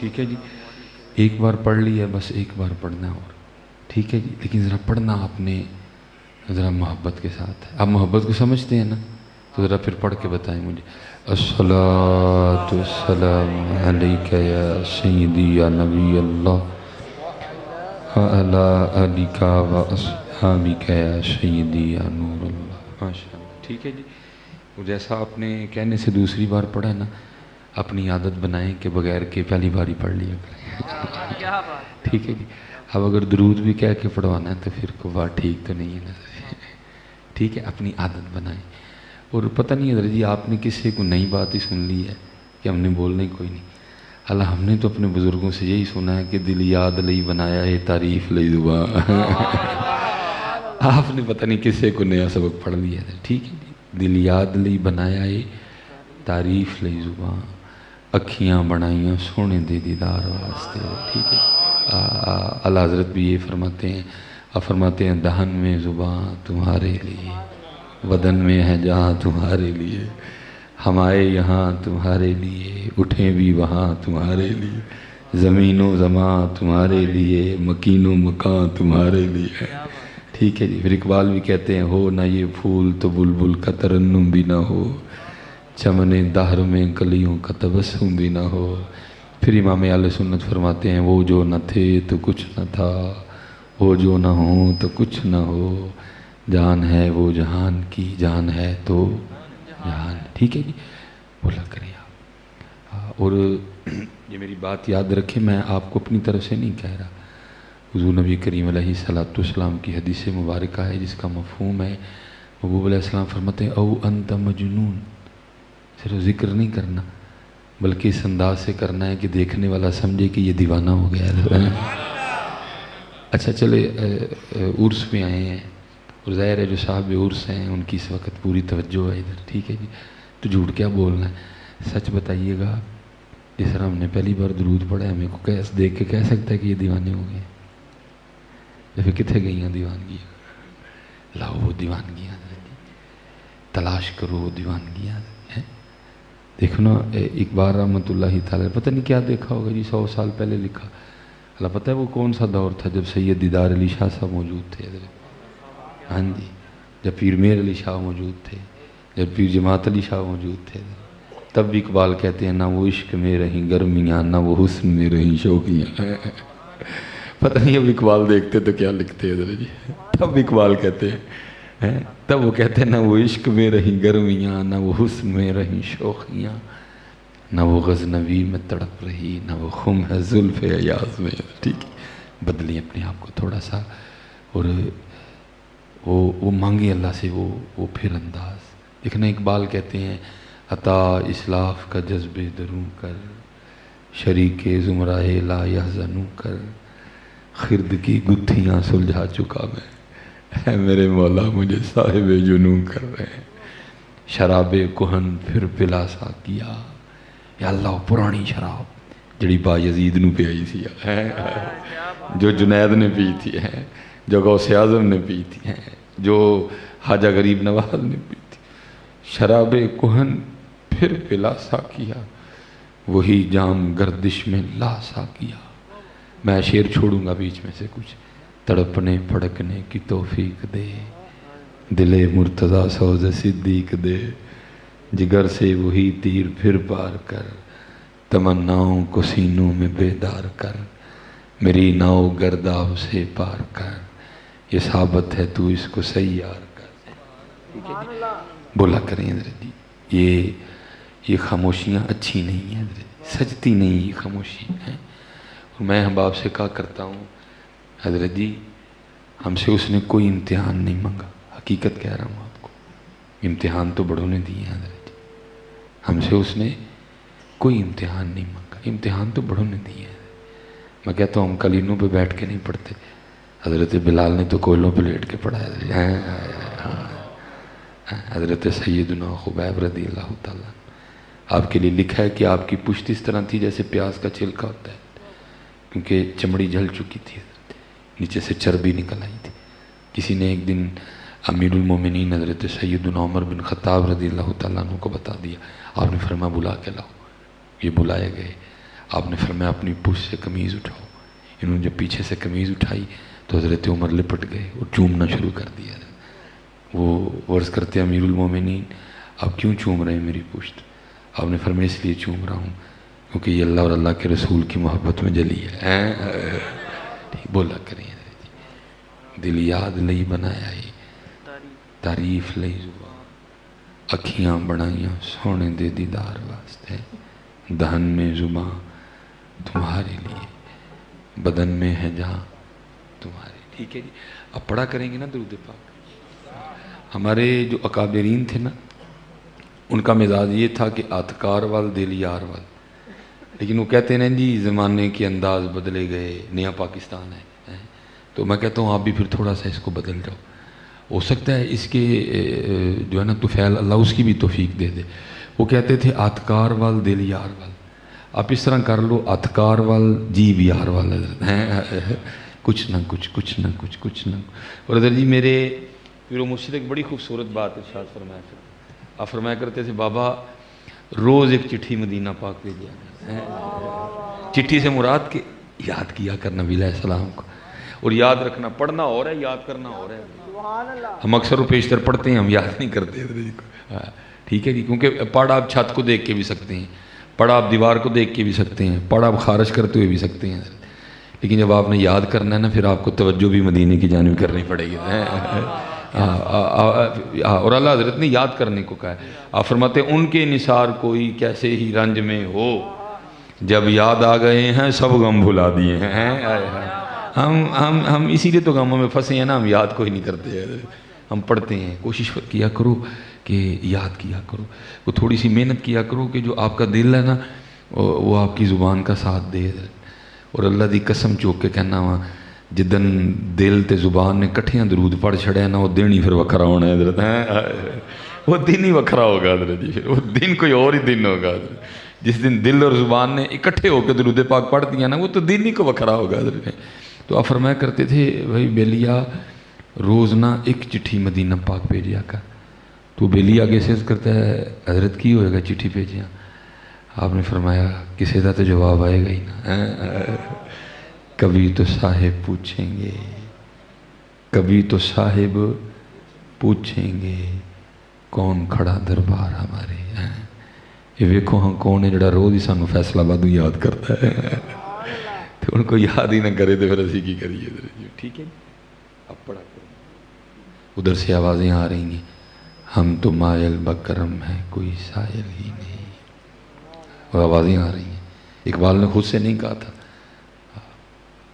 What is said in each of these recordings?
ٹھیک ہے جی، ایک بار پڑھ لیا بس، ایک بار پڑھنا ہے اور ٹھیک ہے جی، لیکن ذرا پڑھنا آپ نے ذرا محبت کے ساتھ ہے. آپ محبت کو سمجھتے ہیں نا؟ تو ذرا پھر پڑھ کے بتائیں مجھے. الصلاۃ والسلام علیک یا سیدی یا نبی اللہ وعلی آلک و اصحابک یا سیدی یا نور اللہ. ماشاء اللہ. ٹھیک ہے جی، جیسا آپ نے کہنے سے دوسری بار پڑھا ہے نا، اپنی عادت بنائیں کہ بغیر کے پہلی بار ہی پڑھ لیا کریں. ٹھیک ہے جی. اب اگر درود بھی کہہ کے پڑھوانا ہے تو پھر کو بات ٹھیک تو نہیں ہے نا. ٹھیک ہے، اپنی عادت بنائیں. اور پتہ نہیں حضرت جی آپ نے کسی کو نئی بات ہی سن لی ہے کہ ہم نے بولنا ہی کوئی نہیں. اللہ ہم نے تو اپنے بزرگوں سے یہی سنا ہے کہ دل یاد لئی بنایا ہے تعریف لئی زبان. آپ نے پتہ نہیں کسی کو نیا سبق پڑھ لیا ہے. ٹھیک ہے جی، دل یاد لئی بنایا ہے تعریف لئی زبان، اکھیاں بنائیاں سونے دے دیدار واسطے. ٹھیک ہے. اللہ حضرت بھی یہ فرماتے ہیں دہن میں زبان تمہارے لیے، بدن میں ہے جہاں تمہارے لیے، ہم آئے یہاں تمہارے لیے، اٹھیں بھی وہاں تمہارے لیے، زمین و زمان تمہارے لیے، مکین و مکان تمہارے لیے. ٹھیک ہے جی. پھر اقبال بھی کہتے ہیں ہو نہ یہ پھول تو بلبل کا ترنم بھی نہ ہو، چمن دہر میں کلیوں کا تبسم بھی نہ ہو. پھر امام اہل سنت فرماتے ہیں وہ جو نہ تھے تو کچھ نہ تھا، وہ جو نہ ہوں تو کچھ نہ ہو، جان ہے وہ جہان کی، جان ہے تو جہان. ٹھیک ہے جی، بولا کریں آپ. اور یہ میری بات یاد رکھیں، میں آپ کو اپنی طرف سے نہیں کہہ رہا. حضور نبی کریم علیہ الصلوۃ والسلام کی حدیث مبارکہ ہے جس کا مفہوم ہے، محبوب علیہ السلام فرماتے ہیں او انت مجنون. صرف ذکر نہیں کرنا بلکہ اس انداز سے کرنا ہے کہ دیکھنے والا سمجھے کہ یہ دیوانہ ہو گیا ہے. اچھا چلے عرس پہ آئے ہیں اور ظاہر ہے جو صاحب عرس ہیں ان کی اس وقت پوری توجہ ہے ادھر. ٹھیک ہے جی، تو جھوٹ کیا بولنا ہے، سچ بتائیے گا. جس طرح ہم نے پہلی بار درود پڑھا ہے، میرے کو دیکھ کے کہہ سکتا ہے کہ یہ دیوانے ہو گئے. پھر کتنے گئی ہیں دیوانگیاں؟ لاؤ وہ دیوانگیاں تلاش کرو، وہ دیوانگیاں. دیکھو نا اقبال رحمۃ اللہ تعالی پتہ نہیں کیا دیکھا ہوگا جی، 100 سال پہلے لکھا. اللہ پتہ ہے وہ کون سا دور تھا جب سید دیدار علی شاہ صاحب موجود تھے. ہاں جی، جب پیر میر علی شاہ موجود تھے، جب پیر جماعت علی شاہ موجود تھے. تب بھی اقبال کہتے ہیں نہ وہ عشق میں رہیں گرمیاں، نہ وہ حسن میں رہیں شوقیاں. پتہ نہیں اب اقبال دیکھتے تو کیا لکھتے ہیں جی. تب اقبال کہتے ہیں، تب وہ کہتے ہیں نہ وہ عشق میں رہیں گرمیاں، نہ وہ حسن میں رہیں شوخیاں، نہ وہ غزنوی میں تڑپ رہی، نہ وہ خم ہے زلف ایاز میں. ٹھیک ہے، بدلیں اپنے آپ کو تھوڑا سا اور وہ مانگے اللہ سے وہ پھر انداز. دیکھنا اقبال کہتے ہیں عطا اسلاف کا جذب دروں کر، شریک زمرہ لا یحزنوں کر، خرد کی گتھیاں سلجھا چکا میں، اے میرے مولا مجھے صاحب جنوں کر رہے ہیں. شراب کہن پھر پلا سا کیا، یا اللہ پرانی شراب جڑی با یزید نو پیائی سی، جو جنید نے پی تھی، جو غوث اعظم نے پی تھی، جو خواجہ غریب نواز نے پی تھی. شراب کہن پھر پلا سا کیا، وہی جام گردش میں لا سا کیا. میں شعر چھوڑوں گا بیچ میں سے کچھ. تڑپنے پھڑکنے کی توفیق دے، دل مرتضیٰ سوز صدیق دے، جگر سے وہی تیر پھر پار کر، تمناؤں کو سینوں میں بیدار کر، میری ناؤ گرداب سے پار کر، یہ ثابت ہے تو اس کو سیار کر. بولا کریں حضرت جی، یہ خاموشیاں اچھی نہیں ہیں حضرت، سجتی نہیں یہ خاموشی ہیں. میں احباب سے کہا کرتا ہوں حضرت جی ہم سے اس نے کوئی امتحان نہیں مانگا، حقیقت کہہ رہا ہوں آپ کو. امتحان تو بڑوں نے دیے ہیں حضرت جی، ہم سے اس نے کوئی امتحان نہیں مانگا، امتحان تو بڑوں نے دیے ہیں. میں کہتا ہوں ہم قلینوں پہ بیٹھ کے نہیں پڑھتے، حضرت بلال نے تو کوئلوں پہ لیٹ کے پڑھا ہے. حضرت سیدنا خبیب رضی اللہ تعالیٰ آپ کے لیے لکھا ہے کہ آپ کی پشت اس طرح تھی جیسے پیاز کا چھلکا ہوتا ہے، کیونکہ چمڑی جل چکی تھی، نیچے سے چربی نکل آئی تھی. کسی نے ایک دن امیر المومنین حضرت سیدنا عمر بن خطاب رضی اللہ تعالیٰ عنہ کو بتا دیا. آپ نے فرمایا بلا کے لاؤ. یہ بلائے گئے. آپ نے فرمایا اپنی پشت سے قمیض اٹھاؤ. انہوں نے جب پیچھے سے قمیض اٹھائی تو حضرت عمر لپٹ گئے اور چومنا شروع کر دیا. وہ عرض کرتے ہیں امیر المومنین آپ کیوں چوم رہے ہیں میری پشت؟ آپ نے فرمایا اس لیے چوم رہا ہوں کیونکہ یہ اللہ اور اللہ کے رسول کی محبت میں جلی ہے. بولا کریں دل یاد لئی بنایا ہے تعریف لئی زبان اکھیاں بنائیاں سونے دے دیدار واسطے دہن میں زبان تمہارے لیے بدن میں ہے جہاں تمہارے. ٹھیک ہے جی. اب پڑھا کریں گے نا درود پاک. ہمارے جو اکابرین تھے نا ان کا مزاج یہ تھا کہ آتکار وال دل یار وال. لیکن وہ کہتے ہیں جی زمانے کے انداز بدلے گئے نیا پاکستان ہے. تو میں کہتا ہوں آپ بھی پھر تھوڑا سا اس کو بدل جاؤ. ہو سکتا ہے اس کے جو ہے نا توفیل اللہ اس کی بھی توفیق دے دے. وہ کہتے تھے آتکار وال دل یار وال. آپ اس طرح کر لو آتکار وال جی بھی یار وال کچھ نہ کچھ کچھ نہ کچھ کچھ نہ. اور حضرت جی میرے پیر و مرشد ایک بڑی خوبصورت بات ارشاد فرمایا کرتے. آپ فرمایا کرتے تھے بابا روز ایک چٹھی مدینہ پاک بھیجیا. چٹھی سے مراد کہ یاد کیا کرنا نبی علیہ السلام کو. اور یاد رکھنا پڑھنا ہو رہا ہے یاد کرنا ہو رہا ہے. ہم اکثر و بیشتر پڑھتے ہیں ہم یاد نہیں کرتے. ٹھیک ہے جی. کیونکہ پڑھ آپ چھت کو دیکھ کے بھی سکتے ہیں پڑھ آپ دیوار کو دیکھ کے بھی سکتے ہیں پڑھ آپ خارج کرتے ہوئے بھی سکتے ہیں. لیکن جب آپ نے یاد کرنا ہے نا پھر آپ کو توجہ بھی مدینے کی جانب کرنی پڑے گی. اور اللہ حضرت نے یاد کرنے کو کہا ہے. آپ فرماتے ہیں ان کے نثار کوئی کیسے ہی رنج میں ہو جب یاد آ گئے ہیں سب غم بھلا دیے ہیں. ہم اسی لیے تو غموں میں پھنسے ہیں نا. ہم یاد کوئی نہیں کرتے. ہم پڑھتے ہیں. کوشش کیا کرو کہ یاد کیا کرو. وہ تھوڑی سی محنت کیا کرو کہ جو آپ کا دل ہے نا وہ آپ کی زبان کا ساتھ دے. اور اللہ دی قسم چوک کے کہنا وا جدن دل تے زبان نے کٹھیاں درود پڑھ چھڑے نا وہ دن ہی پھر وکھرا ہونا ہے حضرت. وہ دن ہی وکھرا ہوگا حضرت جی. پھر وہ دن کوئی اور ہی دن ہوگا حضرت. جس دن دل اور زبان نے اکٹھے ہو کے درود پاک پڑھ دیا نا وہ تو دن ہی کو وکھرا ہوگا حضرت. تو آپ فرمایا کرتے تھے بھائی بیلیا روز نہ ایک چٹھی مدینہ پاک بھیجیا کر. تو بیلی آگے سے کرتا ہے حضرت کی ہوئے گا چٹھی بھیجیاں. آپ نے فرمایا کسی دا تو جواب آئے گا ہی نا. کبھی تو صاحب پوچھیں گے کبھی تو صاحب پوچھیں گے کون کھڑا دربار ہمارے. یہ ویکھو ہاں کون ہے جڑا روز ہی سانو فیصلہ بادو یاد کرتا ہے. تو ان کو یاد ہی نہ کرے تو پھر اسی کی کریے. ٹھیک ہے. اب پڑھا کریں. ادھر سے آوازیں آ رہی ہیں ہم تو مائل بکرم ہیں کوئی سائل ہی نہیں. اور آوازیں آ رہی ہیں. اقبال نے خود سے نہیں کہا تھا.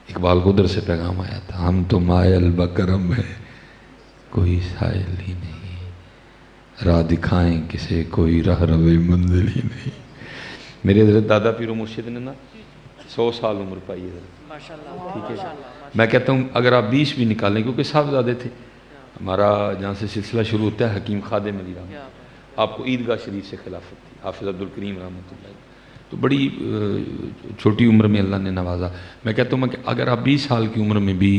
اقبال کو ادھر سے پیغام آیا تھا ہم تو مائل بکرم ہیں کوئی سائل ہی نہیں. راہ دکھائیں کسے کوئی راہ روے منزل ہی نہیں. میرے حضرت دادا پیر و مرشد نے نا 100 سال عمر پائی ہے. ٹھیک ہے. میں کہتا ہوں اگر آپ 20 بھی نکالیں کیونکہ صاحبزادے تھے. ہمارا جہاں سے سلسلہ شروع ہوتا ہے حکیم خادم علی رحمۃ. آپ کو عیدگاہ شریف سے خلافت تھی. حافظ عبدالکریم رحمۃ اللہ. تو بڑی چھوٹی عمر میں اللہ نے نوازا. میں کہتا ہوں کہ اگر آپ 20 سال کی عمر میں بھی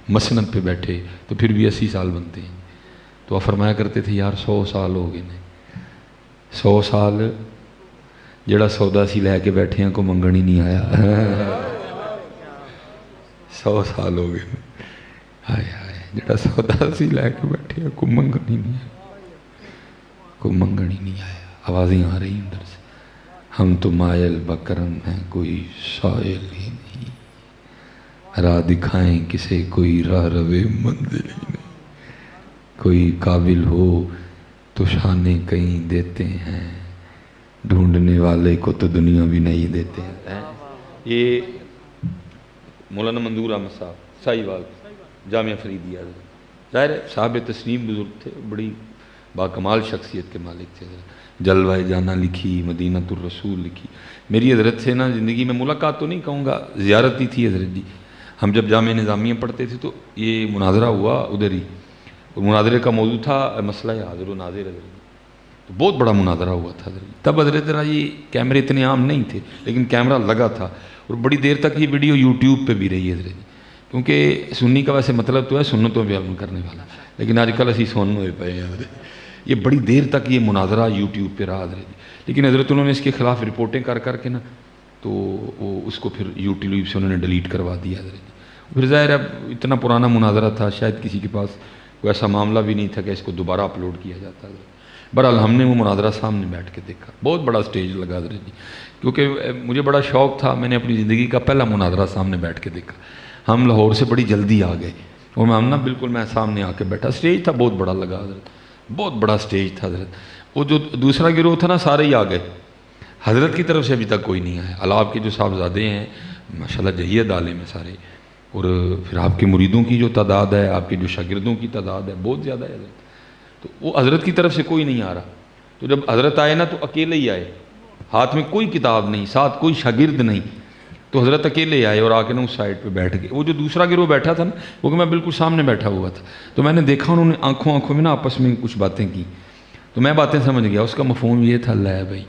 مسند پہ بیٹھے تو پھر بھی 80 سال بنتے ہیں. تو آپ فرمایا کرتے تھے یار 100 سال ہو گئے نے. 100 سال جڑا سودا سی لے کے بیٹھے ہیں کو منگن ہی نہیں آیا. 100 سال ہو گئے. ہائے ہائے جڑا سودا سی لے کے بیٹھے ہیں کو منگن ہی نہیں آیا. کو منگن ہی نہیں آیا. آوازیں آ رہی ہیں اندر سے ہم تو مائل بکرم ہیں کوئی سائل ہی نہیں. راہ دکھائیں کسے کوئی راہ روے منزل ہی نہیں. کوئی قابل ہو تو شانے کہیں دیتے ہیں ڈھونڈنے والے کو تو دنیا بھی نہیں دیتے ہیں. یہ مولانا منظور احمد صاحب ساہیوال جامعہ فریدیہ. ظاہر ہے صاحب تسلیم بزرگ تھے. بڑی باکمال شخصیت کے مالک تھے. جلوہ جانہ لکھی مدینۃ الرسول لکھی. میری حضرت سے نا زندگی میں ملاقات تو نہیں کہوں گا زیارت ہی تھی حضرت جی. ہم جب جامعہ نظامیہ پڑھتے تھے تو یہ مناظرہ ہوا ادھر ہی. مناظرے کا موضوع تھا مسئلہ حاضر و ناظر حضرت. تو بہت بڑا مناظرہ ہوا تھا حضرت. تب حضرت یہ کیمرے اتنے عام نہیں تھے لیکن کیمرہ لگا تھا. اور بڑی دیر تک یہ ویڈیو یوٹیوب پہ بھی رہی ہے حضرت. کیونکہ سنی کا ویسے مطلب تو ہے سنتوں پہ عمل کرنے والا. لیکن آج کل اسی سن ہوئے پے ہیں حضرت. یہ بڑی دیر تک یہ مناظرہ یوٹیوب پہ رہا حضرت. لیکن حضرت انہوں نے اس کے خلاف رپورٹیں کر کے نا تو وہ اس کو پھر یوٹیوب سے انہوں نے ڈیلیٹ کروا دیا حضرت جی. پھر ظاہر ہے اتنا پرانا مناظرہ تھا، شاید کسی کے پاس کوئی ایسا معاملہ بھی نہیں تھا کہ اس کو دوبارہ اپلوڈ کیا جاتا حضرت. بہرحال ہم نے وہ مناظرہ سامنے بیٹھ کے دیکھا، بہت بڑا سٹیج لگا حضرت جی، کیونکہ مجھے بڑا شوق تھا. میں نے اپنی زندگی کا پہلا مناظرہ سامنے بیٹھ کے دیکھا. ہم لاہور سے بڑی جلدی آ گئے اور میں سامنے آ کے بیٹھا. سٹیج تھا بہت بڑا لگا حضرت، بہت بڑا سٹیج تھا حضرت. وہ جو دوسرا گروہ تھا نا سارے ہی آ گئے، حضرت کی طرف سے ابھی تک کوئی نہیں آیا. آپ کے جو صاحبزادے ہیں ماشاءاللہ جہید عالم ہیں سارے، اور پھر آپ کے مریدوں کی جو تعداد ہے، آپ کے جو شاگردوں کی تعداد ہے بہت زیادہ ہے حضرت. تو وہ حضرت کی طرف سے کوئی نہیں آ رہا. تو جب حضرت آئے نا تو اکیلے ہی آئے، ہاتھ میں کوئی کتاب نہیں، ساتھ کوئی شاگرد نہیں. تو حضرت اکیلے آئے اور آ کے نا اس سائڈ پہ بیٹھ گئے. وہ جو دوسرا گروہ بیٹھا تھا نا وہ کہ میں بالکل سامنے بیٹھا ہوا تھا. تو میں نے دیکھا انہوں نے آنکھوں میں نا آپس میں کچھ باتیں کی. تو میں باتیں سمجھ گیا. اس کا مفہوم یہ تھا، لے بھائی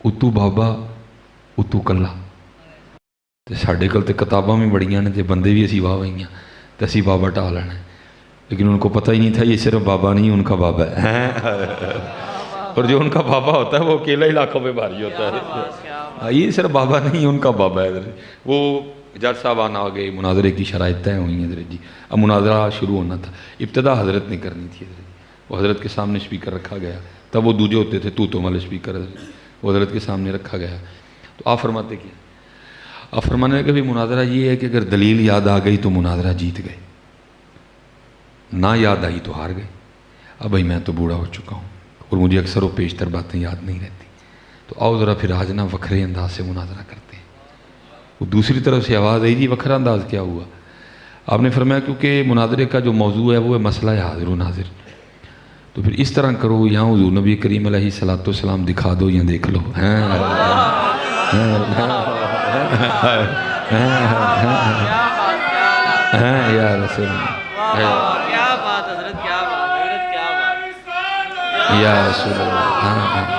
اتو بابا اتو کلا. تو ساڈے کول تے کتاباں بھی بڑیاں نے تے بندے بھی اسی واہ ہوئی ہیں تو اسی بابا ٹا لینا ہے. لیکن ان کو پتہ ہی نہیں تھا یہ صرف بابا نہیں ان کا بابا ہے. اور جو ان کا بابا ہوتا ہے وہ اکیلا ہی لاکھوں پہ بھاری ہوتا ہے. یہ صرف بابا نہیں ان کا بابا ہے. وہ جج صاحبان آ گئے، مناظرے کی شرائط طے ہوئی ہیں حضرت جی. اب مناظرہ شروع ہونا تھا. ابتدا حضرت نے کرنی تھی حضرت. وہ حضرت کے سامنے سپیکر رکھا گیا. تب وہ دوجے ہوتے تھے تو والے سپیکر حضرت، وہ حضرت کے سامنے رکھا گیا. تو آپ فرماتے کیا؟ آپ فرمانے لگے کہ مناظرہ یہ ہے کہ اگر دلیل یاد آ گئی تو مناظرہ جیت گئے، نہ یاد آئی تو ہار گئے. اب بھائی میں تو بوڑھا ہو چکا ہوں اور مجھے اکثر و پیشتر باتیں یاد نہیں رہتی. تو آؤ ذرا پھر آج نا وکھرے انداز سے مناظرہ کرتے ہیں. وہ دوسری طرف سے آواز آئی، جی وکھرا انداز کیا ہوا؟ آپ نے فرمایا کیونکہ مناظرے کا جو موضوع ہے وہ ہے مسئلہ حاضر و ناظر. تو پھر اس طرح کرو، یہاں حضور نبی کریم علیہ الصلوۃ والسلام دکھا دو یا دیکھ لو. یا رسول کیا بات حضرت، کیا بات حضرت، کیا بات یا رسول اللہ.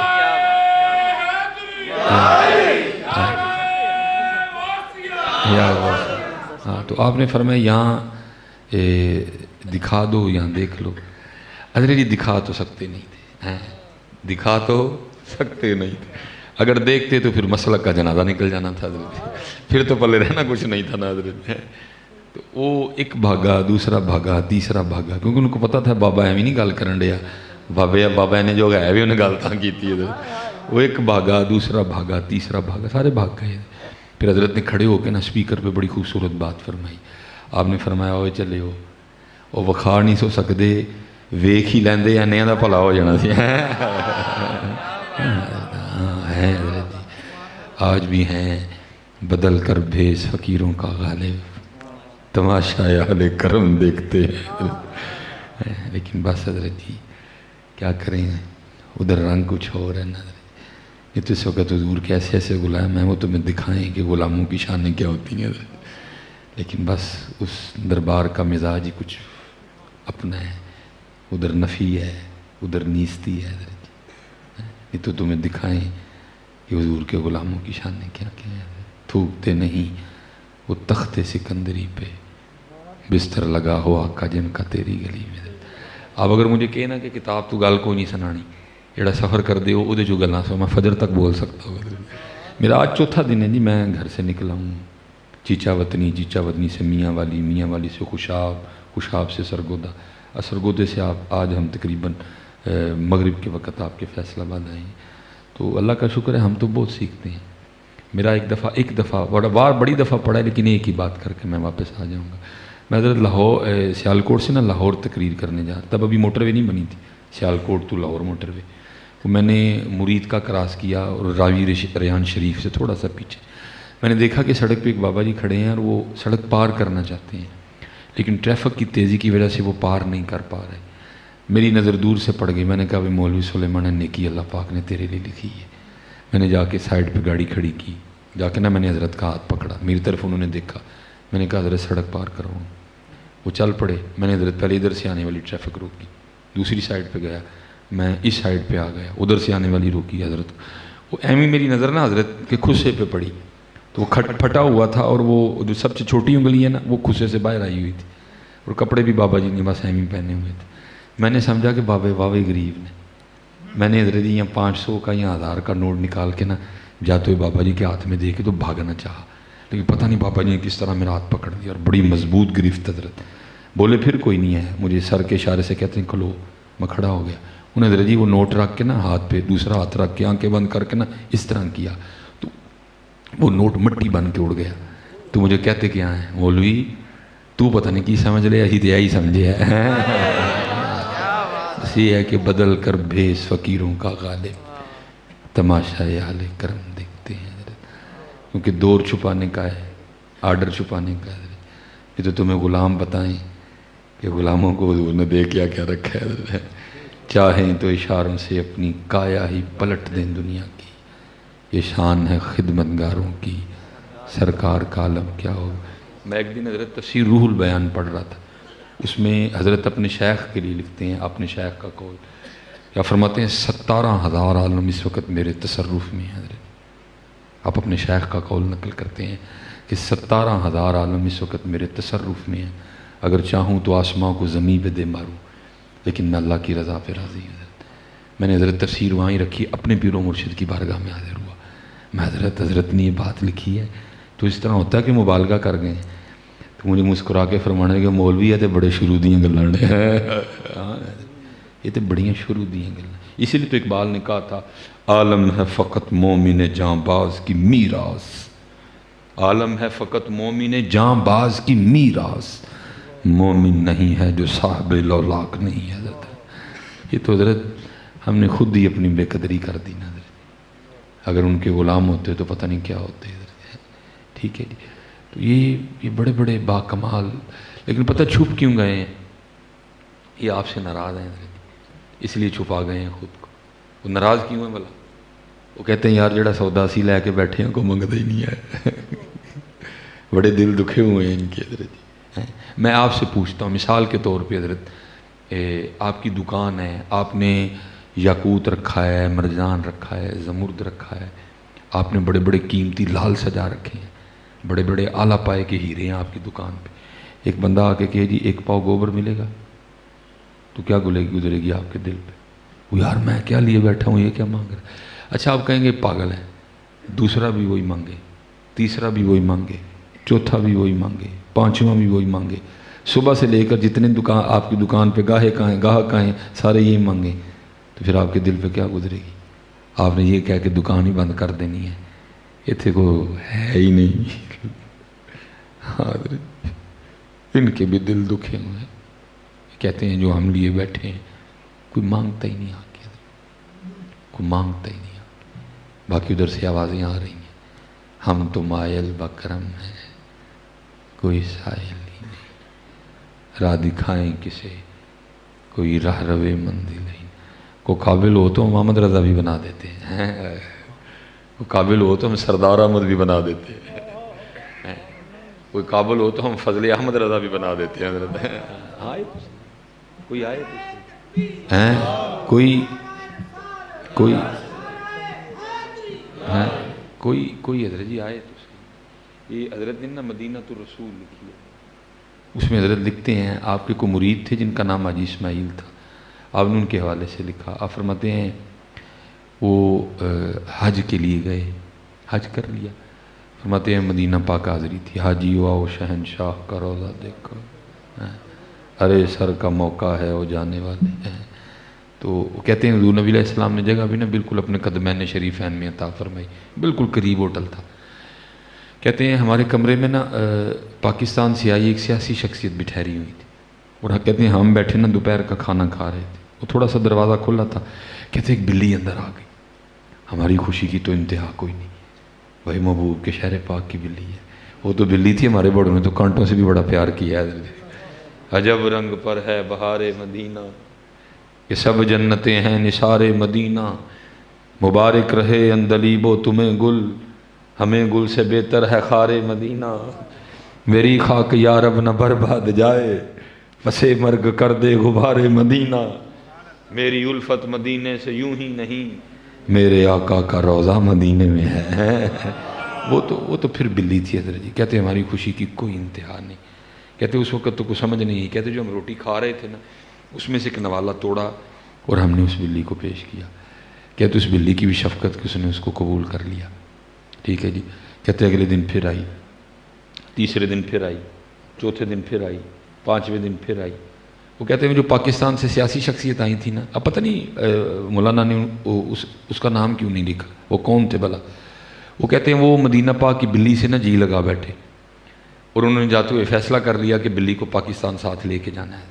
ہاں تو آپ نے فرمایا یہاں دکھا دو یا دیکھ لو. حضرت جی دکھا تو سکتے نہیں تھے، دکھا تو سکتے نہیں تھے. اگر دیکھتے تو پھر مسلک کا جنازہ نکل جانا تھا حضرت، پھر تو پلے رہنا کچھ نہیں تھا نا حضرت. تو وہ ایک بھاگا، دوسرا بھاگا، تیسرا بھاگا، کیونکہ ان کو پتا تھا بابا ایویں نہیں گل کرن ڈیا. بابا نے جو ہے بھی انہیں گل تاں کیتی ہے. وہ ایک بھاگا، دوسرا بھاگا، تیسرا بھاگا، سارے بھاگ گئے. پھر حضرت نے کھڑے ہو کے نا سپیکر پہ بڑی خوبصورت بات فرمائی. آپ نے فرمایا ہوئے چلے ہو وہ وکھا نہیں سو سکتے، ویکھ ہی لیندے انیاں دا بھلا ہو جانا سی. ہیں حضرت جی، آج بھی ہیں بدل کر بھیس فقیروں کا غالب، تماشا اہل کرم دیکھتے ہیں. لیکن بس حضرت جی کیا کریں، ادھر رنگ کچھ اور ہے نا. یہ تو اس وقت حضور کے ایسے ایسے غلام ہیں، وہ تمہیں دکھائیں کہ غلاموں کی شانیں کیا ہوتی ہیں. لیکن بس اس دربار کا مزاج ہی کچھ اپنا ہے، ادھر نفی ہے ادھر نیستی ہے حضرت. یہ تو تمہیں دکھائیں کہ حضور کے غلاموں کی شانیں کیا کیا ہیں. تھوکتے نہیں وہ تخت سکندری پہ، بستر لگا ہوا آقا جن کا تیری گلی میں. اب اگر مجھے کہنا کہ کتاب تو گل کو نہیں سنانی، جڑا سفر کر دے وہ جو گلاں سو میں فجر تک بول سکتا ہوں. میرا آج چوتھا دن ہے جی، میں گھر سے نکلا ہوں چیچا وطنی سے میاں والی سے خوشاب سے سرگودا، سرگودے سے آپ آج ہم تقریباً مغرب کے وقت آپ کے فیصل آباد آئے ہیں. تو اللہ کا شکر ہے ہم تو بہت سیکھتے ہیں. میرا ایک دفعہ بڑی دفعہ پڑھا ہے، لیکن ایک ہی بات کر کے میں واپس آ جاؤں گا. میں حضرت لاہور سیالکوٹ سے نا لاہور تقریر کرنے جا، تب ابھی موٹر وے نہیں بنی تھی، سیالکوٹ تو لاہور موٹر وے. تو میں نے مرید کا کراس کیا اور راوی ریحان شریف سے تھوڑا سا پیچھے میں نے دیکھا کہ سڑک پہ ایک بابا جی کھڑے ہیں اور وہ سڑک پار کرنا چاہتے ہیں، لیکن ٹریفک کی تیزی کی وجہ سے وہ پار نہیں کر پا رہے. میری نظر دور سے پڑ گئی. میں نے کہا مولوی سلیمان نے نیکی اللہ پاک نے تیرے لیے لکھی ہے. میں نے جا کے سائڈ پہ گاڑی کھڑی کی، جا کے نا میں نے حضرت کا ہاتھ پکڑا. میری طرف انہوں نے دیکھا، میں نے کہا حضرت سڑک پار کرو. وہ چل پڑے. میں نے حضرت پہلے ادھر سے آنے والی ٹریفک روکی، دوسری سائڈ پہ گیا، میں اس سائڈ پہ آ گیا، ادھر سے آنے والی روکی حضرت. وہ ایویں میری نظر نا حضرت کے خصے پہ پڑی، تو وہ پھٹا ہوا تھا اور وہ جو سب سے چھوٹی انگلی ہے نا وہ خصے سے باہر آئی ہوئی تھی، اور کپڑے بھی بابا جی نے بس ایویں پہنے ہوئے تھے. میں نے سمجھا کہ بابے واوے غریب نے. میں نے حضرت جی 500 کا یا 1000 کا نوٹ نکال کے نا جاتے ہوئے بابا جی کے ہاتھ میں دے کے تو بھاگنا چاہا، لیکن پتہ نہیں بابا جی نے کس طرح میرا ہاتھ پکڑ دیا اور بڑی مضبوط گرفت حضرت. بولے پھر کوئی نہیں ہے، مجھے سر کے اشارے سے کہتے ہیں کھلو. میں کھڑا ہو گیا. انہیں حضرت جی وہ نوٹ رکھ کے نا ہاتھ پہ دوسرا ہاتھ رکھ کے آنکھیں بند کر کے نا اس طرح کیا تو وہ نوٹ مٹی بن کے اڑ گیا. تو مجھے کہتے کیا ہیں مولوی تو پتہ نہیں کی سمجھ لے، اسی تو یہی سمجھے ہے. اسی ہے کہ بدل کر بھیس فقیروں کا غالب، تماشا اہل کرم دیکھتے ہیں حضرت. کیونکہ دور چھپانے کا ہے، آرڈر چھپانے کا ہے. یہ تو تمہیں غلام بتائیں کہ غلاموں کو حضور نے دیکھ کیا کیا رکھا ہے. چاہیں تو اشاروں سے اپنی کایا ہی پلٹ دیں دنیا کی، یہ شان ہے خدمتگاروں کی، سرکار کا عالم کیا ہوگا. میں ایک دن حضرت تفسیر روح البیان پڑھ رہا تھا، اس میں حضرت اپنے شیخ کے لیے لکھتے ہیں، اپنے شیخ کا قول کیا فرماتے ہیں، 17,000 عالم اس وقت میرے تصرف میں ہیں. حضرت آپ اپنے شیخ کا قول نقل کرتے ہیں کہ 17,000 عالم اس وقت میرے تصرف میں ہیں، اگر چاہوں تو آسماں کو زمین پہ دے ماروں، لیکن میں اللہ کی رضا پہ راضی ہوں. میں نے حضرت تفسیر وہاں ہی رکھی، اپنے پیر و مرشد کی بارگاہ میں حاضر ہوا. میں حضرت نے یہ بات لکھی ہے. تو اس طرح ہوتا ہے کہ مبالغہ کر گئے. تو مجھے مسکرا کے فرمانے لگے مولوی ہے تو بڑے شروع دیاں گلاں نے. یہ تو بڑیاں شروع دیاں گلاں. اسی لیے تو اقبال نے کہا تھا عالم ہے فقط مومن جاں باز کی میراث، عالم ہے فقط مومن جاں باز کی میراث، مومن نہیں ہے جو صاحب لولاک نہیں ہے. حضرت یہ تو حضرت ہم نے خود ہی اپنی بے قدری کر دی نا حضرت. اگر ان کے غلام ہوتے تو پتہ نہیں کیا ہوتے حضرت. ٹھیک ہے جی. تو یہ بڑے بڑے با کمال، لیکن پتہ چھپ کیوں گئے ہیں؟ یہ آپ سے ناراض ہیں حضرت، اس لیے چھپا گئے ہیں خود کو. وہ ناراض کیوں ہیں بھلا؟ وہ کہتے ہیں یار جڑا سودا سی لے کے بیٹھے ہیں کو منگتا ہی نہیں ہے. بڑے دل دکھے ہوئے ہیں ان کے حضرت. میں آپ سے پوچھتا ہوں مثال کے طور پہ حضرت، آپ کی دکان ہے، آپ نے یاقوت رکھا ہے، مرجان رکھا ہے، زمرد رکھا ہے، آپ نے بڑے بڑے قیمتی لال سجا رکھے ہیں، بڑے بڑے اعلیٰ پائے کے ہیرے ہیں آپ کی دکان پہ. ایک بندہ آ کے کہے جی 1 پاؤ گوبر ملے گا، تو کیا گزرے گی آپ کے دل پہ؟ وہ یار میں کیا لیے بیٹھا ہوں، یہ کیا مانگ رہا ہے. اچھا آپ کہیں گے پاگل ہے، دوسرا بھی وہی مانگے، تیسرا بھی وہی مانگے، چوتھا بھی وہی مانگے، پانچواں بھی وہی مانگے، صبح سے لے کر جتنے دکان آپ کی دکان پہ گاہک آئیں سارے یہی مانگیں، تو پھر آپ کے دل پہ کیا گزرے گی؟ آپ نے یہ کہہ کے دکان ہی بند کر دینی ہے، اتنے کو ہے ہی نہیں. ان کے بھی دل دکھے ہوئے ہیں. کہتے ہیں جو ہم لیے بیٹھے ہیں کوئی مانگتا ہی نہیں آ کے، کوئی مانگتا ہی نہیں آ کے. باقی ادھر سے آوازیں آ رہی ہیں ہم تو مائل بکرم ہیں کوئی سائل ہی نہیں، راہ دکھائیں کسے کوئی راہ روے منزل ہی. کو قابل ہو تو محمد رضا بھی بنا دیتے ہیں، کوئی قابل ہو تو ہم سردار احمد بھی بنا دیتے ہیں، کوئی قابل ہو تو ہم فضل احمد رضا بھی بنا دیتے ہیں. حضرت آئے کوئی آئے کوئی حضرت جی آئے تو یہ حضرت نے نا مدینہ تو رسول لکھی ہے، اس میں حضرت لکھتے ہیں آپ کے کو مرید تھے جن کا نام حاجی اسماعیل تھا. آپ نے ان کے حوالے سے لکھا، آپ فرماتے ہیں وہ حج کے لیے گئے، حج کر لیا. فرماتے ہیں مدینہ پاک حاضری تھی، حاجی آؤ شہنشاہ کا روضہ دیکھو، ارے سر کا موقع ہے وہ جانے والے ہیں. تو وہ کہتے ہیں حضور نبی علیہ السلام نے جگہ بھی نا بالکل اپنے قدمین شریفین میں عطا فرمائی، بالکل قریب ہوٹل تھا. کہتے ہیں ہمارے کمرے میں نا پاکستان سے آئی ایک سیاسی شخصیت بھی ٹھہری ہوئی تھی، اور کہتے ہیں ہم بیٹھے نا دوپہر کا کھانا کھا رہے تھے، وہ تھوڑا سا دروازہ کھلا تھا. کہتے ہیں ایک بلی اندر آ گئی. ہماری خوشی کی تو انتہا کوئی نہیں، وہی محبوب کے شہر پاک کی بلی ہے. وہ تو بلی تھی، ہمارے بڑوں نے تو کانٹوں سے بھی بڑا پیار کیا ہے. عجب رنگ پر ہے بہار مدینہ، یہ سب جنتیں ہیں نثار مدینہ، مبارک رہے اندلیب و تمہیں گل، ہمیں گل سے بہتر ہے خار مدینہ. میری خاک یا رب نہ برباد جائے، پسے مرگ کر دے غبار مدینہ. میری الفت مدینے سے یوں ہی نہیں، میرے آقا کا روضہ مدینے میں ہے. وہ تو پھر بلی تھی حضرت جی. کہتے ہماری خوشی کی کوئی انتہا نہیں. کہتے اس وقت تو کچھ سمجھ نہیں. کہتے جو ہم روٹی کھا رہے تھے نا اس میں سے ایک نوالا توڑا اور ہم نے اس بلی کو پیش کیا. کہتے اس بلی کی بھی شفقت کہ اس نے اس کو قبول کر لیا. ٹھیک ہے جی. کہتے اگلے دن پھر آئی, تیسرے دن پھر آئی, چوتھے دن پھر آئی, پانچویں دن پھر آئی. وہ کہتے ہیں جو پاکستان سے سیاسی شخصیت آئی تھی نا, اب پتہ نہیں مولانا نے اس کا نام کیوں نہیں لکھا, وہ کون تھے بھلا. وہ کہتے ہیں وہ مدینہ پاک کی بلی سے نا جی لگا بیٹھے, اور انہوں نے جاتے ہوئے فیصلہ کر لیا کہ بلی کو پاکستان ساتھ لے کے جانا ہے.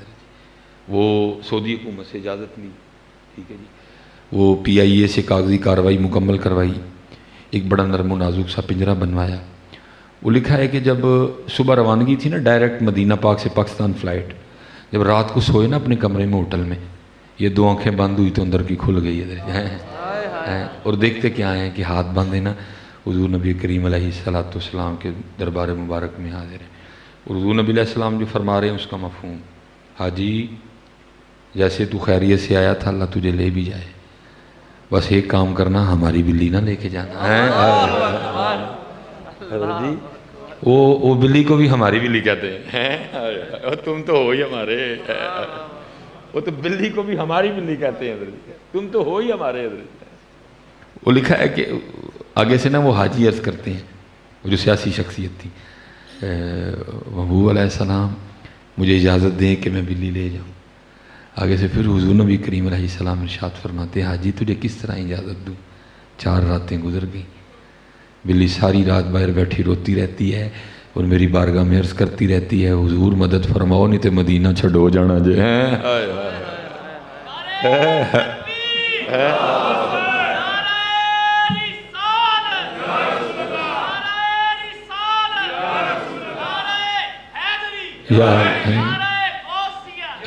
وہ سعودی حکومت سے اجازت لی, ٹھیک ہے جی. وہ PIA سے کاغذی کارروائی مکمل کروائی, ایک بڑا نرم و نازک سا پنجرہ بنوایا. وہ لکھا ہے کہ جب صبح روانگی تھی نا ڈائریکٹ مدینہ پاک سے پاکستان فلائٹ, جب رات کو سوئے نا اپنے کمرے میں ہوٹل میں, یہ 2 آنکھیں بند ہوئی تو اندر کی کھل گئی ہے. اور دیکھتے کیا ہیں کہ ہاتھ باندھے نا حضور نبی کریم علیہ الصلوۃ والسلام کے دربار مبارک میں حاضر ہیں. اور حضور نبی علیہ السلام جو فرما رہے ہیں اس کا مفہوم, حاجی جیسے تو خیریت سے آیا تھا اللہ تجھے لے بھی جائے, بس ایک کام کرنا ہماری بلی نہ لے کے جانا ہے. جی وہ بلی کو بھی ہماری بلی کہتے ہیں, تم تو ہو ہی ہمارے, وہ تو بلی کو بھی ہماری بلی کہتے ہیں, تم تو ہو ہی ہمارے. وہ لکھا ہے کہ آگے سے نا وہ حاجی عرض کرتے ہیں, وہ جو سیاسی شخصیت تھی, محبوب علیہ السلام مجھے اجازت دیں کہ میں بلی لے جاؤں. آگے سے پھر حضور نبی کریم علیہ السلام ارشاد فرماتے ہیں, حاجی تجھے کس طرح اجازت دوں, 4 راتیں گزر گئیں, بلی ساری رات باہر بیٹھی روتی رہتی ہے اور میری بارگاہ میں عرض کرتی رہتی ہے حضور مدد فرماؤ نہیں تو مدینہ چھڑو جانا جے.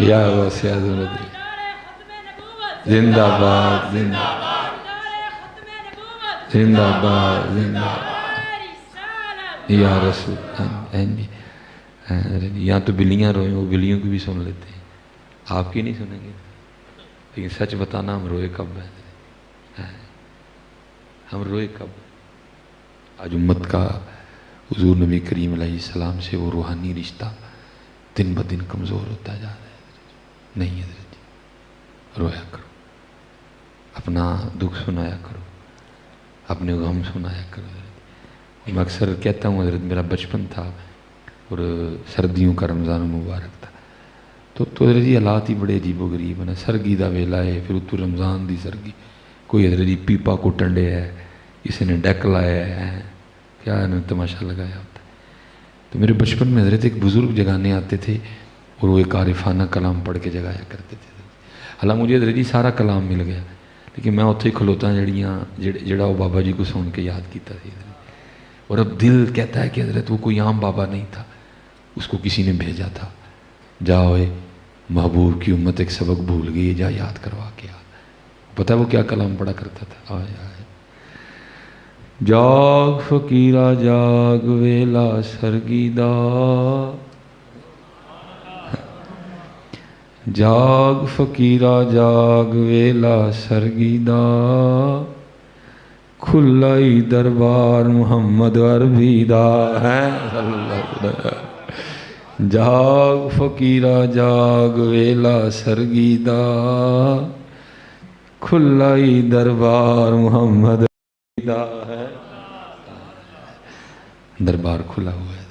یا واسع زندہ باد, زندہ زندہ باد, زندہ یا رسول. یہاں تو بلیاں روئیں, وہ بلیوں کی بھی سن لیتے ہیں, آپ کی نہیں سنیں گے. لیکن سچ بتانا ہم روئے کب ہیں, ہم روئے کب. آج امت کا حضور نبی کریم علیہ السلام سے وہ روحانی رشتہ دن بدن کمزور ہوتا جا رہا ہے. نہیں حضرت جی, رویا کرو, اپنا دکھ سنایا کرو, اپنے غم سنایا کرو. میں اکثر کہتا ہوں حضرت میرا بچپن تھا اور سردیوں کا رمضان مبارک تھا, تو حضرت جی حالات ہی بڑے عجیب و غریب ہیں نا. سرگی دا ویلا ہے, پھر اتو رمضان دی سرگی, کوئی حضرت جی پیپا کو ٹنڈے ہے, کسی نے ڈیک لایا ہے, کیا انہوں نے تماشا لگایا ہوتا ہے. تو میرے بچپن میں حضرت ایک بزرگ جگانے آتے تھے اور وہ ایک عارفانہ کلام پڑھ کے جگایا کرتے تھے. حالانکہ مجھے حضرت جی سارا کلام مل گیا, لیکن میں اتھے کھلوتا جڑا وہ بابا جی کو سن کے یاد کیتا تھی. اور اب دل کہتا ہے کہ حضرت وہ کوئی عام بابا نہیں تھا, اس کو کسی نے بھیجا تھا, جاؤ محبوب کی امت ایک سبق بھول گئی, جا یاد کروا کے آ. پتہ ہے وہ کیا کلام پڑھا کرتا تھا, آئے آئے جاگ فقیرہ جاگ ویلا سرگیدہ, جاگ فقیرہ جاگ ویلا سرگیدہ, کھلائی دربار محمد عربی دا ہے. جاگ فقیرہ جاگ ویلا سرگیدہ, کھلائی دربار محمد عربی دا ہے. دربار کھلا ہوا ہے,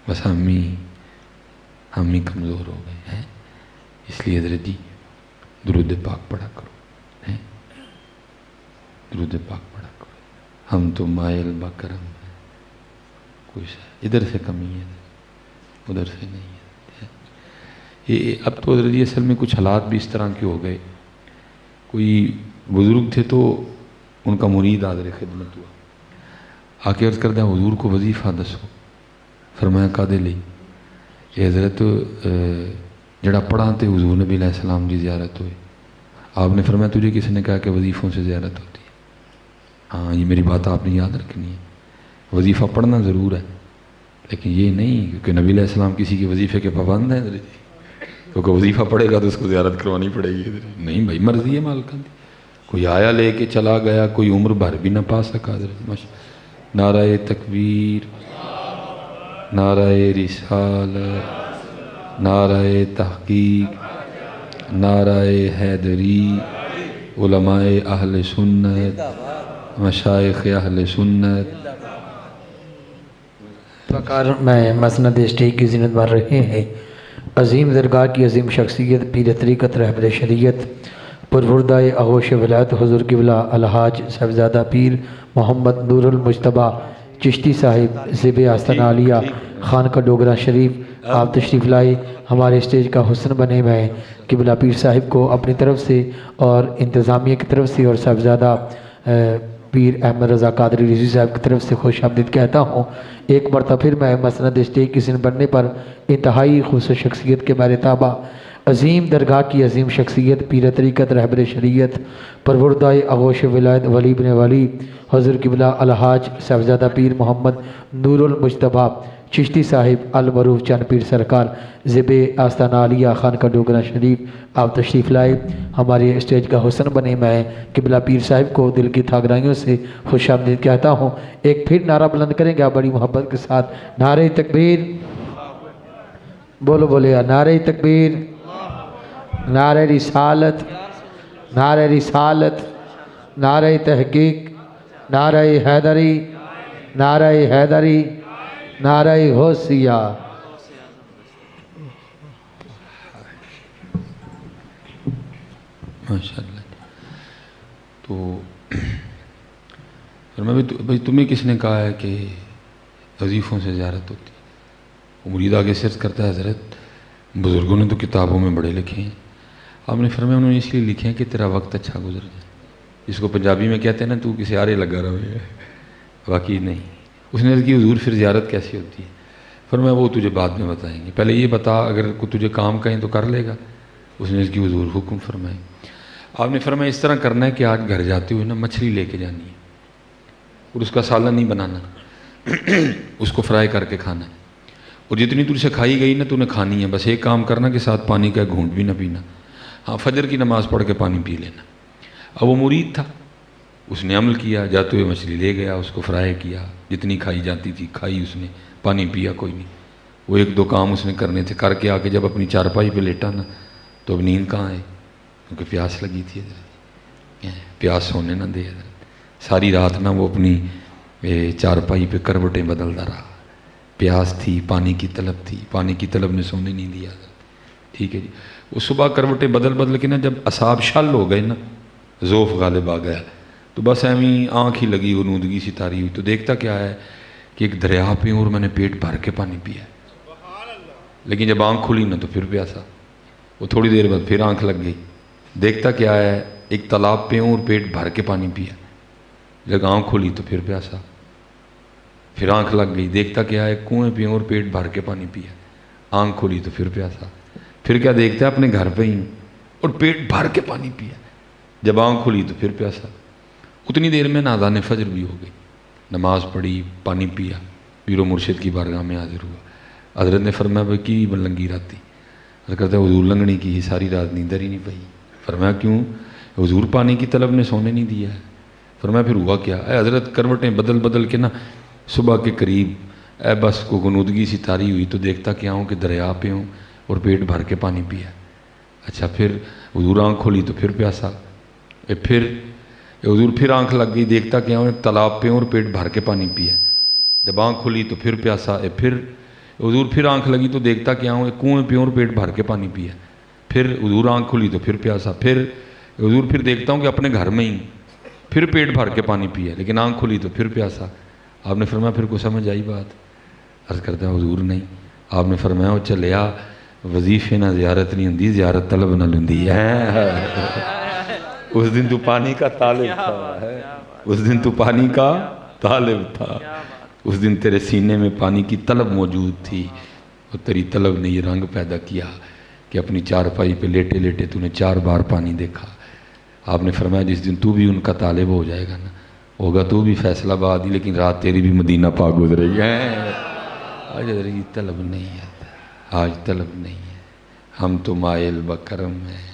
بس ہم ہی کمزور ہو گئے ہیں. اس لیے حضرت جی درود پاک پڑھا کرو, درود پاک پڑھا کرو. ہم تو مائل بکرم ہیں, کچھ ادھر سے کمی ہے ادھر سے نہیں ہے. یہ اب تو حضرت جی اصل میں کچھ حالات بھی اس طرح کے ہو گئے. کوئی بزرگ تھے تو ان کا مرید حاضر خدمت ہوا, آ کے عرض کردہ حضور کو وظیفہ دسو. فرمایا کادے لئی, کہ حضرت جڑا پڑھا تے حضور نبی علیہ السلام کی زیارت ہوئے. آپ نے فرمایا تجھے کس نے کہا کہ وظیفوں سے زیارت ہوتی ہے؟ ہاں یہ میری بات آپ نے یاد رکھنی ہے. وظیفہ پڑھنا ضرور ہے, لیکن یہ نہیں کیونکہ نبی علیہ السلام کسی کے وظیفے کے پابند ہیں حضرت جی, کیونکہ وظیفہ پڑھے گا تو اس کو زیارت کروانی پڑے گی. نہیں بھائی, مرضی ہے مالکہ دی. کوئی آیا لے کے چلا گیا, کوئی عمر بھر بھی نہ پا سکا. حضرت نعرہ تکبیر, نعرہ رسالت, نعرہ تحقیق, نعرہ حیدری, علماء اہل سنت, مشائخ اہل سنت. وقار میں مسند اسٹیج کی زینت بار رہے ہیں. عظیم درگاہ کی عظیم شخصیت پیر طریقت رہبر شریعت پروردہ آغوش ولایت حضور قبلہ الحاج صاحبزادہ پیر محمد نور المجتبیٰ چشتی صاحب زب آستانہ عالیہ خانقاہ ڈوگرہ شریف آپ تشریف لائے. ہمارے اسٹیج کا حسن بنے میں قبلہ پیر صاحب کو اپنی طرف سے اور انتظامیہ کی طرف سے اور صاحبزادہ پیر احمد رضا قادری رضوی صاحب کی طرف سے خوش آمدید کہتا ہوں. ایک مرتبہ پھر میں مسند اسٹیج کی زین بننے پر انتہائی خصوصی شخصیت کے بارے تابع عظیم درگاہ کی عظیم شخصیت پیر طریقت رہبر شریعت پروردہ آغوش ولایت ولی بن ولی حضور قبلہ الحاج صاحبزادہ پیر محمد نور المجتبیٰ چشتی صاحب المعروف چند پیر سرکار زب آستانہ عالیہ خانقاہ ڈوگرہ شریف آپ تشریف لائے. ہمارے اسٹیج کا حسن بنے میں قبلہ پیر صاحب کو دل کی تھاگرائیوں سے خوش آمدید کہتا ہوں. ایک پھر نعرہ بلند کریں گے آپ بڑی محبت کے ساتھ. نعرہ تکبیر بولو بولے نعرہ تکبیر نعرہ رسالت نعرہ رسالت نعرہ تحقیق نعرہ حیدری نعرہ حیدری نعرہ غوثیہ. ماشاءاللہ. تو بھائی تمہیں کس نے کہا ہے کہ وظیفوں سے زیارت ہوتی ہے؟ مرید آگے سرچ کرتا ہے حضرت بزرگوں نے تو کتابوں میں بڑے لکھے ہیں. آپ نے فرمایا انہوں نے اس لیے لکھے ہیں کہ تیرا وقت اچھا گزر جائے. جس کو پنجابی میں کہتے ہیں نا تو کسی آرے لگا رہے. واقعی نہیں. اس نے عرض کی حضور پھر زیارت کیسی ہوتی ہے؟ فرمایا وہ تجھے بعد میں بتائیں گے، پہلے یہ بتا اگر کوئی تجھے کام کہیں تو کر لے گا. اس نے عرض کی حضور حکم فرمائے. آپ نے فرمایا اس طرح کرنا ہے کہ آج گھر جاتے ہوئے نا مچھلی لے کے جانی ہے اور اس کا سالن نہیں بنانا، اس کو فرائی کر کے کھانا ہے. اور جتنی تجھ سے کھائی گئی نا تو نے کھانی ہے. بس ایک کام کرنا کہ ساتھ پانی کا گھونٹ بھی نہ پینا. ہاں فجر کی نماز پڑھ کے پانی پی لینا. اب وہ مرید تھا، اس نے عمل کیا، جاتے ہوئے مچھلی لے گیا، اس کو فرائی کیا، جتنی کھائی جاتی تھی کھائی اس نے، پانی پیا کوئی نہیں. وہ ایک دو کام اس نے کرنے تھے، کر کے آ کے جب اپنی چارپائی پہ لیٹا نا تو اب نیند کہاں آئی کیونکہ پیاس لگی تھی. پیاس ہونے نہ دے. ساری رات نا وہ اپنی چارپائی پہ کروٹیں بدلتا رہا. پیاس تھی، پانی کی طلب تھی، پانی کی طلب نے سونے نہیں دیا. ٹھیک ہے جی. وہ صبح کروٹیں بدل کے نا جب اصحاب شل ہو گئے نا، ذوف غالب آ گیا تو بس ایویں آنکھ ہی لگی، غنودگی سی تاری ہوئی تو دیکھتا کیا ہے کہ ایک دریا پہ اور میں نے پیٹ بھر کے پانی پیا. لیکن جب آنکھ کھلی نا تو پھر پیاسا. وہ تھوڑی دیر بعد پھر آنکھ لگ گئی. دیکھتا کیا ہے ایک تالاب پہ اور پیٹ بھر کے پانی پیا. جب آنکھ کھلی تو پھر پیاسا. پھر آنکھ لگ گئی. دیکھتا کیا ہے کنویں پہ اور پیٹ بھر کے پانی پیا. آنکھ کھلی تو پھر پیاسا. پھر کیا دیکھتا ہے اپنے گھر پہ ہی اور پیٹ بھر کے پانی پیا. جب آنکھ کھلی تو پھر پیاسا. اتنی دیر میں اذان فجر بھی ہو گئی. نماز پڑھی، پانی پیا، پیر و مرشد کی بارگاہ میں حاضر ہوا. حضرت نے فرمایا بھائی کی لنگی راتی؟ حضرت کہتا ہے حضور لنگنی کی ہی، ساری رات نیندر ہی نہیں پئی. فرمایا کیوں؟ حضور پانی کی طلب نے سونے نہیں دیا ہے. فرمایا پھر ہوا کیا؟ اے حضرت کروٹیں بدل کے نا صبح کے قریب بس کو غنودگی سی تاری ہوئی تو دیکھتا کیا ہوں کہ دریا پہ ہوں اور پیٹ بھر کے پانی پیا. اچھا پھر حضور آنکھ کھولی تو پھر پیاسا. پھر حضور پھر آنکھ لگ گئی. دیکھتا کیا ہوں ایک تالاب پہ اور پیٹ بھر کے پانی پیا. جب آنکھ کھلی تو پھر پیاسا. پھر حضور پھر آنکھ لگی تو دیکھتا کیا ہوں ایک کنویں پہ اور پیٹ بھر کے پانی پیا. پھر حضور آنکھ کھلی تو پھر پیاسا. پھر حضور پھر دیکھتا ہوں کہ اپنے گھر میں ہی پھر پیٹ بھر کے پانی پیا لیکن آنکھ کھلی تو پھر پیاسا. آپ نے فرمایا پھر کو سمجھ آئی بات؟ عرض کرتا ہے حضور نہیں. آپ نے فرمایا وہ چلیا وظیفے نہ زیارت نہیں ہوندی، زیارت طلب نہ لندی ہے. اس دن تو پانی کا طالب تھا، اس دن تو پانی کا طالب تھا. اس دن تیرے سینے میں پانی کی طلب موجود تھی اور تیری طلب نے یہ رنگ پیدا کیا کہ اپنی چارپائی پہ لیٹے لیٹے تو نے 4 بار پانی دیکھا. آپ نے فرمایا جس دن تو بھی ان کا طالب ہو جائے گا نا، ہوگا تو بھی فیصلہ آباد ہی لیکن رات تیری بھی مدینہ پاک گزرے گی. آج ادھر طلب نہیں ہے، آج طلب نہیں ہے. ہم تو مائل بکرم ہیں،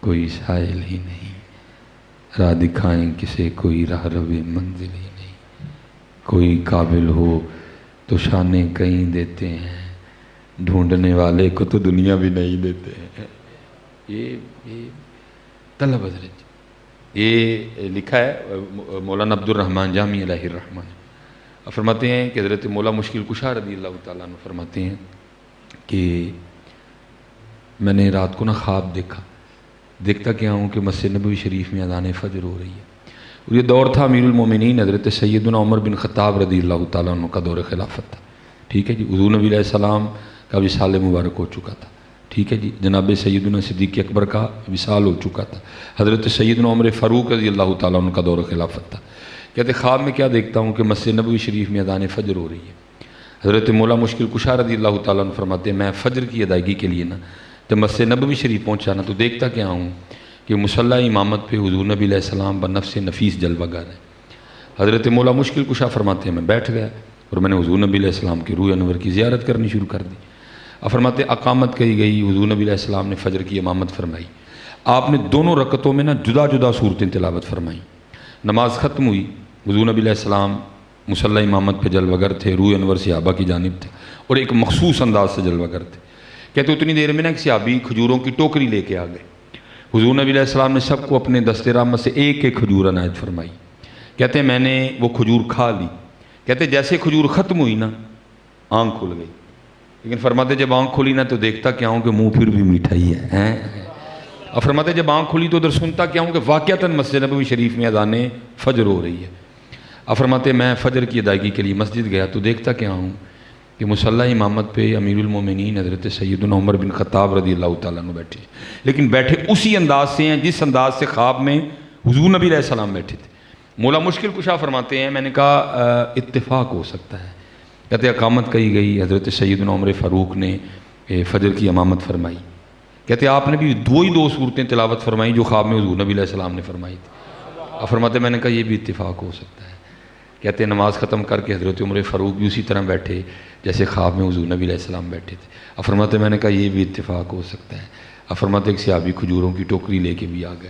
کوئی سائل ہی نہیں. راہ دکھائیں کسے کوئی راہ روے منزل ہی نہیں. کوئی قابل ہو تو شانیں کہیں دیتے ہیں، ڈھونڈنے والے کو تو دنیا بھی نہیں دیتے ہیں. یہ طلب حضرت یہ لکھا ہے مولانا عبد الرحمن جامی علیہ الرحمن، فرماتے ہیں کہ حضرت مولا مشکل کشا رضی اللہ تعالیٰ عنہ فرماتے ہیں کہ میں نے رات کو نا خواب دیکھتا کیا ہوں کہ مسجد نبوی شریف میں اذان فجر ہو رہی ہے، اور یہ دور تھا امیر المومنین حضرت سیدنا عمر بن خطاب رضی اللہ تعالیٰ عنہ کا دور خلافت تھا، ٹھیک ہے جی، حضور نبی علیہ السلام کا وصال مبارک ہو چکا تھا، ٹھیک ہے جی، جناب سیدنا صدیق اکبر کا وصال ہو چکا تھا، حضرت سیدنا عمر فاروق رضی اللہ تعالیٰ عنہ کا دور خلافت تھا۔ کہتے خواب میں کیا دیکھتا ہوں کہ مسجد نبوی شریف میں اذان فجر ہو رہی ہے۔ حضرت مولا مشکل کشا رضی اللہ تعالیٰ عنہ فرماتے ہیں میں فجر کی ادائیگی کے لیے نا جب مسجد نبوی شریف پہنچا نا تو دیکھتا کیا ہوں کہ مصلی امامت پہ حضور نبی علیہ السلام بنفس نفیس جلوہ گر ہے۔ حضرت مولا مشکل کشا فرماتے ہیں میں بیٹھ گیا اور میں نے حضور نبی علیہ السلام کی روح انور کی زیارت کرنی شروع کر دی۔ اب فرماتے اقامت کہی گئی، حضور نبی علیہ السلام نے فجر کی امامت فرمائی، آپ نے دونوں رکعتوں میں نا جدا جدا صورتیں تلاوت فرمائیں۔ نماز ختم ہوئی، حضور نبی علیہ السلام مصلی امامت پہ جلوہ گر تھے، روح انور صحابہ کی جانب تھے اور ایک مخصوص انداز سے جلوہ گر تھے۔ کہتے اتنی دیر میں نا ایک صحابی کھجوروں کی ٹوکری لے کے آ گئے، حضور نبی علیہ السلام نے سب کو اپنے دست رحمت سے ایک ایک کھجور عنایت فرمائی۔ کہتے میں نے وہ کھجور کھا لی، کہتے جیسے کھجور ختم ہوئی نا آنکھ کھل گئی، لیکن فرماتے جب آنکھ کھلی نا تو دیکھتا کیا ہوں کہ منہ پھر بھی میٹھا ہی ہے۔ اور فرماتے جب آنکھ کھلی تو ادھر سنتا کیا ہوں کہ واقعتاً مسجد نبوی شریف میں اذان فجر ہو رہی ہے۔ اب فرماتے میں فجر کی ادائیگی کے لیے مسجد گیا تو دیکھتا کیا ہوں کہ مصلی امامت پہ امیر المومنین حضرت سیدنا عمر بن خطاب رضی اللہ تعالیٰ عنہ بیٹھے، لیکن بیٹھے اسی انداز سے ہیں جس انداز سے خواب میں حضور نبی علیہ السلام بیٹھے تھے۔ مولا مشکل کشا فرماتے ہیں میں نے کہا اتفاق ہو سکتا ہے۔ کہتے اقامت کہی گئی، حضرت سیدنا عمر فاروق نے فجر کی امامت فرمائی، کہتے آپ نے بھی دو صورتیں تلاوت فرمائی جو خواب میں حضور نبی علیہ السلام نے فرمائی تھی۔ اب فرماتے میں نے کہا یہ بھی اتفاق ہو سکتا ہے۔ کہتے ہیں نماز ختم کر کے حضرت عمر فاروق بھی اسی طرح بیٹھے جیسے خواب میں حضور نبی علیہ السلام بیٹھے تھے۔ اب فرماتے میں نے کہا یہ بھی اتفاق ہو سکتا ہے۔ اب فرماتے ایک صحابی کھجوروں کی ٹوکری لے کے بھی آ گئے۔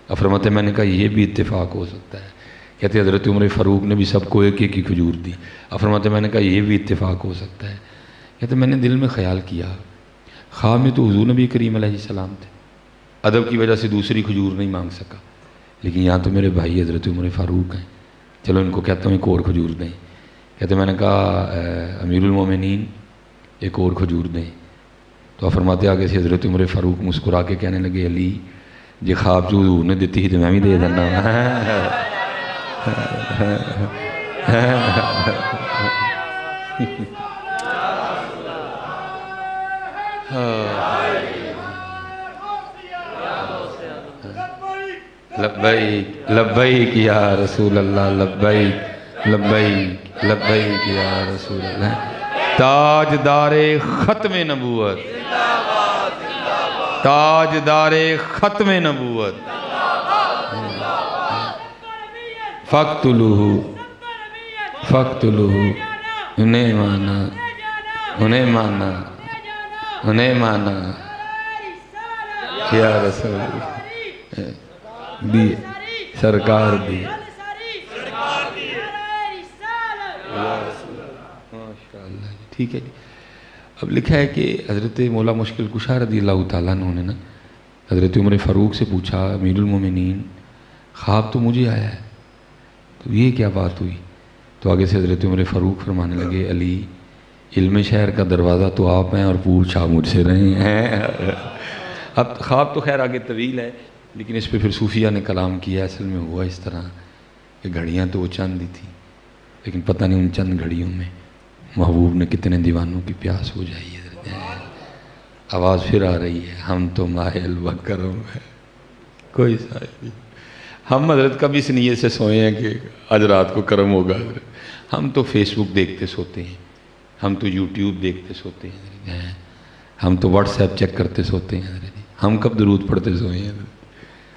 اب فرماتے میں نے کہا یہ بھی اتفاق ہو سکتا ہے۔ کہتے حضرت عمر فاروق نے بھی سب کو ایک ایک ہی کھجور دی۔ اب فرماتے میں نے کہا یہ بھی اتفاق ہو سکتا ہے۔ کہتے میں نے دل میں خیال کیا خواب میں تو حضور نبی کریم علیہ السلام تھے، ادب کی وجہ سے دوسری کھجور نہیں مانگ سکا، لیکن یہاں تو میرے بھائی حضرت عمر فاروق ہیں، چلو ان کو کہتا ہوں ایک اور کھجور دیں۔ کہتے میں نے کہا امیر المومنین ایک اور کھجور دیں، تو فرماتے آگے سے حضرت عمر فاروق مسکرا کے کہنے لگے علی جی خواب جو حضور نے دیتی ہی تو میں بھی دے دینا۔ لبیک لبیک یا رسول اللہ، لبیک لبیک لبیک یا رسول اللہ۔ تاجدار ختم نبوت، تاجدار ختم نبوت، فقتلوہ فقتلوہ، انہیں مانا انہیں مانا انہیں مانا یا رسول اللہ دی سرکار دی۔ ٹھیک ہے جی۔ اب لکھا ہے کہ حضرت مولا مشکل کشا رضی اللہ تعالیٰ عنہ نے نا حضرت عمر فاروق سے پوچھا امیر المومنین خواب تو مجھے آیا ہے تو یہ کیا بات ہوئی؟ تو آگے سے حضرت عمر فاروق فرمانے لگے علی علم شہر کا دروازہ تو آپ ہیں اور پوچھا مجھ سے رہے ہیں۔ اب خواب تو خیر آگے طویل ہے، لیکن اس پہ پھر صوفیہ نے کلام کیا۔ اصل میں ہوا اس طرح کہ گھڑیاں تو وہ چند ہی تھیں، لیکن پتہ نہیں ان چند گھڑیوں میں محبوب نے کتنے دیوانوں کی پیاس ہو جائی ہے۔ آواز پھر آ رہی ہے ہم تو ماحل و کرم ہے کوئی صاحب، ہم حضرت کبھی اس نیت سے سوئے ہیں کہ آج رات کو کرم ہوگا، ہم تو فیس بک دیکھتے سوتے ہیں، ہم تو یوٹیوب دیکھتے سوتے ہیں، ہم تو واٹس ایپ چیک کرتے سوتے ہیں، ہم کب درود پڑھتے سوئے ہیں؟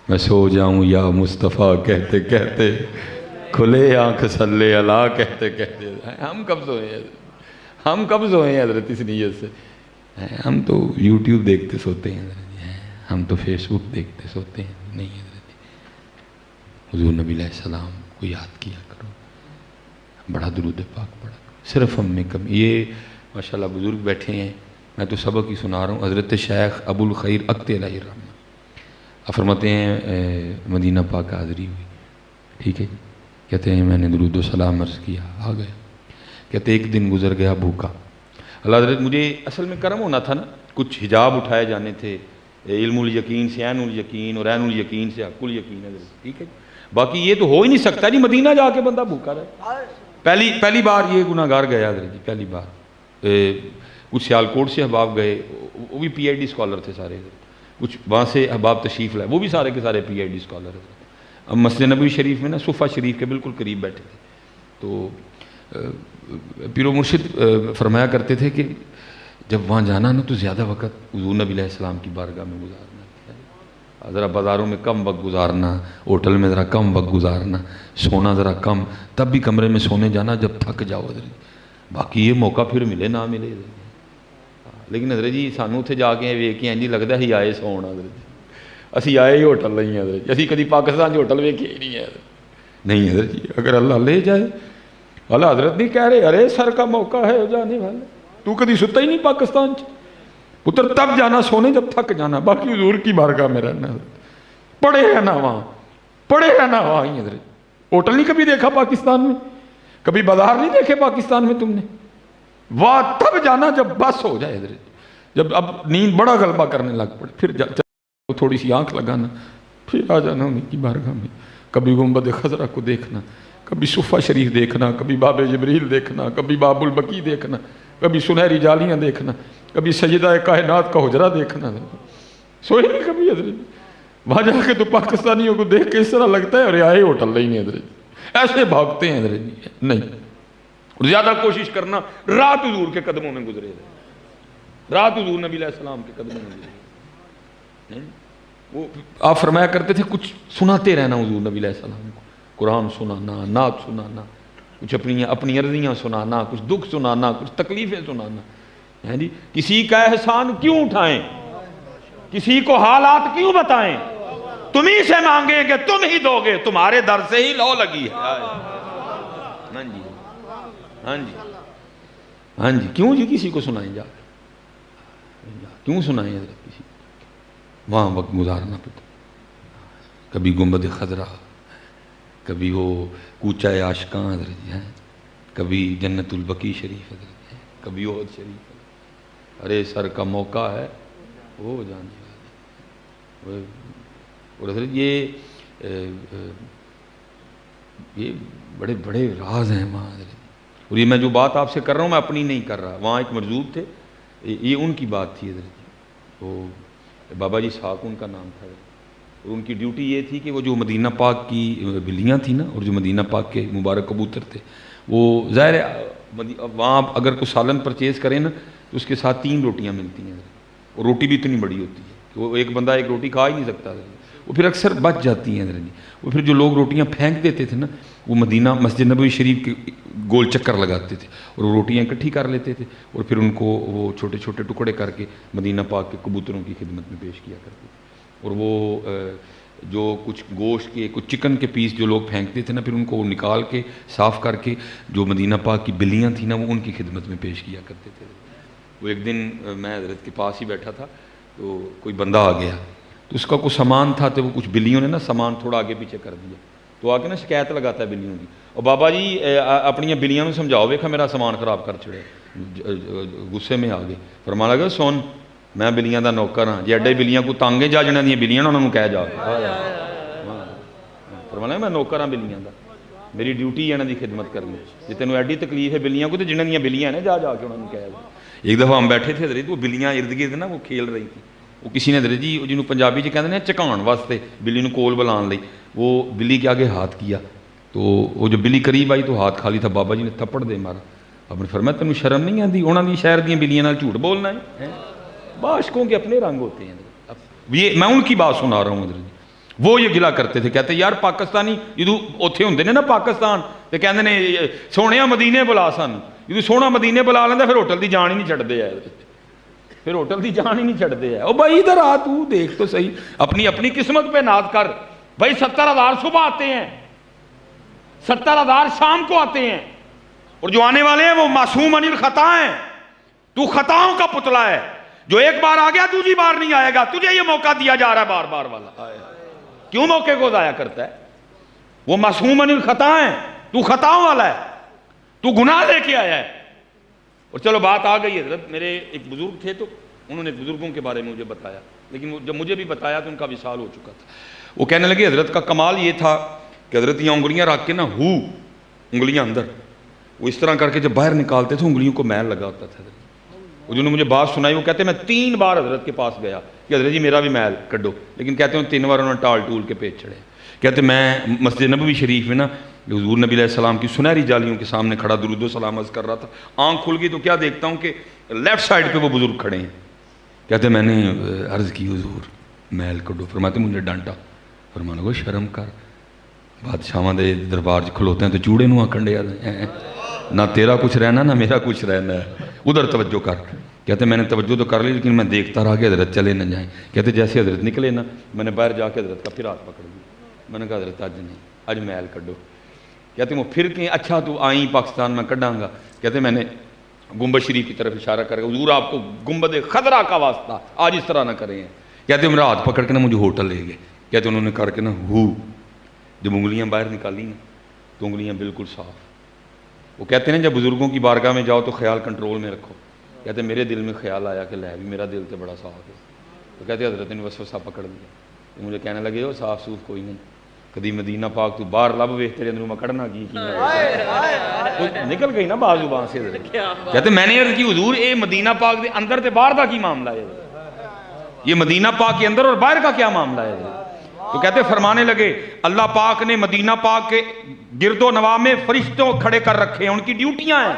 میں سو جاؤں یا مصطفیٰ کہتے کہتے، کھلے آنکھ صلی اللہ کہتے کہتے، ہم کب سوئے ہیں؟ ہم کب سوئے ہیں حضرت اس نیت سے؟ ہم تو یوٹیوب دیکھتے سوتے ہیں، ہم تو فیس بک دیکھتے سوتے ہیں۔ نہیں حضرت حضور نبی علیہ السلام کو یاد کیا کرو، بڑا درود پاک پڑھا کرو، صرف ہم میں کم۔ یہ ماشاءاللہ بزرگ بیٹھے ہیں، میں تو سبق ہی سنا رہا ہوں۔ حضرت شیخ ابو الخیر اکت علیہ الرحمہ، فرماتے ہیں مدینہ پاک حاضری ہوئی، ٹھیک ہے، کہتے ہیں میں نے درود و سلام عرض کیا، آ گئے، کہتے ایک دن گزر گیا بھوکا۔ اللہ حضرت مجھے اصل میں کرم ہونا تھا نا، کچھ حجاب اٹھائے جانے تھے، علم الیقین سے عین الیقین اور عین الیقین سے حق الیقین حضرت، ٹھیک ہے، باقی یہ تو ہو ہی نہیں سکتا جی مدینہ جا کے بندہ بھوکا رہے۔ پہلی بار یہ گناہ گار گیا حضرت جی، پہلی بار کچھ سیالکوٹ سے احباب گئے، وہ بھی پی آئی ڈی اسکالر تھے سارے، کچھ وہاں سے احباب تشریف لائے، وہ بھی سارے کے سارے پی آئی ڈی اسکالر ہیں۔ اب مسجد نبوی شریف میں نا صفہ شریف کے بالکل قریب بیٹھے تھے، تو پیر و مرشد فرمایا کرتے تھے کہ جب وہاں جانا نا تو زیادہ وقت حضور نبی علیہ السلام کی بارگاہ میں گزارنا، ذرا بازاروں میں کم وقت گزارنا، ہوٹل میں ذرا کم وقت گزارنا، سونا ذرا کم، تب بھی کمرے میں سونے جانا جب تھک جاؤ حضرت، باقی یہ موقع پھر ملے نہ ملے حضرت۔ لیکن حضرت جی سانوں اتنے جا کے ویکھ کے انج لگتا ہے آئے سون حضرت جی، اسی آئے ہی ہوٹل نہیں ہیں حضرت جی، اسی کدی پاکستان ہوٹل ویکھے ہی نہیں ہے نہیں حضرت جی، اگر اللہ لے جائے، اللہ حضرت نہیں کہہ رہے ارے سر کا موقع ہے جانے والے، تو کدی ستا ہی نہیں پاکستان پتر، تب جانا سونے جب تھک جانا، باقی حضور کی بارگاہ میں رہنا، پڑے رہنا وہاں، پڑے رہنا وہاں ہی حضرت۔ ہوٹل نہیں کبھی دیکھا پاکستان میں، کبھی بازار نہیں دیکھے پاکستان میں تم نے، وہاں تب جانا جب بس ہو جائے حضرت، جب اب نیند بڑا غلبہ کرنے لگ پڑے، پھر تھوڑی سی آنکھ لگانا، پھر آ جانا ان کی بارگاہ میں، کبھی گنبد خضرا کو دیکھنا، کبھی صفہ شریف دیکھنا، کبھی باب جبریل دیکھنا، کبھی باب البقیع دیکھنا، کبھی سنہری جالیاں دیکھنا، کبھی سیدہ کائنات کا حجرہ دیکھنا، سوئے نہیں کبھی حضرت، وہاں جا کے تو پاکستانیوں کو دیکھ کے اس طرح لگتا ہے اور آئے ہوٹل نہیں ہے حضرت، ایسے بھاگتے ہیں حضرت نہیں، اور زیادہ کوشش کرنا رات حضور کے قدموں میں گزرے، رات حضور نبی علیہ السلام کے قدموں میں گزرے۔ وہ آپ فرمایا کرتے تھے کچھ سناتے رہنا حضور نبی علیہ السلام کو، قرآن سنانا، نعت سنانا، کچھ اپنی عرضیاں سنانا، کچھ دکھ سنانا، کچھ تکلیفیں سنانا، جی کسی کا احسان کیوں اٹھائیں، کسی کو حالات کیوں بتائیں، تم ہی سے مانگیں گے تم ہی دو گے، تمہارے در سے ہی لو لگی ہے۔ ہاں جی ہاں جی ہاں جی، کیوں جی کسی کو سنائیں جا، کیوں سنائیں حضرت کسی کو، وہاں وقت گزارنا پڑتا، کبھی گنبد خضرا، کبھی وہ کوچہ عاشقاں حضرت جی ہیں، کبھی جنت البقیع شریف حضرت ہیں، کبھی احد شریف، ارے سر کا موقع ہے وہ جانے والے، اور حضرت یہ بڑے بڑے راز ہیں وہاں حضرت، اور یہ میں جو بات آپ سے کر رہا ہوں میں اپنی نہیں کر رہا، وہاں ایک مرزوق تھے، یہ ان کی بات تھی حضرت جی، وہ بابا جی اسحاق ان کا نام تھا، اور ان کی ڈیوٹی یہ تھی کہ وہ جو مدینہ پاک کی بلیاں تھیں نا، اور جو مدینہ پاک کے مبارک کبوتر تھے، وہ ظاہر ہے وہاں اگر کوئی سالن پرچیز کریں نا تو اس کے ساتھ 3 روٹیاں ملتی ہیں، اور روٹی بھی اتنی بڑی ہوتی ہے کہ وہ ایک بندہ ایک روٹی کھا ہی نہیں سکتا، وہ پھر اکثر بچ جاتی ہیں حضرت جی، وہ پھر جو لوگ روٹیاں پھینک دیتے تھے نا، وہ مدینہ مسجد نبوی شریف کے گول چکر لگاتے تھے اور وہ روٹیاں اکٹھی کر لیتے تھے، اور پھر ان کو وہ چھوٹے چھوٹے ٹکڑے کر کے مدینہ پاک کے کبوتروں کی خدمت میں پیش کیا کرتے تھے، اور وہ جو کچھ گوشت کے کچھ چکن کے پیس جو لوگ پھینکتے تھے نا، پھر ان کو نکال کے صاف کر کے جو مدینہ پاک کی بلیاں تھیں نا، وہ ان کی خدمت میں پیش کیا کرتے تھے۔ وہ ایک دن میں حضرت کے پاس ہی بیٹھا تھا، تو کوئی بندہ آ گیا، تو اس کا کوئی سامان تھا، تو وہ کچھ بلیوں نے نا سامان تھوڑا آگے پیچھے کر دیا، تو آ کے نا شکایت لگاتا ہے بلیوں کی، اور بابا جی اپنی بلیاں نو سمجھاؤ، ویکھا میرا سامان خراب کر چھڑے، غصے میں آ گئے، فرمایا لگا سن میں بلیاں دا نوکر ہاں، جی ایڈے بلیاں کو تانگے جا جنہاں دیاں بلیاں انہوں نے کہہ جا کے، فرمایا میں نوکر ہاں بلیاں دا، میری ڈیوٹی ہے انہاں دی خدمت کرنی، جی تینوں ایڈی تکلیف ہے بلیاں کو، تو جنہاں دیاں بلیاں نے جا کے انہوں نے کہہ جا۔ ایک دفعہ ہم بیٹھے تھے حضرت، وہ بلیاں ارد گرد نا وہ کھیل رہی تھی، وہ کسی نے حضرت جی جنہوں پنجابی کہتے ہیں چکان واسطے بلی نو کول بلان لئی، وہ بلی کے آگے ہاتھ کیا، تو وہ جو بلی قریب آئی تو ہاتھ خالی تھا، بابا جی نے تھپڑ دے مارا، آپ نے فرمایا تینوں شرم نہیں آتی، انہوں نے شہر دیا بلیاں نال جھوٹ بولنا ہے، عاشقوں کے اپنے رنگ ہوتے ہیں، یہ میں ان کی بات سنا رہا ہوں حضرت جی، وہ یہ گلا کرتے تھے، کہتے یار پاکستانی جدو اوتھے ہوندے نے نا پاکستان تے کہندے نے سونے مدینے بلا سن، جدو سونا مدینے بلا لیندا پھر ہوٹل دی جان ہی نہیں چھڈدے ہے، پھر ہوٹل دی جان ہی نہیں چھڈدے ہے، او بھائی ادھر آ تو دیکھ تو صحیح، اپنی قسمت پہ ناز کر بھائی، 70,000 صبح آتے ہیں، 70,000 شام کو آتے ہیں، اور جو آنے والے ہیں وہ معصوم عن الخطا ہیں، تو خطاؤں کا پتلا ہے، جو ایک بار آ گیا دوسری بار نہیں آئے گا. تجھے یہ موقع دیا جا رہا ہے بار بار والا. کیوں موقع کو ضائع کرتا ہے؟ وہ معصوم عن الخطا ہے، تو خطاؤں والا ہے، تو گناہ لے کے آیا ہے. اور چلو بات آ گئی حضرت. میرے ایک بزرگ تھے تو انہوں نے بزرگوں کے بارے میں مجھے بتایا، لیکن جب مجھے بھی بتایا تو ان کا وصال ہو چکا تھا. وہ کہنے لگے حضرت کا کمال یہ تھا کہ حضرت یہ انگلیاں رکھ کے نا انگلیاں اندر، وہ اس طرح کر کے جب باہر نکالتے تھے انگلیوں کو میل لگا ہوتا تھا. وہ جنہوں نے مجھے بات سنائی وہ کہتے ہیں میں 3 بار حضرت کے پاس گیا کہ حضرت جی میرا بھی میل کڈو، لیکن کہتے ہیں 3 بار انہوں نے ٹال ٹول کے پیٹ چڑھے. کہتے میں مسجد نبوی شریف میں نا حضور نبی علیہ السلام کی سنہری جالیوں کے سامنے کھڑا درود و سلام عرض کر رہا تھا. آنکھ کھل گئی تو کیا دیکھتا ہوں کہ لیفٹ سائڈ پہ وہ بزرگ کھڑے ہیں. کہتے میں نے عرض کی حضور میل کڈو. فرماتے مجھے ڈانٹا، فرمانے کو شرم کر، بادشاہاں دے دربار کھلوتے ہیں تو چوڑے نو آکھن ڈیا نہ تیرا کچھ رہنا نہ میرا کچھ رہنا ہے، ادھر توجہ کر. کہتے میں نے توجہ تو کر لی لیکن میں دیکھتا رہا کہ حضرت چلے نہ جائیں. کہتے جیسے حضرت نکلے نا میں نے باہر جا کے حضرت کا پھر ہاتھ پکڑ لیا. میں نے کہا حضرت اج نہیں، اج میل کڈو. کہتے وہ پھر کہ اچھا تو آئیں پاکستان میں کڈاں گا. کہتے میں نے گنبد شریف کی طرف اشارہ کر کے حضور آپ کو گنبد خضرا کا واسطہ آج اس طرح نہ کریں. کہتے میرا ہاتھ پکڑ کے نا مجھے ہوٹل لے گئے. کہتے انہوں نے کر کے نا جب انگلیاں باہر نکالی نا تو انگلیاں بالکل صاف. وہ کہتے ہیں جب بزرگوں کی بارگاہ میں جاؤ تو خیال کنٹرول میں رکھو. کہتے میرے دل میں خیال آیا کہ لے بھی میرا دل تو بڑا صاف ہے. تو کہتے حضرت نے وسوسہ پکڑ لیا. مجھے کہنے لگے ہو صاف سوف کوئی نہیں، کدی مدینہ پاک تو باہر لب ویخ تیرے اندروں میں کڑنا کی نکل گئی نا بازو باں سے. کہتے میں نے عرض کی حضور اے مدینہ پاک دے اندر تے باہر دا کی معاملہ ہے؟ یہ مدینہ پاک کے اندر اور باہر کا کیا معاملہ ہے؟ تو کہتے فرمانے لگے اللہ پاک نے مدینہ پاک کے گرد و نواح میں فرشتوں کھڑے کر رکھے ہیں، ان کی ڈیوٹیاں ہیں.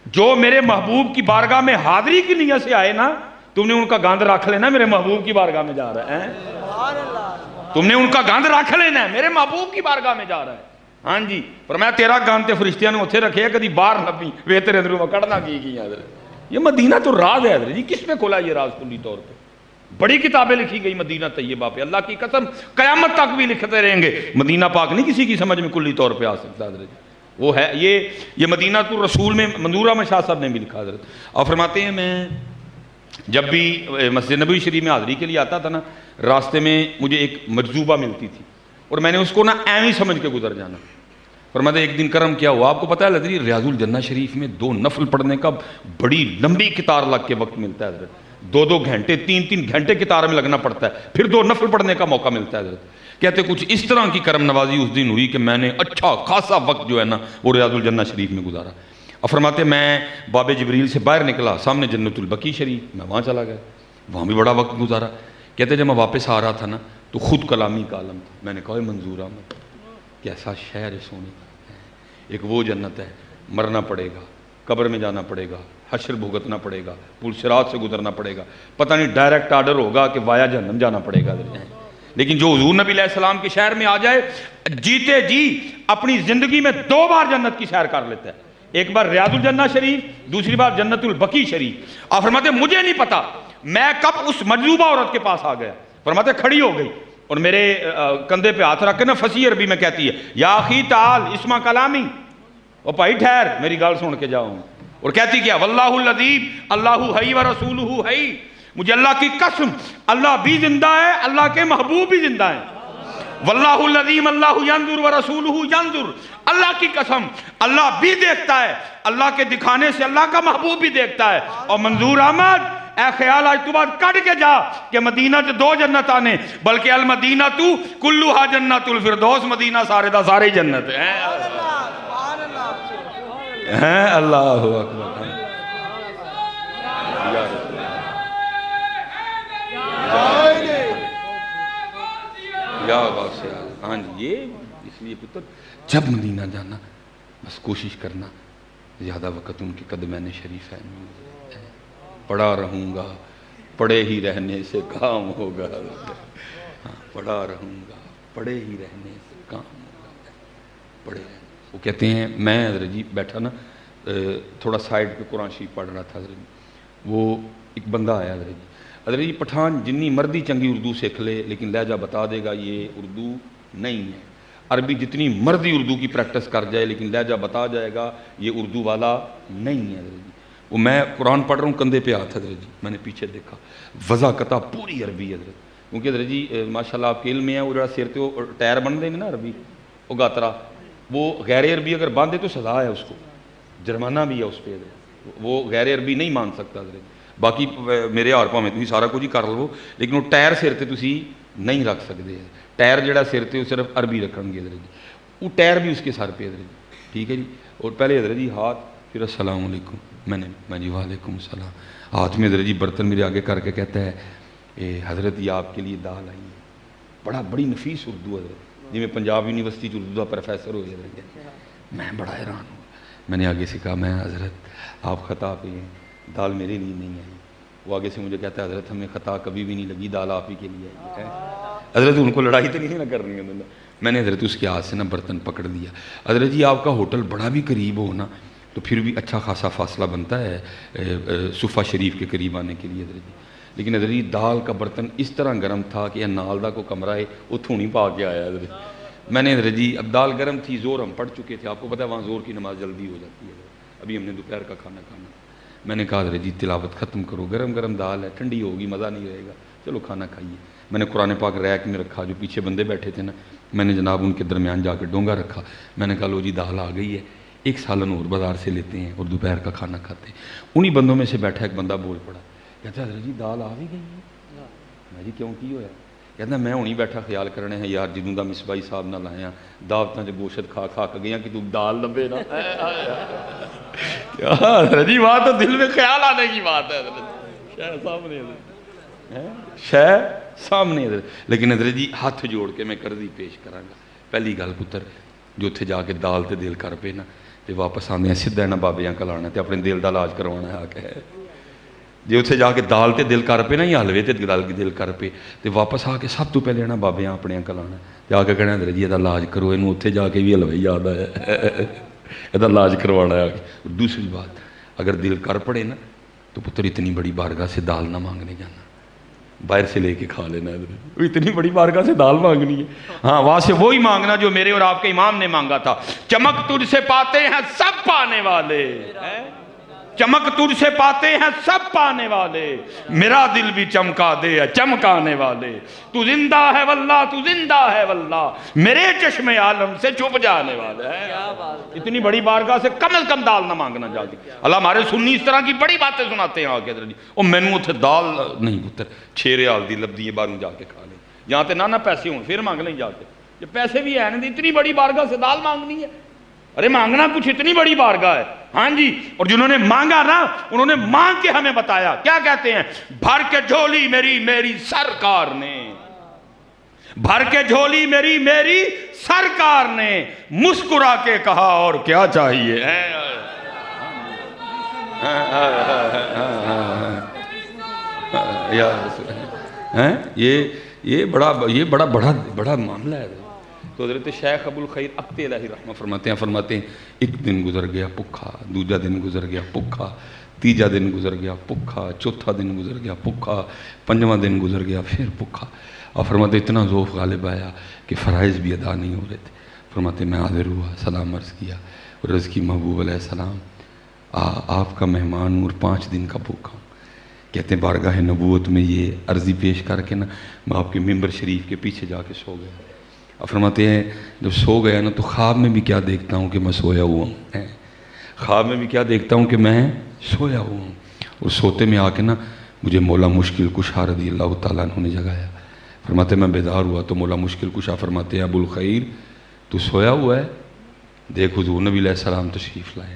جو میرے محبوب کی بارگاہ میں حاضری کی نیت سے آئے نا تم نے ان کا گاند رکھ لینا میرے محبوب کی بارگاہ میں جا رہا ہے. تم نے ان کا گاند رکھ لینا ہے میرے محبوب کی بارگاہ میں جا رہا ہے. ہاں جی پر میں تیرا گاند تے فرشتیاں نے اتھے رکھے کدی باہر لبی وے تیرے اندروں میں کڑنا کی حضرت. یہ مدینہ تو راز ہے حضرت جی. کس پہ کھولا یہ راز کلی طور پہ؟ بڑی کتابیں لکھی گئی مدینہ طیبہ پہ، اللہ کی قسم قیامت تک بھی لکھتے رہیں گے. مدینہ پاک نہیں کسی کی سمجھ میں کلی طور پہ آ سکتا حضرت. وہ ہے یہ مدینہ تو رسول میں منظور احمد شاہ صاحب نے بھی لکھا حضرت. اور فرماتے ہیں میں جب بھی مسجد نبوی شریف میں حاضری کے لیے آتا تھا نا راستے میں مجھے ایک مجذوبہ ملتی تھی اور میں نے اس کو نا ایویں سمجھ کے گزر جانا. فرماتے ایک دن کرم کیا ہوا آپ کو پتہ ہے حضرت ریاض الجنہ شریف میں 2 نفل پڑھنے کا بڑی لمبی قطار لگ کے وقت ملتا ہے حضرت. 2 گھنٹے 3 گھنٹے قطار میں لگنا پڑتا ہے پھر 2 نفل پڑھنے کا موقع ملتا ہے حضرت. کہتے کچھ اس طرح کی کرم نوازی اس دن ہوئی کہ میں نے اچھا خاصا وقت جو ہے نا وہ ریاض الجنہ شریف میں گزارا. اور فرماتے میں باب جبریل سے باہر نکلا سامنے جنت البقیع شریف میں وہاں چلا گیا وہاں بھی بڑا وقت گزارا. کہتے جب میں واپس آ رہا تھا نا تو خود کلامی کا عالم تھا. میں نے کہا منظور احمد کیسا شہر سونی، ایک وہ جنت ہے مرنا پڑے گا قبر میں جانا پڑے گا حشر بھگتنا پڑے گا پل صراط سے گزرنا پڑے گا پتہ نہیں ڈائریکٹ آرڈر ہوگا کہ وایا جہنم جانا پڑے گا. لیکن جو حضور نبی علیہ السلام کے شہر میں آ جائے جیتے جی اپنی زندگی میں 2 بار جنت کی سیر کر لیتا ہے. ایک بار ریاض الجنہ شریف دوسری بار جنت البقیع شریف. آپ فرماتے مجھے نہیں پتا میں کب اس مجذوبہ عورت کے پاس آ گیا. فرماتے کھڑی ہو گئی اور میرے کندھے پہ ہاتھ رکھ کے نا فصیح عربی میں کہتی ہے یا اخی تعال اسمع کلامی، او بھائی ٹھہر میری گال سن کے جاؤں. اور کہتی کیا واللہ العظیم اللہ حی و رسولہ حی، مجھے اللہ کی قسم اللہ بھی زندہ ہے اللہ کے محبوب بھی زندہ ہیں. واللہ العظیم اللہ ینظر و رسولہ ینظر، اللہ کی قسم اللہ بھی دیکھتا ہے اللہ کے دکھانے سے اللہ کا محبوب بھی دیکھتا ہے. اور منظور احمد اے خیال آج تو بات کٹ کے جا کہ مدینہ جو 2 جنت آنے بلکہ المدینہ تو کلھا جنت الفردوس، مدینہ سارے دا سارے جنت ہے. اللہ اکبر یا واسع. ہاں جی یہ اس لیے پتر جب مدینہ جانا بس کوشش کرنا زیادہ وقت ان کے قدمین شریف ہے پڑھا رہوں گا پڑھے ہی رہنے سے کام ہوگا. ہاں پڑھا رہوں گا پڑھے ہی رہنے سے کام ہوگا پڑھے. وہ کہتے ہیں میں حضرت جی بیٹھا نا تھوڑا سائڈ پہ قرآن شریف پڑھ رہا تھا حضرت جی. وہ ایک بندہ آیا حضرت جی پٹھان جنی مردی چنگی اردو سیکھ لے لیکن لہجہ بتا دے گا یہ اردو نہیں ہے. عربی جتنی مرضی اردو کی پریکٹس کر جائے لیکن لہجہ بتا جائے گا یہ اردو والا نہیں ہے حضرت جی. وہ میں قرآن پڑھ رہا ہوں کندھے پہ ہاتھ حضرت جی، میں نے پیچھے دیکھا وضاقتہ پوری عربی حضرت، کیونکہ حضرت جی ماشاءاللہ آپ کے علم میں ہے وہ جڑا سر تے وہ ٹائر بن دیں نا عربی وہ گاترا، وہ غیر عربی اگر باندھے تو سزا ہے اس کو، جرمانہ بھی ہے اس پہ حضرت، وہ غیر عربی نہیں مان سکتا حضرت، باقی میرے ہار پاؤں میں تھی سارا کچھ ہی کر لو لیکن وہ ٹائر سر تے تسی نہیں رکھ سکتے، ٹائر جڑا سر تے وہ صرف عربی رکھن گے حضرت جی، وہ ٹائر بھی اس کے سر پہ حضرت جی، ٹھیک ہے جی، اور پہلے حضرت جی ہاتھ، پھر السلام علیکم، میں جی وعلیکم السلام، ہاتھ میں حضرت جی برتن میرے آگے کر کے کہتا ہے حضرت یہ آپ کے لیے دال آئی ہے، بڑی نفیس اردو حضرت، جی میں پنجاب یونیورسٹی اردو کا پروفیسر ہوئے حضرت جی، میں بڑا حیران ہوں، میں نے آگے سے کہا میں حضرت آپ خطا پہ ہیں، دال میرے لیے نہیں آئی، وہ آگے سے مجھے کہتا ہے حضرت ہمیں خطا کبھی بھی نہیں لگی، دال آپ ہی کے لیے آئی ہے، حضرت ان کو لڑائی تو نہیں نہ کرنی ہے، میں نے حضرت اس کے ہاتھ سے نا برتن پکڑ دیا، حضرت جی آپ کا ہوٹل بڑا بھی قریب ہو نا تو پھر بھی اچھا خاصا فاصلہ بنتا ہے صفہ شریف کے قریب آنے کے لیے حضرت جی، لیکن حضرت جی دال کا برتن اس طرح گرم تھا کہ نال دا کو کمرہ ہے اتھوں نہیں پا کے آیا حضرت، میں نے حضرت جی اب دال گرم تھی، زور ہم پڑھ چکے تھے، آپ کو پتہ ہے وہاں زور کی نماز جلدی ہو جاتی ہے، ابھی ہم نے دوپہر کا کھانا کھانا، میں نے کہا حضرت جی تلاوت ختم کرو، گرم گرم دال ہے ٹھنڈی ہوگی مزہ نہیں رہے گا، چلو کھانا کھائیے، میں نے قرآن پاک ریک میں رکھا، جو پیچھے بندے بیٹھے تھے نا میں نے جناب ان کے درمیان جا کے ڈونگا رکھا، میں نے کہا لو جی دال آ گئی ہے، ایک سالن اور بازار سے لیتے ہیں اور دوپہر کا کھانا کھاتے ہیں، انہی بندوں میں سے بیٹھا ایک بندہ بول پڑا، کہتا ہے حضرت جی دال آ بھی گئی ہے، میں جی کیوں کی ہویا، کہتا میں ہونی بیٹھا خیال کرنے ہیں یار جدوں دا مصباحی صاحب نہ لائیں دعوتاں چ گوشت کھا کھا کے گیا کہ تو دال لبے نا، حضرت جی وہاں تو دل میں خیال آنے کی بات ہے حضرت، شہ سامنے حضرت، شہ سامنے حضرت، لیکن حضرت جی ہاتھ جوڑ کے میں قرضی پیش کراں گا، پہلی گل پتر جو اتنے جا کے دال تے دل کر پے نا تے واپس آنے سیدھا انہاں بابیاں کول آنا تے اپنے دل دا علاج کروانا ہے، آ کے جی اتنے جا کے دال تے دل کر پے نا یا حلوے تے دل کر پے تے واپس آ کے سب تو پہلے انہاں بابیاں اپنے کول آنا جا کے کہنا حضرت جی یہ علاج کرو، اینوں اتنے جا کے بھی حلوے یاد آیا یہ علاج کروانا ہے۔ دوسری بات اگر دل کر پڑے نا تو پتر اتنی بڑی بارگاہ سے دال نہ مانگنے جانا، باہر سے لے کے کھا لینا ہے، اتنی بڑی بارگاہ سے دال مانگنی ہے، ہاں وہاں سے وہی مانگنا جو میرے اور آپ کے امام نے مانگا تھا، چمک تجھ سے پاتے ہیں سب پانے والے، چمک تجھ سے پاتے ہیں سب پانے والے، میرا دل بھی چمکا دے چمکانے والے، تو زندہ ہے واللہ تو زندہ ہے واللہ، میرے چشم عالم سے چھپ جانے والے ہیں، اتنی بڑی بارگاہ سے کم از کم دال نہ مانگنا جاتی، اللہ ہمارے سنی اس طرح کی بڑی باتیں سناتے ہیں آگے حضرت جی، اور مینوں اتھے دال نہیں پتر 6 ریال دی لب دی باہروں جا کے کھا لیں، یہاں تے نہ پیسے ہوں پھر مانگ لیں جا کے، یہ پیسے بھی ہیں نہیں، اتنی بڑی بارگاہ سے دال مانگنی ہے، ارے مانگنا کچھ اتنی بڑی بارگاہ ہے، ہاں جی، اور جنہوں نے مانگا نا انہوں نے مانگ کے ہمیں بتایا، کیا کہتے ہیں، بھر کے جھولی میری سرکار نے، بھر کے جھولی میری سرکار نے مسکرا کے کہا اور کیا چاہیے، یہ بڑا معاملہ ہے۔ تو حضرت شیخ ابو الخیر ابتے الہی رحمہ فرماتے ہیں ایک دن گزر گیا پکھا، دوجا دن گزر گیا پکھا، تیجا دن گزر گیا پکھا، چوتھا دن گزر گیا پکھا، پنجواں دن گزر گیا پھر پکھا، اور فرماتے اتنا ذوق غالب آیا کہ فرائض بھی ادا نہیں ہو رہے تھے، فرماتے میں حاضر ہوا، سلام عرض کیا، اور عرض کی محبوب علیہ السلام آپ کا مہمان ہوں اور 5 دن کا بھوکا ہوں، کہتے ہیں بارگاہ نبوت میں یہ عرضی پیش کر کے نا میں آپ کے ممبر شریف کے پیچھے جا کے سو گیا، اور فرماتے ہیں جب سو گیا نا تو خواب میں بھی کیا دیکھتا ہوں کہ میں سویا ہوا ہوں، خواب میں بھی کیا دیکھتا ہوں کہ میں سویا ہوا ہوں، اور سوتے میں آ کے نا مجھے مولا مشکل کشا رضی اللہ تعالیٰ عنہ نے جگایا، فرماتے ہیں میں بیدار ہوا تو مولا مشکل کشا فرماتے ہیں ابو الخیر تو سویا ہوا ہے، دیکھ حضور نبی علیہ السلام تشریف لائے،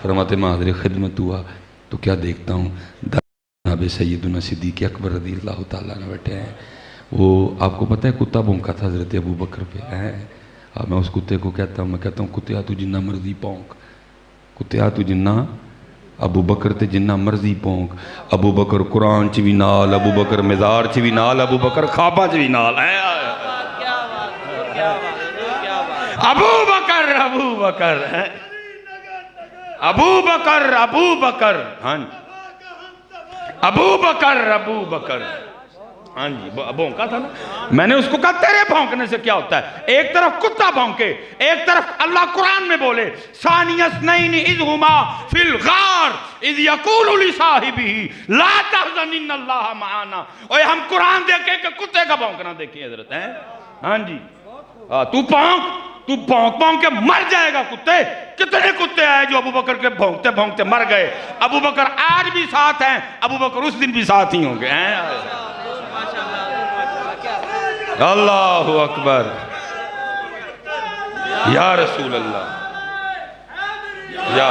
فرماتے میں حاضر خدمت ہوا تو کیا دیکھتا ہوں جناب سیدنا صدیق اکبر رضی اللہ تعالیٰ عنہ بیٹھے ہیں، وہ آپ کو پتہ ہے کتا بھونکا تھا حضرت ابو بکر پہ، میں اس کتے کو کہتا ہوں، میں کہتا ہوں کتیا تو جنہ مرضی پونک، کتیا تو جنہ ابو بکر تے جنہ مرضی پونک، ابو بکر قرآن چ بھی نال، ابو بکر مزار چ بھی نال، ابو بکر خواباں چ بھی نال، ابو بکر ابو بکر ابو بکر ابو بکر ہاں ابو بکر ابو بکر ہاں جی بھونکا تھا نا، میں نے اس کو کہا تیرے بھونکنے سے کیا ہوتا ہے؟ ایک طرف کتا بھونکے، ایک طرف اللہ قرآن میں بولے ثانی اثنین اذ ہما فی الغار اذ یقول لصاحبہ لا تحزن ان اللہ معانا۔ اوے ہم قرآن دیکھیں کہ کتے کا بھونکنا دیکھیں حضرت ہیں؟ ہاں جی تو بھونک کے مر جائے گا کتے۔ کتنے کتے آئے جو ابو بکر کے بھونکتے بھونکتے مر گئے؟ ابو بکر آج بھی ساتھ ہیں، ابو بکر اس دن بھی ساتھ ہی ہوں گے۔ اللہ اکبر یا رسول اللہ یا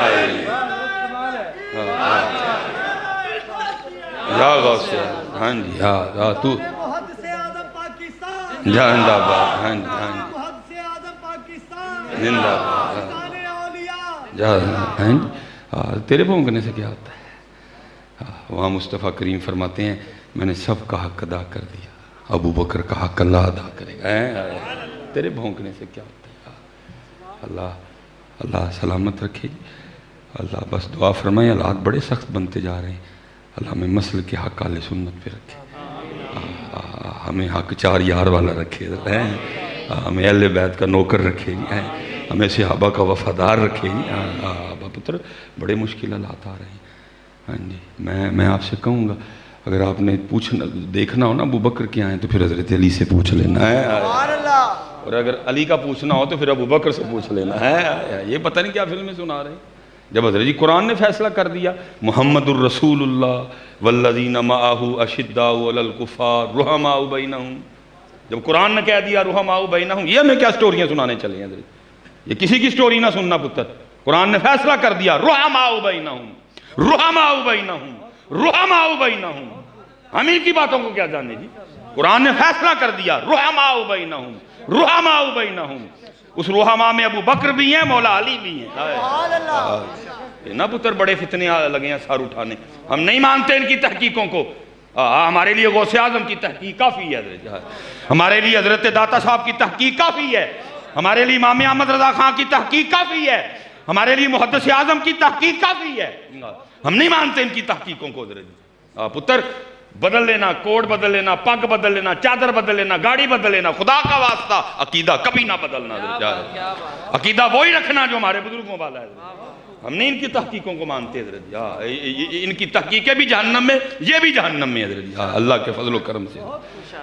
غوث، ہاں جی ہاں تو زندہ باد، ہاں جی ہاں جی زندہ باد۔ تیرے بھونکنے سے کیا ہوتا ہے؟ وہاں مصطفیٰ کریم فرماتے ہیں میں نے سب کا حق ادا کر دیا، ابو بکر کا حق اللہ ادا کرے گا۔ تیرے بھونکنے سے کیا ہوتا ہے؟ اللہ سلامت رکھے جی۔ اللہ بس دعا فرمائے، حالات بڑے سخت بنتے جا رہے ہیں، اللہ میں مسل کے حق اہل سنت پہ رکھے، ہمیں حق چار یار والا رکھے، ہمیں اہل بیت کا نوکر رکھے جی، ہمیں صحابہ کا وفادار رکھے جی۔ آبا پتر بڑے مشکل حالات آ رہے ہیں۔ ہاں جی میں آپ سے کہوں گا اگر آپ نے پوچھنا دیکھنا ہو نا ابو بکر کیا ہیں تو پھر حضرت علی سے پوچھ لینا ہے، اور اگر علی کا پوچھنا ہو تو پھر ابو بکر سے پوچھ لینا ہے۔ یہ پتہ نہیں کیا فلمیں سنا رہے ہیں۔ جب حضرت جی قرآن نے فیصلہ کر دیا محمد الرسول اللہ والذین معہ اشداء علی الکفار رحماء بینہم، جب قرآن نے کہہ دیا رحماء بینہم، یہ ہمیں کیا سٹوریاں سنانے چلے ہیں حضرت؟ یہ کسی کی سٹوری نہ سننا پتر، قرآن نے فیصلہ کر دیا رحماء بینہم رحماء بینہم رحماء بینہم، ہم ان کی باتوں کو کیا جانے جی؟ قرآن نے فیصلہ کر دیا رحماء بینہم رحماء بینہم۔ اس رحماء میں ابو بکر بھی ہیں، مولا علی بھی ہیں۔ نہ پتر بڑے فتنے لگے ہیں سار اٹھانے، ہم نہیں مانتے ان کی تحقیقوں کو۔ ہمارے لیے غوث اعظم کی تحقیق کافی ہے حضرت، ہمارے لیے حضرت داتا صاحب کی تحقیق کافی ہے، ہمارے لیے امام احمد رضا خان کی تحقیق کافی ہے، ہمارے لیے محدث اعظم کی تحقیق کافی ہے۔ ہم نہیں مانتے ان کی تحقیقوں کو حضرت۔ پتر بدل لینا، کوٹ بدل لینا، پگ بدل لینا، چادر بدل لینا، گاڑی بدل لینا، خدا کا واسطہ عقیدہ کبھی نہ بدلنا حضرت۔ عقیدہ وہی رکھنا جو ہمارے بزرگوں والا ہے حضرت۔ ہم نہیں ان کی تحقیقوں کو مانتے حضرت، ان کی تحقیقیں بھی جہنم میں، یہ بھی جہنم میں حضرت، اللہ کے فضل و کرم سے۔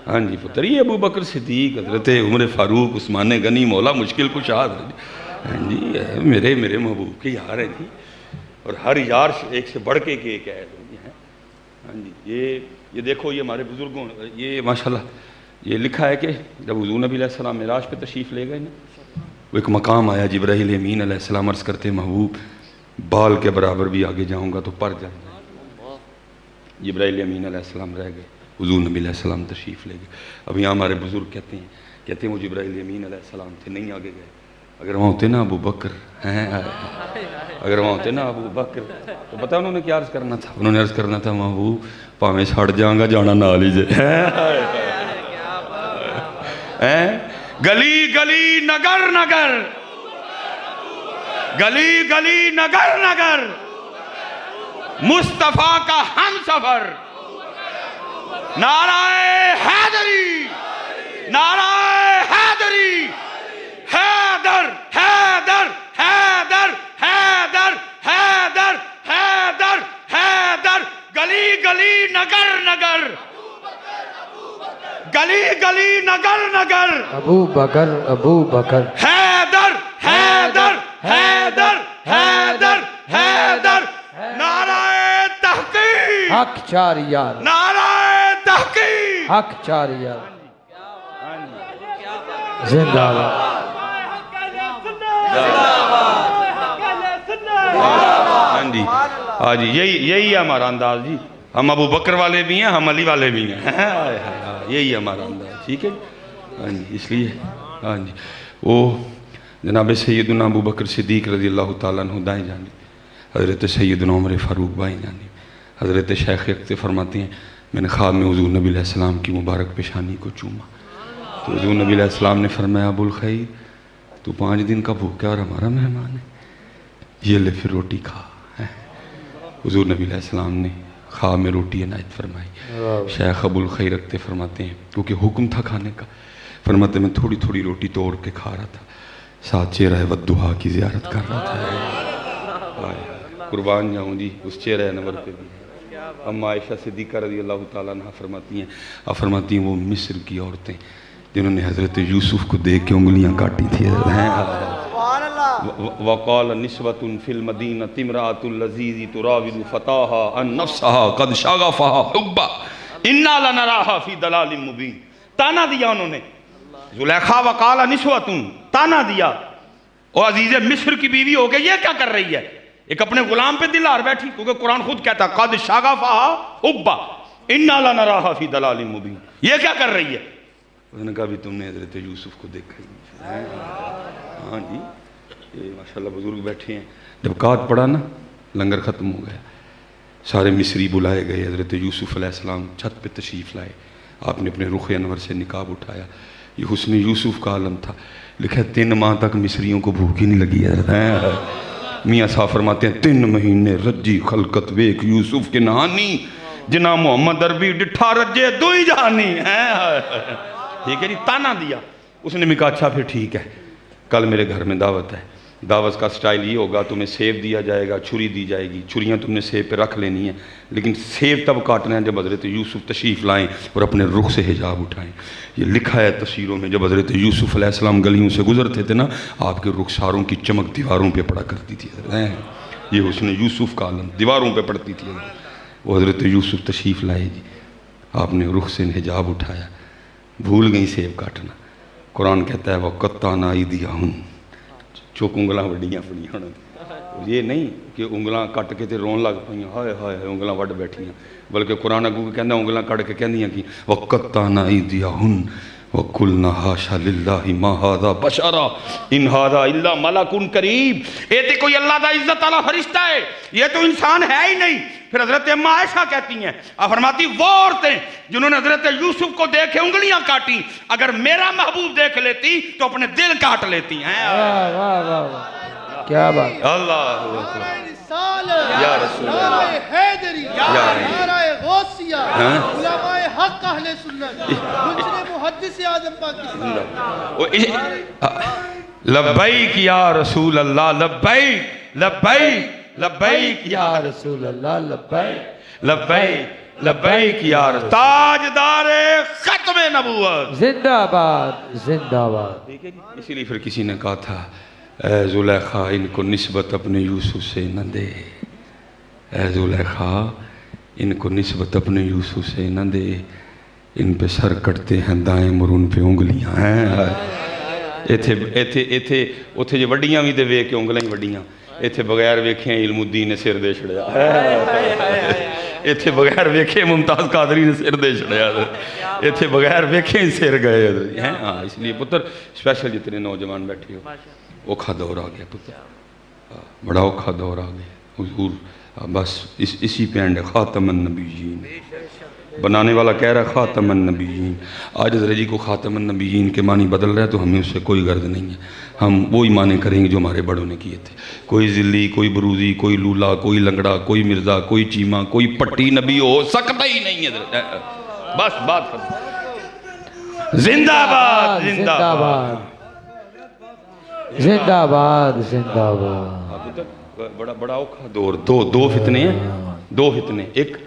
ہاں جی پتر یہ ابو بکر صدیق، حضرت عمر فاروق، عثمان غنی، مولا مشکل کشا حضرت، ہاں جی میرے محبوب کے یار ہیں جی، اور ہر یار ایک سے بڑھ کے ایک ہے۔ ہاں جی یہ دیکھو یہ ہمارے بزرگوں، یہ ماشاءاللہ یہ لکھا ہے کہ جب حضور نبی علیہ السلام معراج پہ تشریف لے گئے نا، وہ ایک مقام آیا جبرائیل امین علیہ السلام عرض کرتے محبوب بال کے برابر بھی آگے جاؤں گا تو پر جائیں گا۔ جبرائیل امین علیہ السلام رہ گئے، حضور نبی علیہ السلام تشریف لے گئے۔ اب یہاں ہمارے بزرگ کہتے ہیں وہ جبرائیل امین علیہ السلام تھے، نہیں آگے گئے۔ اگر وہاں ہوتے نا ابو بکر، اگر وہاں ہوتے نا ابو بکر تو پتہ انہوں نے کیا عرض کرنا تھا؟ انہوں نے عرض کرنا تھا محبوب پاویں سڑ جاؤں گا جانا نہ لیجئے۔ گلی گلی نگر نگر، گلی گلی نگر نگر، مصطفیٰ کا ہم سفر، نعرہ حیدری، نعرہ حیدری، حیدر حیدر حیدر حیدر حیدر حیدر حیدر، گلی گلی نگر نگر، گلی گلی نگر نگر، ابو بکر حیدر حیدر حیدر حیدر حیدر، نعرہ تحقیق، حق چار یار، نعرہ تحقیق، حق چار یار، زندہ باد۔ ہاں جی ہاں جی یہی ہے ہمارا انداز جی، ہم ابو بکر والے بھی ہیں، ہم علی والے بھی ہیں، یہی ہے ہمارا انداز، ٹھیک ہے ہاں جی۔ اس لیے ہاں جی وہ جناب سیدنا ابو بکر صدیق رضی اللہ تعالیٰ عنہ دائیں جانب، حضرت سیدنا عمر فاروق بائیں جانب، حضرت شیخ اقتے فرماتے ہیں میں نے خواب میں حضور نبی علیہ السلام کی مبارک پیشانی کو چوما، تو حضور نبی علیہ السلام نے فرمایا ابو الخیر تو 5 دن کا بھوکا اور ہمارا مہمان ہے، یہ لے پھر روٹی کھا۔ حضور نبی علیہ السلام نے خواہ میں روٹی عنایت فرمائی۔ شیخ ابو الخیر رکھتے فرماتے ہیں کیونکہ حکم تھا کھانے کا، فرماتے میں تھوڑی تھوڑی روٹی توڑ کے کھا رہا تھا، ساتھ چہرہ ودہا کی زیارت کر رہا تھا۔ قربان جاؤں جی اس چہرہ انور پہ بھی۔ اما عائشہ صدیقہ رضی اللہ تعالیٰ عنہ فرماتی ہیں وہ مصر کی عورتیں جنہوں نے حضرت یوسف کو دیکھ کے انگلیاں کاٹی تھی۔ وقال نسوۃ فی المدینہ امرأۃ العزیز تراود فتاها عن نفسها قد شغفها حبا انا لنراها فی ضلال مبین۔ تانا دیا انہوں نے زلیخا، وقال نسوۃ، تانا دیا او عزیز مصر کی بیوی ہو گئی، یہ کیا کر رہی ہے؟ ایک اپنے غلام پہ دل آر بیٹھی، کیونکہ قرآن خود کہتا ہے قد شغفها حبا انا لنراها فی ضلال مبین، یہ کیا کر رہی ہے؟ اس نے کہا بھی تم نے حضرت یوسف کو دیکھا ہی۔ ہاں جی یہ ماشاءاللہ بزرگ بیٹھے ہیں۔ جب کات پڑا نا لنگر ختم ہو گیا، سارے مصری بلائے گئے، حضرت یوسف علیہ السلام چھت پہ تشریف لائے، آپ نے اپنے رخ انور سے نقاب اٹھایا، یہ حسن یوسف کا عالم تھا۔ لکھا 3 ماہ تک مصریوں کو بھوک ہی نہیں لگی ہے۔ میاں صاحب فرماتے ہیں 3 مہینے رجی خلقت ویک یوسف کے نہانی، جنا محمد عربی ڈٹھا رجے دو ہی جہانی ہے۔ ٹھیک ہے جی، تانا دیا۔ اس نے بھی کہا اچھا پھر ٹھیک ہے، کل میرے گھر میں دعوت ہے، دعوت کا سٹائل یہ ہوگا تمہیں سیب دیا جائے گا، چھری دی جائے گی، چھریاں تم نے سیب پہ رکھ لینی ہیں، لیکن سیب تب کاٹنا ہے جب حضرت یوسف تشریف لائیں اور اپنے رخ سے حجاب اٹھائیں۔ یہ لکھا ہے تفسیروں میں جب حضرت یوسف علیہ السلام گلیوں سے گزرتے تھے نا، آپ کے رخساروں کی چمک دیواروں پہ پڑا کرتی تھی۔ یہ حسن یوسف کا عالم دیواروں پہ پڑتی تھی۔ وہ حضرت یوسف تشریف لائے جی، آپ نے رخ سے حجاب اٹھایا، بھول گئی سیب کاٹنا۔ قرآن کہتا ہے وَقَطَّعْنَا أَيْدِيَهُنَّ، چوک انگلاں وڈیاں پڑیاں ہونا، یہ نہیں کہ انگلاں کٹ کے تے رون لگ پائیں ہائے ہائے انگلاں وڈ بیٹھیاں، بلکہ قرآن اگوں کہندا انگلاں کٹ کے کہندیاں کہ وَقَطَّعْنَا أَيْدِيَهُنَّ وَقُلْنَا حَاشَا لِلَّهِ مَا هَذَا بَشَرًا إِنْ هَذَا إِلَّا مَلَكٌ کریم۔ یہ تو کوئی اللہ دا عزت والا فرشتہ ہے، یہ تو انسان ہے ہی نہیں۔ پھر حضرت اما عائشہ کہتی ہیں، فرماتی وہ عورتیں جنہوں نے حضرت یوسف کو دیکھے انگلیاں کاٹی، اگر میرا محبوب دیکھ لیتی تو اپنے دل کاٹ لیتی ہیں۔ واہ واہ واہ، کیا بات! اللہ یا رسول اللہ، حیدری، نعرہ غوثیہ، علماء حق اہل سنت، منشر محدث اعظم پاکستان۔ لبیک یا رسول اللہ، لبیک لبیک لبیک یا رسول اللہ، لبیک لبیک لبیک یا رسول، تاجدار ختم نبوت زندہ باد زندہ باد۔ اسی لیے پھر کسی نے کہا تھا اے زلیخا ان کو نسبت اپنے یوسف سے نہ دے، اے زلیخا ان کو نسبت اپنے یوسف سے نہ دے، ان پہ سر کٹتے ہیں دائیں اور ان پہ انگلیاں ہیں۔ ایتھے جو وڈیاں بھی دے وے کے انگلیاں وڈیاں، ایتھے بغیر ویکھیں علم الدین نے سر دے چھڑیا، ایتھے بغیر ویکھیں ممتاز قادری نے سر دے چھڑیا، ایتھے بغیر ویکھیں سر گئے۔ ہاں اس لیے پتر اسپیشل جتنے نوجوان بیٹھے ہو، اوکھا دور آ گیا پتر، بڑا اوکھا دور آ گیا حضور، بس اسی پہ اینڈ خاتم النبیین بنانے والا کہہ رہا ہے خاتم النبیین۔ آج رجی کو خاتم النبیین کے معنی بدل رہا ہے تو ہمیں اس سے کوئی غرض نہیں ہے، ہم وہی معنی کریں گے جو ہمارے بڑوں نے کیے تھے۔ کوئی ذلی، کوئی بروزی، کوئی لولا، کوئی لنگڑا، کوئی مرزا، کوئی چیمہ، کوئی پٹی نبی ہو سکتا ہی نہیں ہے۔ بس بات ختم۔ زندہ باد زندہ باد زندہ باد زندہ باد۔ بڑا بڑا اوکھا دور، دو فتنے ہیں، دو فتنے، ایک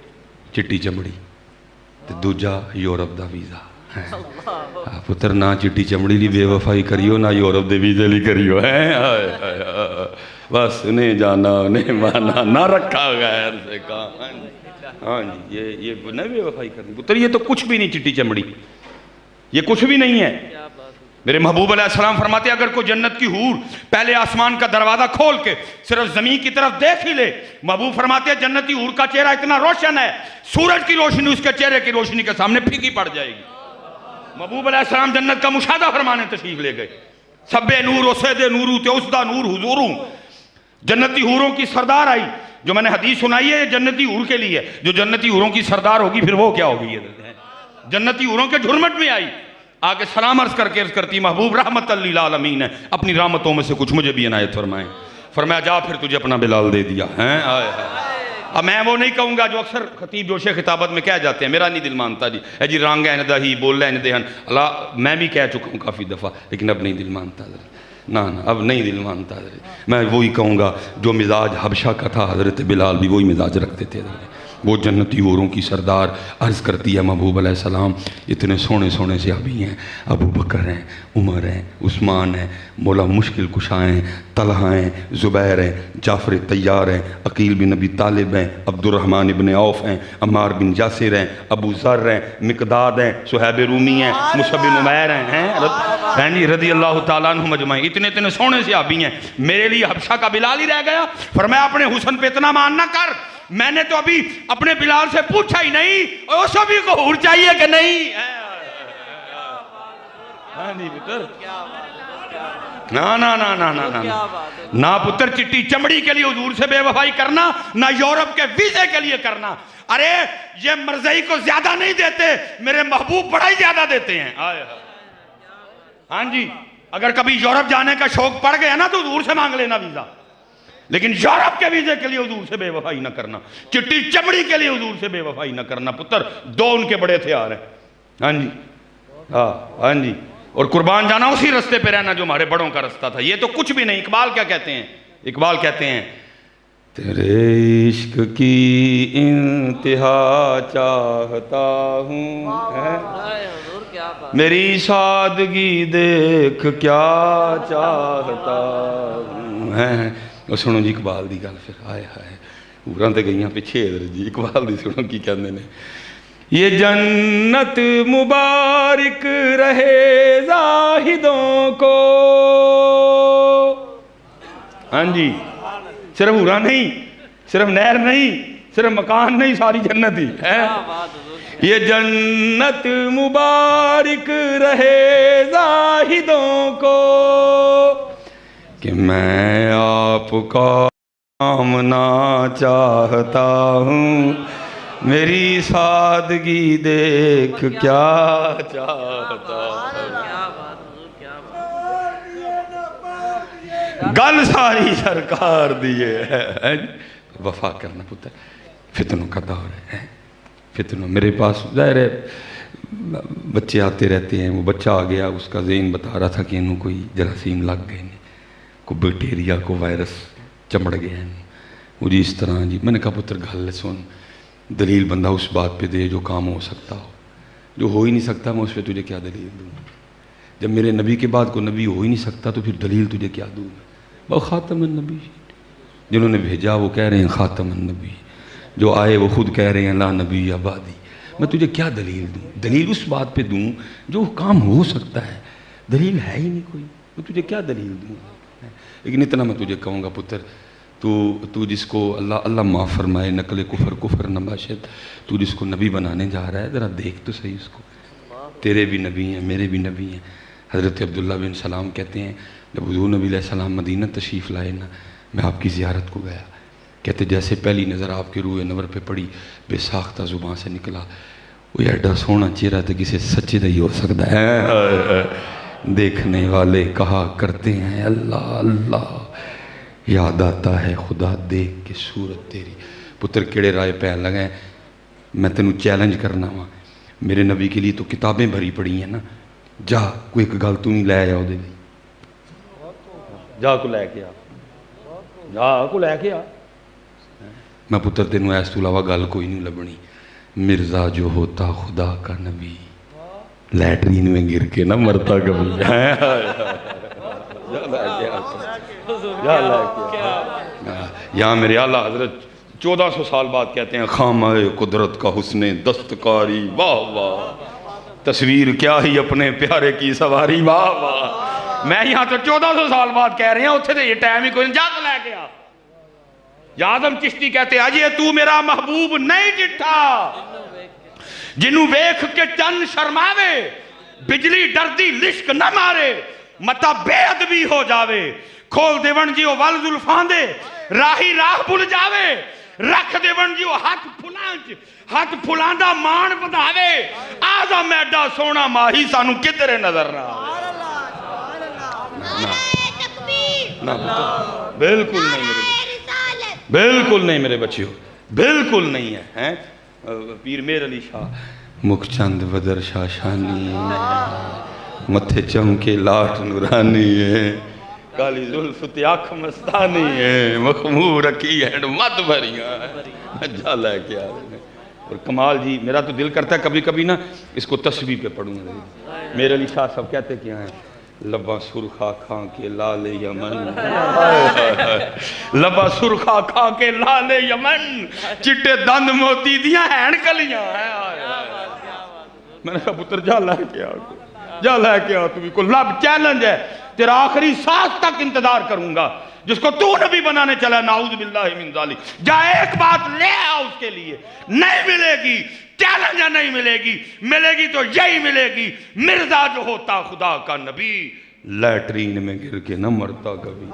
چٹی چمڑی تے دوجا یورپ دا ویزا۔ پتر نہ چٹی چمڑی لی بے وفائی کریو نہ یورپ دے ویزے لی کریو، بس انہیں جانا انہیں مانا نہ رکھا غیر سے کام۔ ہاں جی یہ نہ بے وفائی کرنی پتر، یہ تو کچھ بھی نہیں چٹی چمڑی، یہ کچھ بھی نہیں ہے۔ میرے محبوب علیہ السلام فرماتے اگر کوئی جنت کی حور پہلے آسمان کا دروازہ کھول کے صرف زمین کی طرف دیکھ ہی لے، محبوب فرماتے ہیں جنتی حور کا چہرہ اتنا روشن ہے سورج کی روشنی اس کے چہرے کی روشنی کے سامنے پھیکی پڑ جائے گی۔ محبوب علیہ السلام جنت کا مشاہدہ فرمانے تشریف لے گئے۔ سب نور اسید نورو تے اسدہ نور حضوروں، جنتی حوروں کی سردار آئی، جو میں نے حدیث سنائی ہے جنتی حور کے لیے، جو جنتی حوروں کی سردار ہوگی پھر وہ کیا ہوگی؟ جنتی حوروں کے جھرمٹ میں آئی، آگے سلام عرض کر کے عرض کرتی محبوب رحمت للعالمین ہے، اپنی رحمتوں میں سے کچھ مجھے بھی عنایت فرمائیں۔ فرمایا جا پھر تجھے اپنا بلال دے دیا ہے۔ اب میں وہ نہیں کہوں گا جو اکثر خطیب جوش خطابت میں کہہ جاتے ہیں، میرا نہیں دل مانتا جی، اے جی رانگ ہے ندہ ہی بول رہے ہیں ندہن اللہ، میں بھی کہہ چکا ہوں کافی دفعہ، لیکن اب نہیں دل مانتا حضرت، نا اب نہیں دل مانتا حضرت، میں وہی کہوں گا جو مزاج حبشہ کا تھا، حضرت بلال بھی وہی مزاج رکھتے تھے حضرت، وہ جنتی حوروں کی سردار عرض کرتی ہے محبوب علیہ السلام اتنے سونے سونے صحابی ہیں، ابو بکر ہیں، عمر ہیں، عثمان ہیں، مولا مشکل کشا ہیں، طلحہ ہیں، زبیر ہیں، جعفر طیار ہیں، عقیل بن ابی طالب ہیں، عبد الرحمن ابن عوف ہیں، عمار بن یاسر ہیں، ابو ذر ہیں، مقداد ہیں، صہیب رومی ہیں، مصعب بن عمیر ہیں رضی اللہ تعالیٰ عنہم اجمعین، اتنے سونے صحابی ہیں، میرے لیے حبشہ کا بلال ہی رہ گیا۔ فرمایا اپنے حسن پہ اتنا مان نہ کر، میں نے تو ابھی اپنے بلال سے پوچھا ہی نہیں، اور سبھی کو حور چاہیے کہ نہیں؟ نا پتر چٹی چمڑی کے لیے حضور سے بے وفائی کرنا، نہ یورپ کے ویزے کے لیے کرنا۔ ارے یہ مرزائی کو زیادہ نہیں دیتے، میرے محبوب بڑا ہی زیادہ دیتے ہیں۔ ہاں جی، اگر کبھی یورپ جانے کا شوق پڑ گیا نا تو حضور سے مانگ لینا ویزا، لیکن یورپ کے ویزے کے لیے حضور سے بے وفائی نہ کرنا، چٹی چمڑی کے لیے حضور سے بے وفائی نہ کرنا۔ پتر دو ان کے بڑے ہتھیار ہیں۔ ہاں جی، ہاں جی، اور قربان جانا اسی رستے پہ رہنا جو ہمارے بڑوں کا رستہ تھا۔ یہ تو کچھ بھی نہیں۔ اقبال کیا کہتے ہیں؟ اقبال کہتے ہیں تیرے عشق کی انتہا چاہتا ہوں، میری سادگی دیکھ کیا چاہتا ہوں۔ اور سنو جی اقبال دی گل، پھر آئے ہائے اوراں تے گئیاں پیچھے ادھر جی، اقبال دی سنو کی کہندے نے، یہ جنت مبارک رہے زاہدوں کو۔ ہاں جی، صرف اوراں نہیں، صرف نہر نہیں، صرف مکان نہیں، ساری جنت ہی ہے۔ یہ جنت مبارک رہے زاہدوں کو کہ میں آپ کا آمنا چاہتا ہوں، میری سادگی دیکھ کیا چاہتا ہوں۔ گل ساری سرکار دیئے ہے۔ وفا کرنا پتر، فتنوں کا دور ہے، فتنوں۔ میرے پاس ظاہر ہے بچے آتے رہتے ہیں، وہ بچہ آ گیا، اس کا ذہن بتا رہا تھا کہ انہوں کوئی جراثیم لگ گئے ہیں، کوئی بیکٹیریا، کوئی وائرس چمڑ گیا ہے، مجھے اس طرح جی۔ میں نے کہا پتر گل سن، دلیل بندہ اس بات پہ دے جو کام ہو سکتا ہو، جو ہو ہی نہیں سکتا میں اس پہ تجھے کیا دلیل دوں؟ جب میرے نبی کے بعد کوئی نبی ہو ہی نہیں سکتا تو پھر دلیل تجھے کیا دوں؟ وہ خاتم النبی، جنہوں نے بھیجا وہ کہہ رہے ہیں خاتم النبی، جو آئے وہ خود کہہ رہے ہیں لا نبی آبادی، میں تجھے کیا دلیل دوں؟ دلیل اس بات پہ دوں جو کام ہو سکتا ہے، دلیل ہے ہی نہیں کوئی، میں تجھے کیا دلیل دوں؟ لیکن اتنا میں تجھے کہوں گا پتر، تو جس کو اللہ معاف فرمائے، نقل کفر نہ باشد، تو جس کو نبی بنانے جا رہا ہے ذرا دیکھ تو صحیح اس کو۔ تیرے بھی نبی ہیں، میرے بھی نبی ہیں۔ حضرت عبداللہ بن سلام کہتے ہیں جب حضور نبی علیہ السلام مدینہ تشریف لائے نا، میں آپ کی زیارت کو گیا، کہتے جیسے پہلی نظر آپ کے روح نور پہ پڑی، بے ساختہ زبان سے نکلا، وہ ایڈا سونا چہرہ تھا کسی سچے دا ہی ہو سکتا ہے۔ دیکھنے والے کہا کرتے ہیں اللہ اللہ، یاد آتا ہے خدا دیکھ کے صورت تیری۔ پتر کیڑے رائے پہ لگے، میں تینوں چیلنج کرنا وا، میرے نبی کے لیے تو کتابیں بھری پڑی ہیں نا، جا کوئی ایک گل تو نہیں لے آیا دے، جا کو لے کے آ، جا کو لے کے آ۔ میں پتر تینوں ایس تو علاوہ گل کوئی نہیں لبنی، مرزا جو ہوتا خدا کا نبی لیٹرین میں گر کے نہ مرتا کبھی۔ یہاں میرے اعلیٰ حضرت 1400 سال بعد کہتے ہیں خامہ قدرت کا حسن دستکاری، واہ واہ، تصویر کیا ہی اپنے پیارے کی سواری، واہ واہ۔ میں یہاں تو 1400 سال بعد کہہ رہے ہیں، اتھے تو یہ ٹائم ہی کوئی جا کے لے کے آ۔ یادم چشتی کہتے ہیں اجے تو میرا محبوب نہیں جٹھا، جنوں ویکھ کے چند شرماوے، بجلی ڈردی لشک نہ مارے، متا بے ادبی ہو جاوے، کھول دیون جی وہ ول زلفاں دے، راہی راہ بھول جاوے، رکھ دیون جی وہ ہاتھ پھلاندا مان بدھاوے، آزا میڈا سونا ماہی سانو کدھر نظر نہ آوے۔ بالکل نہیں میرے بچے، بالکل نہیں میرے بچیوں، بالکل نہیں ہے. پیر میر علی شاہ مکھ چند بدر شاہ شانی ہے, متھے چمکے لاٹ نورانی ہے, کالی زلف تے اکھ مستانی ہے, مخمور رکھی ہے مت بھریاں ہے, جا لے کے آ رہے ہیں. اور کمال جی میرا تو دل کرتا ہے کبھی کبھی نا اس کو تسبیح پہ پڑھوں گا. میرے علی شاہ صاحب کہتے کیا ہیں, لبا سرخا کھا کے لال یمن, لبا سرخا کھا کے لال یمن, چٹے دند موتی دیاں ہین کلیاں ہیں. میں نے کہا پتر جا لے کے آ, جا لے کے آ, تو کوئی لب چیلنج ہے, تیرا آخری سانس تک انتظار کروں گا. جس کو تو نبی بنانے چلا نعوذ باللہ من ذالک, جا ایک بات لے آ اس کے لیے. نہیں ملے گی چیلنج نہیں ملے گی, ملے گی تو یہی ملے گی, مرزا جو ہوتا خدا کا نبی لیٹرین میں گر کے نہ مرتا کبھی.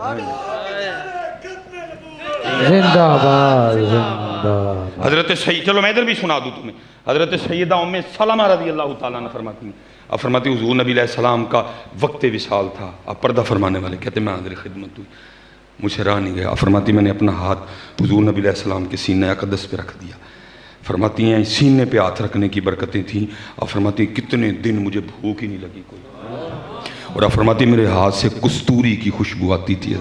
زندہ باد زندہ باد. حضرت سید, چلو میں ادھر بھی سنا دوں تمہیں. حضرت سیدہ ام سلمہ رضی اللہ تعالیٰ نے فرماتی ہیں, اب فرماتی حضور نبی علیہ السلام کا وقت وصال تھا, اب پردہ فرمانے والے کہتے میں حاضر خدمت ہوئی, مجھ سے راہ نہیں گیا. فرماتی میں نے اپنا ہاتھ حضور نبی علیہ السلام کے سینہ اقدس پہ رکھ دیا. فرماتی ہیں سینے پہ ہاتھ رکھنے کی برکتیں تھیں. اور فرماتی کتنے دن مجھے بھوک ہی نہیں لگی کوئی. اور اب فرماتی میرے ہاتھ سے کستوری کی خوشبو آتی تھی.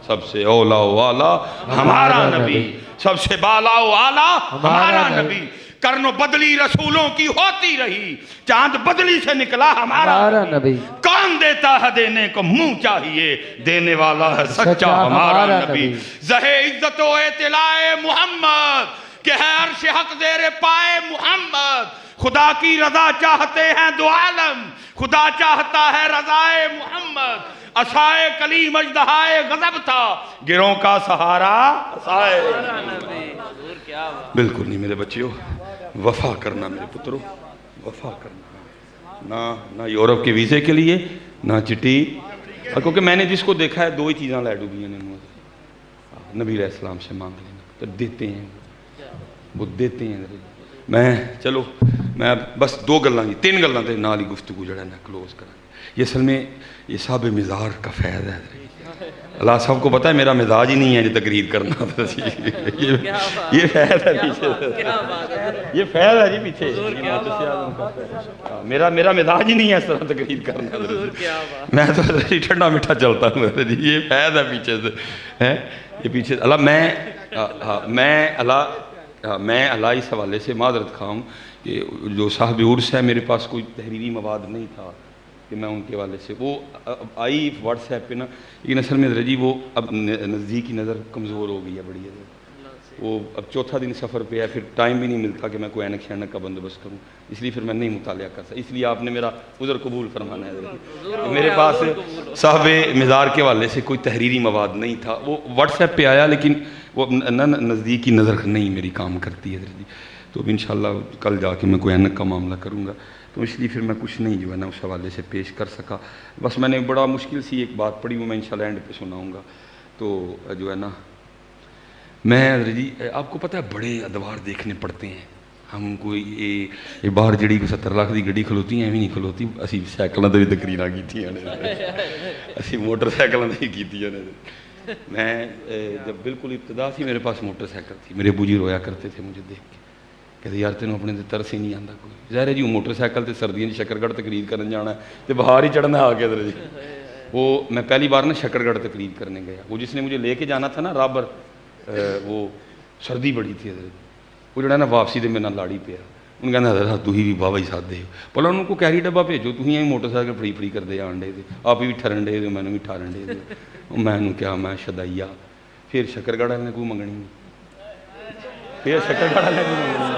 سب سے اولا و اعلیٰ ہمارا نبی, سب سے بالا و اعلیٰ ہمارا نبی. کرنو بدلی رسولوں کی ہوتی رہی, چاند بدلی سے نکلا ہمارا نبی. کون دیتا ہے دینے کو منہ چاہیے, دینے والا ہے سچا ہمارا نبی. زہے عزت و اطلاع محمد کہ ہے عرش حق زیر پائے محمد. خدا کی رضا چاہتے ہیں دو عالم, خدا چاہتا ہے رضائے محمد. عصائے کلیم اژدہائے غضب تھا, گروں کا سہارا عصائے. بالکل نہیں میرے بچیوں, وفا کرنا میرے پتروں, وفا کرنا. نہ یورپ کے ویزے کے لیے نہ چٹی, کیونکہ میں نے جس کو دیکھا ہے دو ہی چیزاں لے ڈوبی ہیں نبی علیہ السلام سے مانگ لینا, تو دیتے ہیں وہ دیتے ہیں. میں چلو میں بس دو گلاں ہی تین گلاں تے نال ہی گفتگو جڑا نا کلوز کرا. یہ اصل میں یہ صاحب مزاج کا فیض ہے. اللہ صاحب کو پتہ ہے میرا مزاج ہی نہیں ہے جو تقریر کرنا تھا. یہ فیض ہے پیچھے, یہ فیض ہے جی پیچھے. میرا مزاج ہی نہیں ہے اس طرح تقریر کرنا. میں تو ٹھنڈا میٹھا چلتا ہوں. یہ فیض ہے پیچھے سے, یہ پیچھے اللہ میں اللہ اس حوالے سے معذرت خواہ ہوں کہ جو صاحب عرس ہے میرے پاس کوئی تحریری مواد نہیں تھا کہ میں ان کے حوالے سے وہ آئی واٹس ایپ پہ نا. لیکن اصل میں جی وہ اب نزدیکی نظر کمزور ہو گئی ہے بڑی ہے. وہ اب چوتھا دن سفر پہ ہے, پھر ٹائم بھی نہیں ملتا کہ میں کوئی اینک شینک کا بندوبست کروں, اس لیے پھر میں نہیں مطالعہ کر سکتا. اس لیے آپ نے میرا عذر قبول فرمانا ہے. میرے پاس صاحب مزار کے حوالے سے کوئی تحریری مواد نہیں تھا. وہ واٹس ایپ پہ آیا لیکن وہ نزدیکی نظر نہیں میری کام کرتی ہے جی. تو اب انشاءاللہ کل جا کے میں کوئی اینک کا معاملہ کروں گا, تو اس لیے پھر میں کچھ نہیں جو ہے نا اس حوالے سے پیش کر سکا. بس میں نے بڑا مشکل سی ایک بات پڑھی, وہ میں انشاءاللہ اینڈ پہ سناؤں گا. تو جو ہے نا میں جی آپ کو پتہ ہے بڑے ادوار دیکھنے پڑتے ہیں. ہم کوئی یہ باہر جڑی کو 70 لاکھ کی گڈی کھلوتی ہیں, بھی نہیں کھلوتی. اسی سائیکلوں تے بھی تقریراں کیتیاں نے, اسی موٹر سائیکلوں تے ہی کیتیاں نے. میں جب بالکل ابتدا تھی میرے پاس موٹر سائیکل تھی. میرے ابو جی رویا کرتے تھے مجھے دیکھ کے, کہتے یار تینوں اپنے تے ترس ہی نہیں آتا کوئی. ظاہر ہے جی وہ موٹر سائیکل تے سردیاں شکرگڑھ تقریر کرنے جانا ہے تو باہر ہی چڑھنا آ کے ادھر جی. وہ میں پہلی بار نا شکرگڑھ تقریر کرنے گیا. وہ جس نے مجھے لے کے جانا تھا نا رابر, وہ سردی بڑی تھی ادھر. وہ جڑا نا واپسی دے میرے نال لاڑی پیا. انہوں نے کہنا حضرت تھی بھی بابا ہی ساتھ دے بولا انہوں کو کیری ڈبا بھیجو, تھی موٹر سائیکل فری فری کر دے آن ڈے تھے, آپ بھی ٹھرن ڈے دے, میں نے بھی ٹھارن ڈے دے. میں کیا میں شدائیا. پھر شکرگڑھ والے نے کوئی منگنی, پھر شکرگڑھ والے کو منگنی,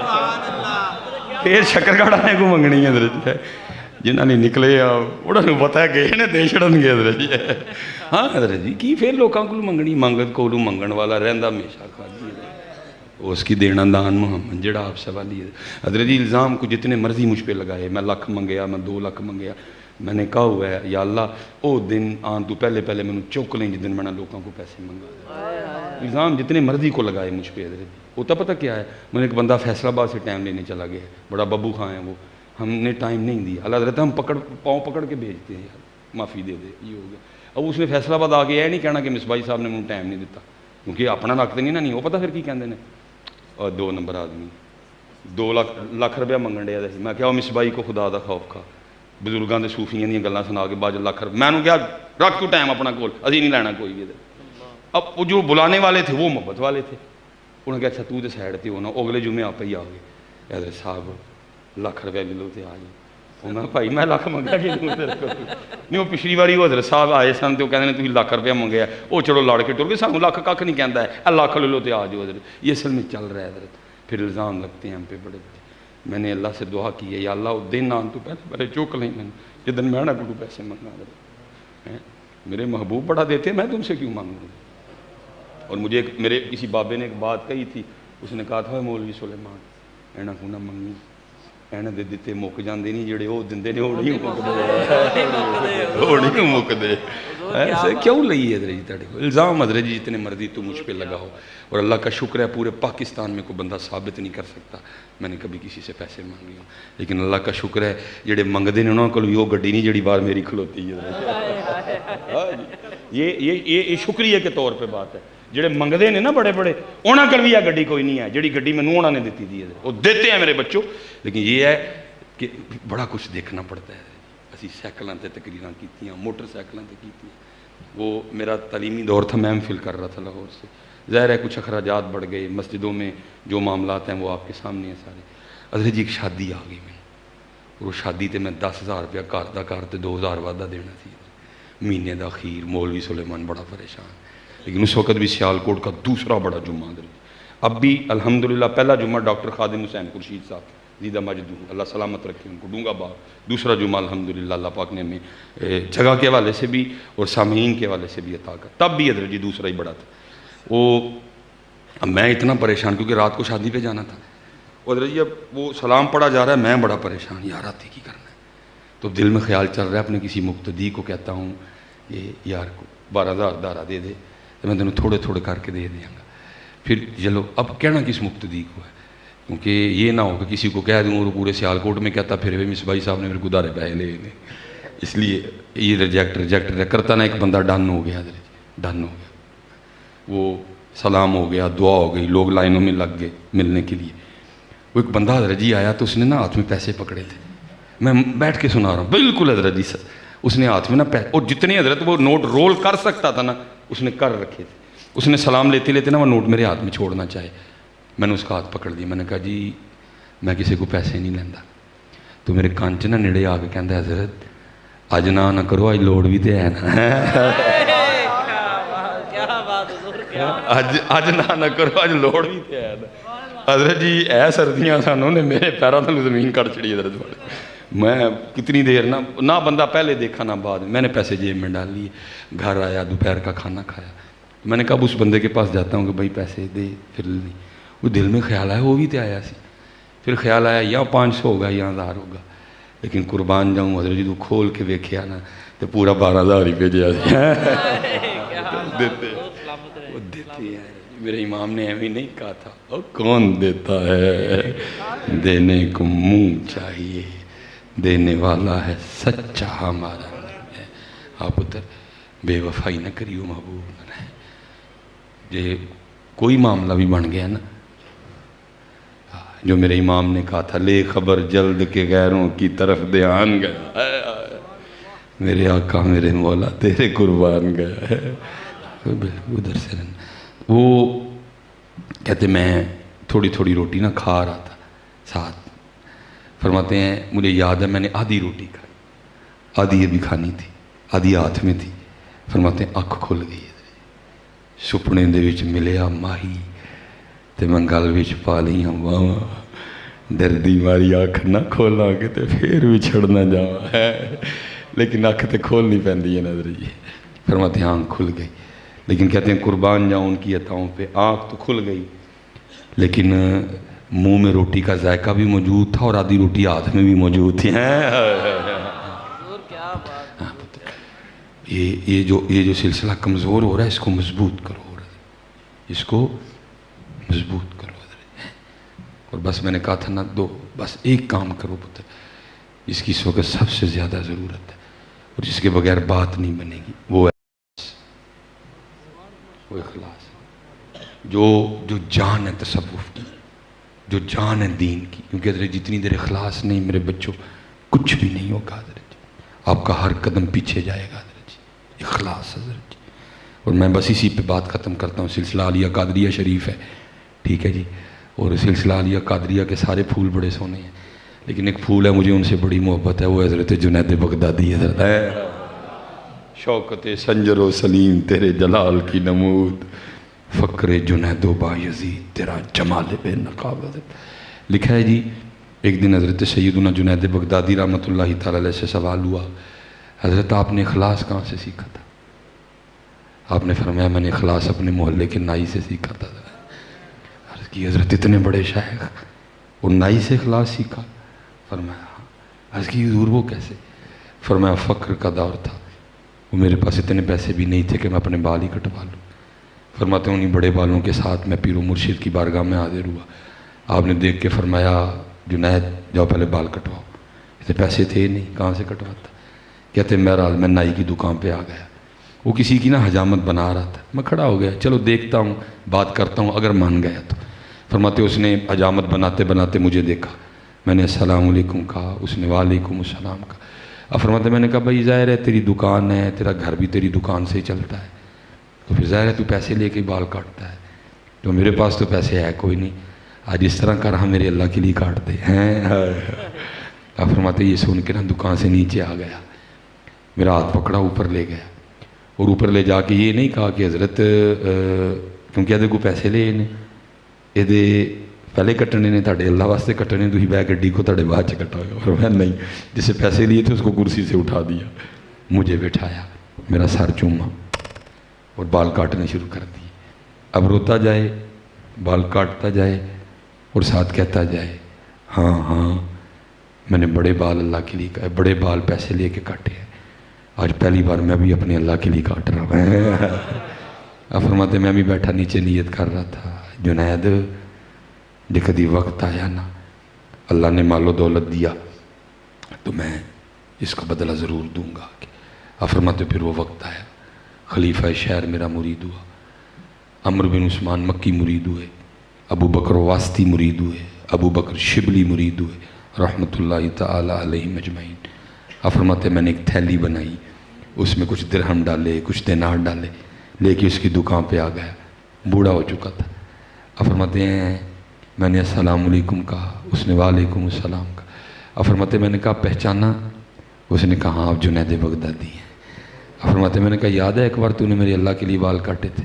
پھر شکرگڑھ والے کو منگنی ہے. جنہوں نے نکلے انہوں نے پتا ہے کہ دے چڑھن گے حضرت جی. ہاں حضرت جی کی پھر لوگوں کو منگنی, منگت کو منگن والا رہندا ہمیشہ خالی ہے, اس کی دینا دان محمد جڑا آپ سوالی ہے. حضرت جی الزام کو جتنے مرضی مجھ پہ لگائے, میں لاکھ منگیا, میں 2 لاکھ منگیا. میں نے کہا ہوا ہے یا اللہ او دن آن تو پہلے میں نے چوک لیں جس دن میں نے لوگوں کو پیسے منگا. الزام جتنے مرضی کو لگائے مجھ پہ حضرت جی. ہوتا پتہ کیا ہے, میں نے ایک بندہ فیصل آباد سے ٹائم لینے چلا گیا, بڑا ببو خاں ہے وہ, ہم نے ٹائم نہیں دیا. اللہ حضرت ہم پاؤں پکڑ کے بھیجتے ہیں, معافی دے دے, یہ ہو گیا. اب اس نے فیصل آباد آ کے یہ نہیں کہنا کہ مصباحی صاحب نے مجھے ٹائم نہیں دیتا, کیونکہ اپنا رکھتے نہیں نا, نہیں وہ پتہ پھر کی کہندے نے اور 2 نمبر آدمی 2 ਲੱਖ ਰੁਪਇਆ ਮੰਗਣ ਡਿਆ ਸੀ। ਮੈਂ ਕਿਹਾ ਉਹ ਮਿਸਬਾਈ ਕੋ ਖੁਦਾ ਦਾ ਖੌਫ ਖਾ, ਬਜ਼ੁਰਗਾਂ ਦੇ ਸੂਫੀਆਂ ਦੀਆਂ ਗੱਲਾਂ ਸੁਣਾ ਕੇ ਬਾਅਦ ਲੱਖ ਰੁਪਏ। ਮੈਨੂੰ ਕਿਹਾ ਰੱਖ ਤੂੰ ਟਾਈਮ ਆਪਣਾ ਕੋਲ, ਅਸੀਂ ਨਹੀਂ ਲੈਣਾ ਕੋਈ ਵੀ। اب وہ جو بلانے والے تھے وہ محبت والے تھے، انہوں نے کہا اچھا تو تے سائڈ تے ہونا، اگلے جمعے آپ ہی آ گئے، حضرت صاحب ਲੱਖ ਰੁਪਏ لے لو تے آ جاؤ۔ میں بھائی میں ਲੱਖ ਮੰਗਿਆ کہ نہیں وہ پچھلی باری وہ حضرت صاحب آئے سن تو کہتے ہیں تھی ਲੱਖ رੁپਏ ਮੰਗਿਆ، وہ چلو لڑ کے ٹر گئے، سانوں ਲੱਖ ਕੱਖ نہیں کہندا ہے، ਲੱਖ لے لو تے آ جاؤ حضرت۔ یہ اصل میں چل رہا ہے حضرت، پھر الزام لگتے ہیں ہم پہ بڑے۔ میں نے اللہ سے دعا کی ہے یا اللہ وہ دن آن تو پہلے چوک لیں میں جدن میں نہ کوئی پیسے منگا حضرت، میرے محبوب بڑا دیتے ہیں، میں تم سے کیوں مانگوں؟ اور مجھے میرے کسی بابے نے ایک بات کہی تھی، اس نے کہا تھا مولوی سلیمان اینا کو نہ منگی، اینا دے دیتے مک جاندے نہیں، جڑے وہ دندے نے وہ نہیں مک دے۔ ایسے کیوں لئی ہے حضرت جی تاڑے کو الزام؟ حضرت جی جتنے مرضی تو مجھ پہ لگاؤ، اور اللہ کا شکر ہے پورے پاکستان میں کوئی بندہ ثابت نہیں کر سکتا میں نے کبھی کسی سے پیسے مانگے ہوں، لیکن اللہ کا شکر ہے جڑے منگدے نے انہوں کو وہ گڈی نہیں جڑی بار میری کھلوتی ہے۔ یہ شکریہ کے طور پہ بات ہے، جڑے منگدے نے نا بڑے بڑے انہاں کل بھی یہ گڈی کوئی نہیں ہے جڑی گڈی میں انہوں نے دیتی دی ہے، وہ دیتے ہیں میرے بچوں، لیکن یہ ہے کہ بڑا کچھ دیکھنا پڑتا ہے۔ اسی سائیکلوں تے تقریراں کیتیاں، موٹر سائیکلوں تے کیتیاں۔ وہ میرا تعلیمی دور تھا، میں ایم فل کر رہا تھا لاہور سے، ظاہر ہے کچھ اخراجات بڑھ گئے، مسجدوں میں جو معاملات ہیں وہ آپ کے سامنے ہیں سارے۔ حضرت جی ایک شادی آ گئی میں، اور وہ شادی تے میں 10,000 روپیہ گھر دا کر تے 2,000 وعدہ دینا سی، مہینے دا اخیر۔ مولوی سلیمان بڑا پریشان، لیکن اس وقت بھی سیالکوٹ کا دوسرا بڑا جمعہ حضرت، اب بھی الحمدللہ پہلا جمعہ ڈاکٹر خادم حسین خورشید صاحب زیدہ مجد اللہ سلامت رکھے ان کو، ڈونگا باغ، دوسرا جمعہ الحمدللہ اللہ پاک نے ہمیں جگہ کے حوالے سے بھی اور سامعین کے حوالے سے بھی عطا کر۔ تب بھی حضرت جی دوسرا ہی بڑا تھا وہ، میں اتنا پریشان کیونکہ رات کو شادی پہ جانا تھا، حضرت جی اب وہ سلام پڑھا جا رہا ہے، میں بڑا پریشان، یار آتی کی کرنا ہے؟ تو دل میں خیال چل رہا ہے، اپنے کسی مقتدی کو کہتا ہوں یہ یار کو 12,000 دارہ دے دے تو میں تینوں تھوڑے تھوڑے کر کے دے دیا گا۔ پھر چلو اب کہنا کس مقتدی کو ہے، کیونکہ یہ نہ ہو کہ کسی کو کہہ دوں اور پورے سیالکوٹ میں کہتا پھر بھی مصباحی صاحب نے میرے کو دارے پیسے لے لے، اس لیے یہ ریجیکٹ کرتا نا۔ ایک بندہ ڈن ہو گیا حضرت، ڈن ہو گیا، وہ سلام ہو گیا، دعا ہو گئی، لوگ لائنوں میں لگ گئے ملنے کے لیے۔ وہ ایک بندہ حضرت جی آیا تو اس نے نا ہاتھ میں پیسے پکڑے تھے، میں بیٹھ کے سنا رہا ہوں بالکل حضرت جی اس نے ہاتھ میں نا پیسے، اور جتنے حضرت وہ نوٹ رول کر سکتا تھا نا اس نے کر رکھے تھے۔ اس نے سلام لیتے لیتے نا وہ نوٹ میرے ہاتھ میں چھوڑنا چاہے، میں نے اس کا ہاتھ پکڑ دیا، میں نے کہا جی میں کسی کو پیسے نہیں لینا۔ تو میرے کان چ نا نیڑے آ کے کہندا حضرت اج نہ کرو، اج لوڑ بھی تے ہے نا، اج نہ کرو، اج لوڑ بھی تے ہے نا۔ حضرت جی اے سردیاں سانوں نے میرے پیروں تلوں زمین کٹ چڑی حضرت، میں کتنی دیر نہ بندہ پہلے دیکھا نہ بعد میں نے پیسے جیب میں ڈال لیے، گھر آیا دوپہر کا کھانا کھایا، میں نے کہا اب اس بندے کے پاس جاتا ہوں کہ بھائی پیسے دے، پھر نہیں، وہ دل میں خیال آیا وہ بھی تے آیا سی، پھر خیال آیا یا 500 ہوگا یا 1000 ہوگا، لیکن قربان جاؤں حضرت جی تو کھول کے ویکھیا نا تو پورا 12,000 ہی بھیجا سی۔ دیتے ہیں، میرے امام نے ایویں نہیں کہا تھا اور کون دیتا ہے، دینے کو منہ چاہیے، دینے والا ہے سچا ہمارا ہے۔ آپ پتر بے وفائی نہ کریو، محبوب نہ رہے، جے کوئی معاملہ بھی بن گیا نا، جو میرے امام نے کہا تھا لے خبر جلد کے غیروں کی طرف دھیان گیا، میرے آقا میرے مولا تیرے قربان گیا ہے، ادھر سے وہ کہتے میں تھوڑی تھوڑی روٹی نہ کھا رہا تھا ساتھ، فرماتے ہیں مجھے یاد ہے میں نے آدھی روٹی کھائی، آدھی یہ بھی کھانی تھی، آدھی ہاتھ میں تھی، فرماتے ہیں آنکھ کھل گئی، سپنے دے وچ ملیا ماہی تے میں گل وچ پا لئیاں واواں، دردی ماری آنکھ نہ کھولا کے تے پھر بھی چھڑنا جاواں ہے، لیکن آنکھ تے کھولنی پیندی ہے نظر جی۔ فرماتے ہیں آنکھ کھل گئی، لیکن کہتے ہیں قربان جاؤں ان کی عطاؤں پہ، آنکھ تو کھل گئی لیکن منہ میں روٹی کا ذائقہ بھی موجود تھا اور آدھی روٹی ہاتھ میں بھی موجود تھی۔ یہ جو سلسلہ کمزور ہو رہا ہے اس کو مضبوط کرو، اس کو مضبوط کرو، اور بس میں نے کہا تھا نا دو، بس ایک کام کرو پتر جس کی اس وقت سب سے زیادہ ضرورت ہے اور جس کے بغیر بات نہیں بنے گی، وہ اخلاص، جو جان ہے تصوف کی، جو جان ہے دین کی، کیونکہ حضرت جتنی دیر اخلاص نہیں میرے بچوں کچھ بھی نہیں ہوگا حضرت جی، آپ کا ہر قدم پیچھے جائے گا حضرت جی، اخلاص حضرت جی۔ اور میں بس اسی پہ بات ختم کرتا ہوں، سلسلہ عالیہ قادریہ شریف ہے، ٹھیک ہے جی، اور سلسلہ عالیہ قادریہ کے سارے پھول بڑے سونے ہیں، لیکن ایک پھول ہے مجھے ان سے بڑی محبت ہے، وہ حضرت جنید بغدادی حضرت ہے۔ شوکت سنجر و سلیم تیرے جلال کی نمود، فقر جنید و بایزید تیرا جمال بے نقاب۔ لکھا ہے جی ایک دن حضرت سیدنا جنید بغدادی رحمۃ اللہ تعالی علیہ سے سوال ہوا، حضرت آپ نے اخلاص کہاں سے سیکھا تھا؟ آپ نے فرمایا میں نے اخلاص اپنے محلے کے نائی سے سیکھا تھا۔ عرض کی حضرت اتنے بڑے شیخ اور نائی سے اخلاص سیکھا؟ فرمایا ہاں۔ عرض کی حضور وہ کیسے؟ فرمایا فقر کا دور تھا، وہ میرے پاس اتنے پیسے بھی نہیں تھے کہ میں اپنے بال ہی کٹوا لوں۔ فرماتے ہیں انہیں بڑے بالوں کے ساتھ میں پیر و مرشد کی بارگاہ میں حاضر ہوا، آپ نے دیکھ کے فرمایا جنید جاؤ پہلے بال کٹواؤ۔ اتنے پیسے تھے نہیں، کہاں سے کٹواتا؟ کہتے بہرحال میں نائی کی دکان پہ آ گیا، وہ کسی کی نا حجامت بنا رہا تھا، میں کھڑا ہو گیا، چلو دیکھتا ہوں بات کرتا ہوں اگر مان گیا تو۔ فرماتے اس نے حجامت بناتے بناتے مجھے دیکھا، میں نے السلام علیکم کہا، اس نے وعلیکم السلام کہا۔ اب فرماتے میں نے کہا بھائی ظاہر ہے تیری دکان ہے، تیرا گھر بھی تیری دکان سے ہی چلتا ہے، تو پھر ظاہر ہے تو پیسے لے کے بال کاٹتا ہے، تو میرے پاس تو پیسے ہے کوئی نہیں، آج اس طرح کر ہم میرے اللہ کے لیے کاٹتے ہیں۔ اب فرماتے یہ سن کے نا دکان سے نیچے آ گیا، میرا ہاتھ پکڑا اوپر لے گیا، اور اوپر لے جا کے یہ نہیں کہا کہ حضرت کیونکہ یہ کو پیسے لے یہ پہلے کٹنے نے تھے اللہ واسطے کٹنے، تھی بہ گڈی کو تھے بعد چ کٹا گیا۔ اور میں نہیں، جسے پیسے لیے تھے اس کو کرسی سے اٹھا دیا، مجھے بٹھایا، میرا سر چوما اور بال کاٹنے شروع کر دیے۔ اب روتا جائے، بال کاٹتا جائے اور ساتھ کہتا جائے ہاں ہاں میں نے بڑے بال اللہ کے لیے کہا، بڑے بال پیسے لے کے کاٹے ہیں، آج پہلی بار میں بھی اپنے اللہ کے لیے کاٹ رہا ہوں۔ اب فرماتے میں بھی بیٹھا نیچے نیت کر رہا تھا، جنید جے کدی وقت آیا نا اللہ نے مال و دولت دیا تو میں اس کا بدلہ ضرور دوں گا۔ اب فرماتے پھر وہ وقت آیا، خلیفہ شہر میرا مرید ہوا، عمرو بن عثمان مکی مرید ہوئے، ابو بکر واسطی مرید ہوئے، ابو بکر شبلی مرید ہوئے رحمۃ اللہ تعالی علیہ مجمعین۔ اب فرماتے میں نے ایک تھیلی بنائی، اس میں کچھ درہم ڈالے، کچھ دینار ڈالے، لے کے اس کی دکان پہ آ گیا، بوڑھا ہو چکا تھا۔ اب فرماتے ہیں میں نے السلام علیکم کہا، اس نے وعلیکم السلام کہا۔ اب فرماتے میں نے کہا پہچانا؟ اس نے کہا ہاں آپ جنید بغدادی ہیں۔ اب فرماتے میں نے کہا یاد ہے ایک بار تو نے میرے اللہ کے لیے بال کاٹے تھے؟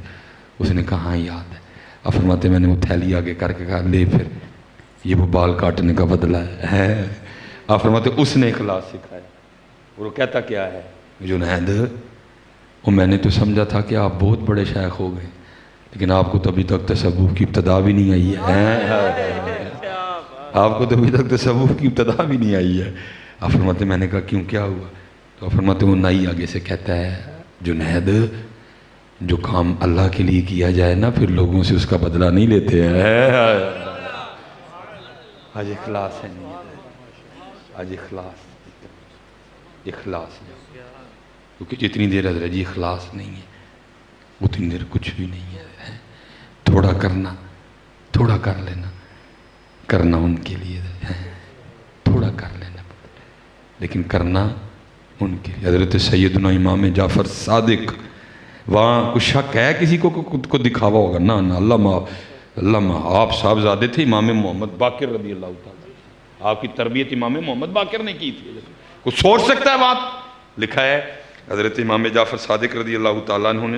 اس نے کہا ہاں یاد ہے۔ اب فرماتے میں نے وہ تھیلی آگے کر کے کہا لے پھر یہ وہ بال کاٹنے کا بدلہ ہے۔ اب فرماتے اس نے اخلاص سکھایا، اور وہ کہتا کیا ہے جنید وہ میں نے تو سمجھا تھا کہ آپ بہت بڑے شیخ ہو گئے، لیکن آپ کو تو ابھی تک تصوف کی ابتدا بھی نہیں آئی ہے، آپ کو تو ابھی تک تصوف کی ابتدا بھی نہیں آئی ہے۔ اب فرماتے میں نے کہا کیوں کیا ہوا؟ تو فرماتے وہ نائی آگے سے کہتا ہے جنید جو کام اللہ کے لیے کیا جائے نا پھر لوگوں سے اس کا بدلہ نہیں لیتے ہیں۔ آج اخلاص ہے نہیں، آج اخلاص کیونکہ جتنی دیر حضرت جی اخلاص نہیں ہے اتنی دیر کچھ بھی نہیں ہے۔ تھوڑا کرنا، تھوڑا کر لینا، کرنا ان کے لیے ہے، تھوڑا کر لینا لیکن کرنا ان کے لیے۔ حضرت سیدنا امام جعفر صادق، وہاں کچھ شک ہے کسی کو دکھاوا ہوگا؟ نا نا، اللہ آپ صاحبزادے تھے امام محمد باقر رضی اللہ تعالیٰ، آپ کی تربیت امام محمد باقر نے کی تھی، کچھ سوچ سکتا ہے بات؟ لکھا ہے حضرت امام جعفر صادق رضی اللہ تعالیٰ عنہ نے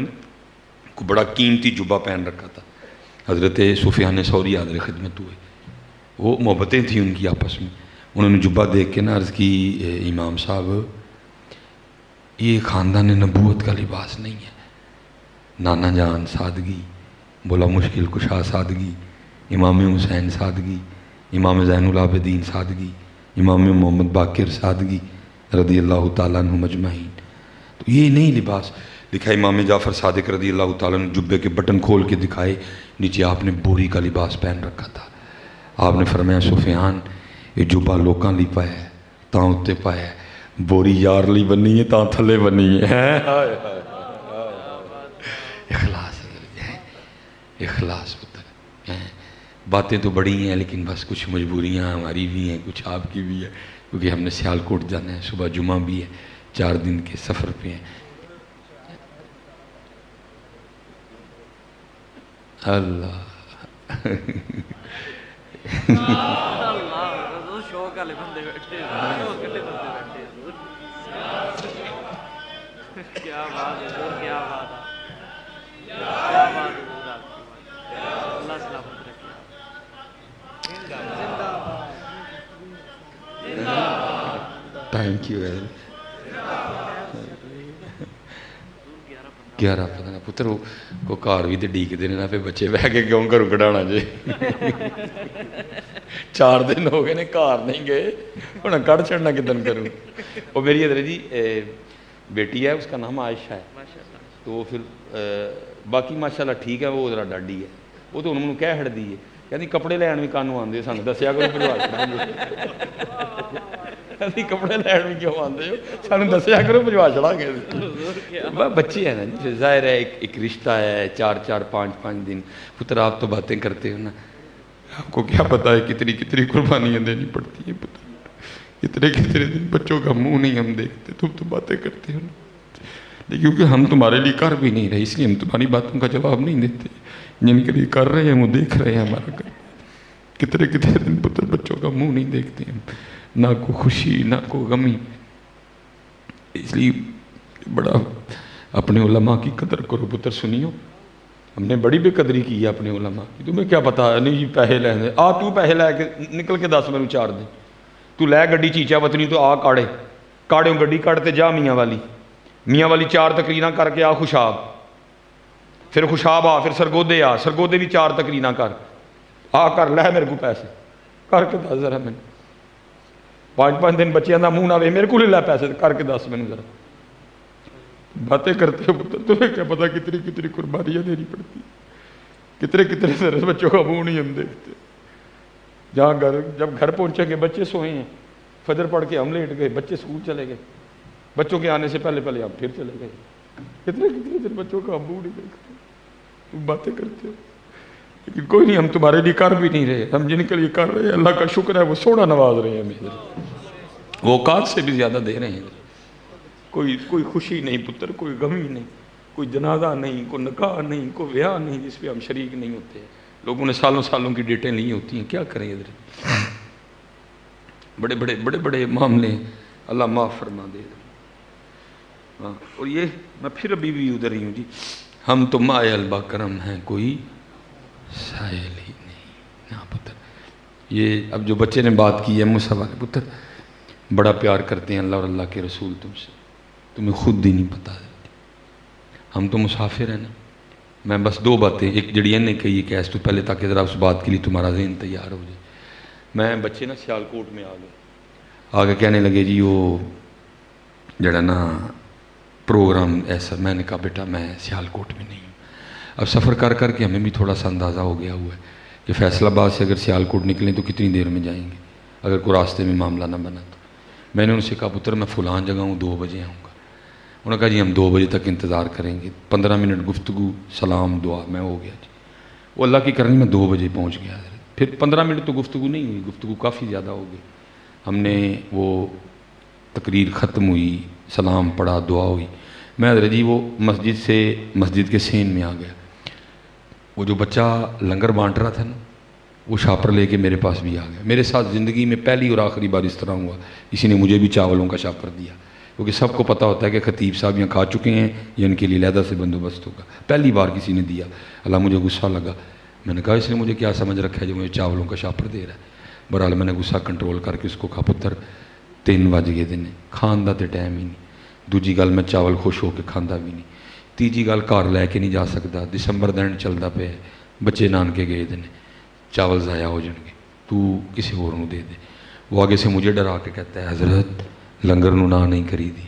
کو بڑا قیمتی جبہ پہن رکھا تھا، حضرت سفیان ثوری حاضر خدمت ہوئے، وہ محبتیں تھیں ان کی آپس میں، انہوں نے جبہ دیکھ کے نا عرض کی امام صاحب یہ خاندان نبوت کا لباس نہیں ہے، نانا جان سادگی، بولا مشکل کشا سادگی، امام حسین سادگی، امام زین العابدین سادگی، امام محمد باقر سادگی رضی اللہ تعالیٰ عنہ مجمعین، تو یہ نہیں لباس۔ لکھا امام جعفر صادق رضی اللہ تعالیٰ عنہ جبے کے بٹن کھول کے دکھائے، نیچے آپ نے بوری کا لباس پہن رکھا تھا۔ آپ نے فرمایا سفیان یہ جبہ لوکاں لی پایا ہے تاں اتے پایا ہے، بوری یار لی بنی ہے تاں تھلے بنی ہے۔ اخلاص اخلاص پتر باتیں تو بڑی ہیں لیکن بس کچھ مجبوریاں ہماری بھی ہیں، کچھ آپ کی بھی ہے، کیونکہ ہم نے سیالکوٹ جانا ہے، صبح جمعہ بھی ہے، 4 دن کے سفر پہ ہیں۔ اللہ حضور شوق والے بندے بیٹھے، شوق والے بندے بیٹھے حضور۔ کیا بات ہے حضور، کیا بات ہے، کیا بات ہے حضور آپ کی، اللہ سلامت رکھے۔ تھینک یو ویری 11 15 پتر وہ گھر بھی تو ڈیکتے ہیں نا، پھر بچے بہ کے کیوں گھروں کਢਾنا جی؟ 4 دن ہو گئے نے گھر نہیں گئے، ہوں کڑھ چڑنا کدن کروں؟ وہ میری ادھر جی بیٹی ہے، اس کا نام عائشہ ہے، تو وہ پھر باقی ماشاء اللہ ٹھیک ہے، وہ ذرا ڈاڈی ہے، وہ تو انہوں نے کہہ ہٹ دی ہے، کہتی کپڑے لین بھی کانوں آتے سانو دسیا کرو بھجوا چڑھا، کپڑے لین بھی کیوں آتے ہو سانو دسیا کرو بھجوا چڑھا گے۔ بچے ہیں نا جی، ظاہر ہے ایک رشتہ ہے، 4 5 دن، پتر آپ تو باتیں کرتے ہو نا، آپ کو کیا پتا ہے کتنی کتنی قربانیاں دینی پڑتی ہیں، کتنے کتنے دن بچوں کا منہ نہیں ہم دیکھتے، تم تو باتیں کرتے ہو نا، لیکن کیونکہ ہم تمہارے لیے کر بھی نہیں رہے، اس لیے ہم تمہاری باتوں کا جواب نہیں دیتے، جن کے لیے کر رہے ہیں وہ دیکھ رہے ہیں ہمارا کر، کتنے کتنے دن پتر بچوں کا منہ نہیں دیکھتے ہیں، نہ کوئی خوشی نہ کوئی غمی، اس لیے بڑا اپنے علماء کی قدر کرو پتر۔ سنیو، ہم نے بڑی بے قدری کی ہے اپنے علماء کی، تمہیں کیا پتا ہے؟ نہیں جی پیسے لے دیں، تو پیسے لے کے نکل کے 10 میں 4 دن، تو لے گڈی چیچا وطنی تو کاڑے گڈی کاڑتے جا میاں والی 4 تقریراں کر کے خوشاب، پھر خوشاب پھر سرگودے بھی 4 تقریراں کر لے میرے کو پیسے کر کے 10 ذرا میں 5 دن بچیاں دا منہ نہ وے، میرے کو لے پیسے کر کے 10 میں ذرا باتیں کرتے ہو پتر، تمہیں کیا پتا کتنی کتنی قربانیاں دینی پڑتی، کتنے کتنے ذرا بچوں کا منہ نہیں ہم دیکھتے، جہاں جب گھر پہنچیں گے بچے سوئے ہیں، فجر پڑھ کے ہم لیٹ گئے، بچے اسکول چلے گئے، بچوں کے آنے سے پہلے ہم پھر چلے گئے، کتنے کتنے دن بچوں کا ہم منہ نہیں دیکھتے، تم باتیں کرتے ہو، لیکن کوئی نہیں، ہم تمہارے لیے کر بھی نہیں رہے، ہم جن کے لیے کر رہے ہیں اللہ کا شکر ہے وہ سونا نواز رہے ہیں ہمیں، وہ اوقات سے بھی زیادہ دے رہے ہیں، کوئی خوشی نہیں پتر، کوئی غمی نہیں، کوئی جنازہ نہیں، کوئی نکاح نہیں، کوئی بیاہ نہیں جس پہ ہم شریک نہیں ہوتے ہیں، لوگوں نے سالوں کی ڈیٹیں لی ہوتی ہیں، کیا کریں ادھر، بڑے بڑے معاملے اللہ معاف فرما دے۔ ہاں، اور یہ میں پھر ابھی بھی ادھر ہی ہوں جی، ہم تو مائے البا کرم ہیں، کوئی سائل ہی نہیں نا پتر۔ یہ اب جو بچے نے بات کی ہے مصعب والے پتر، بڑا پیار کرتے ہیں اللہ اور اللہ کے رسول تم سے، تمہیں خود ہی نہیں پتا، ہم تو مسافر ہیں نا۔ میں بس 2 باتیں، ایک جڑی نے کہی کہ اس تو پہلے تاکہ ذرا اس بات کے لیے تمہارا ذہن تیار ہو جائے، میں بچے نا سیالکوٹ میں آگے کہنے لگے جی وہ جڑا نا پروگرام ایسا، میں نے کہا بیٹا میں سیالکوٹ میں نہیں ہوں، اب سفر کر کے ہمیں بھی تھوڑا سا اندازہ ہو گیا ہوا ہے کہ فیصل آباد سے اگر سیالکوٹ نکلیں تو کتنی دیر میں جائیں گے، اگر کوئی راستے میں معاملہ نہ بنا تو۔ میں نے ان سے کہا پتر میں فلان جگہ ہوں، 2 بجے آؤں گا، انہوں نے کہا جی ہم 2 بجے تک انتظار کریں گے، 15 منٹ گفتگو سلام دعا میں ہو گیا جی، وہ اللہ کی کرنی میں 2 بجے پہنچ گیا، پھر 15 منٹ تو گفتگو نہیں ہوئی، گفتگو کافی زیادہ ہو گئی، ہم نے وہ تقریر ختم ہوئی، سلام پڑھا، دعا ہوئی، میں حضرت جی وہ مسجد کے سین میں آ گیا، وہ جو بچہ لنگر بانٹ رہا تھا نا وہ شاپر لے کے میرے پاس بھی آ گیا، میرے ساتھ زندگی میں پہلی اور آخری بار اس طرح ہوا، کسی نے مجھے بھی چاولوں کا شاپر دیا، کیونکہ سب کو پتہ ہوتا ہے کہ خطیب صاحب یہاں کھا چکے ہیں یا ان کے لیے علیحدہ سے بندوبست ہوگا، پہلی بار کسی نے دیا، اللہ مجھے غصہ لگا، میں نے کہا اس نے مجھے کیا سمجھ رکھا ہے جو مجھے چاولوں کا شاپر دے رہا ہے، بہرحال میں نے غصہ کنٹرول کر کے اس کو کہا پتر 3 بج گئے دن کھان دا تے ٹائم ہی نہیں، دوجی گل میں چاول خوش ہو کے کھانا بھی نہیں، تیجی گل گھر لے کے نہیں جا سکتا، دسمبر دا اینڈ چلتا پیا، بچے نانکے گئے دن، چاول ضائع ہو جان گے، تو کسی اور نو دے دے، وہ آگے سے مجھے ڈرا کے کہتا ہے حضرت لنگر نو نہ نہیں کری دی،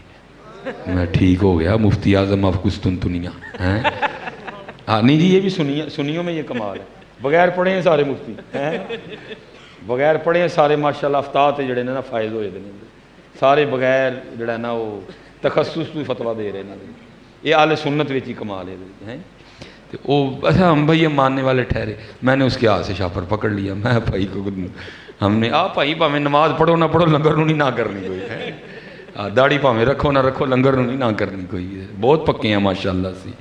میں ٹھیک ہو گیا، مفتی اعظم آف قسطنطنیہ ہیں، ہاں نہیں جی یہ بھی سنیوں میں یہ کمال ہے، بغیر پڑھے ہیں سارے مفتی ہیں، بغیر پڑھے ہیں سارے ماشاءاللہ افتاد تے جڑے نے نا فائز ہوئے دے سارے، بغیر جڑا نا وہ تخصص تو فتویٰ دے رہے ہیں، یہ اہل سنت وچ ہی کمال ہے، تو وہ اچھا ہم بھائی ماننے والے ٹھہرے. میں نے اس کے ہاتھ سے شاپر پکڑ لیا. میں بھائی کو ہم نے آپ بھائی پاویں نماز پڑھو نہ پڑھو لنگر نہیں نہ کرنی کوئی ہے. داڑھی پاویں رکھو نہ رکھو لنگر نہیں نہ کرنی کوئی. بہت پکے ہیں ماشاء اللہ سی.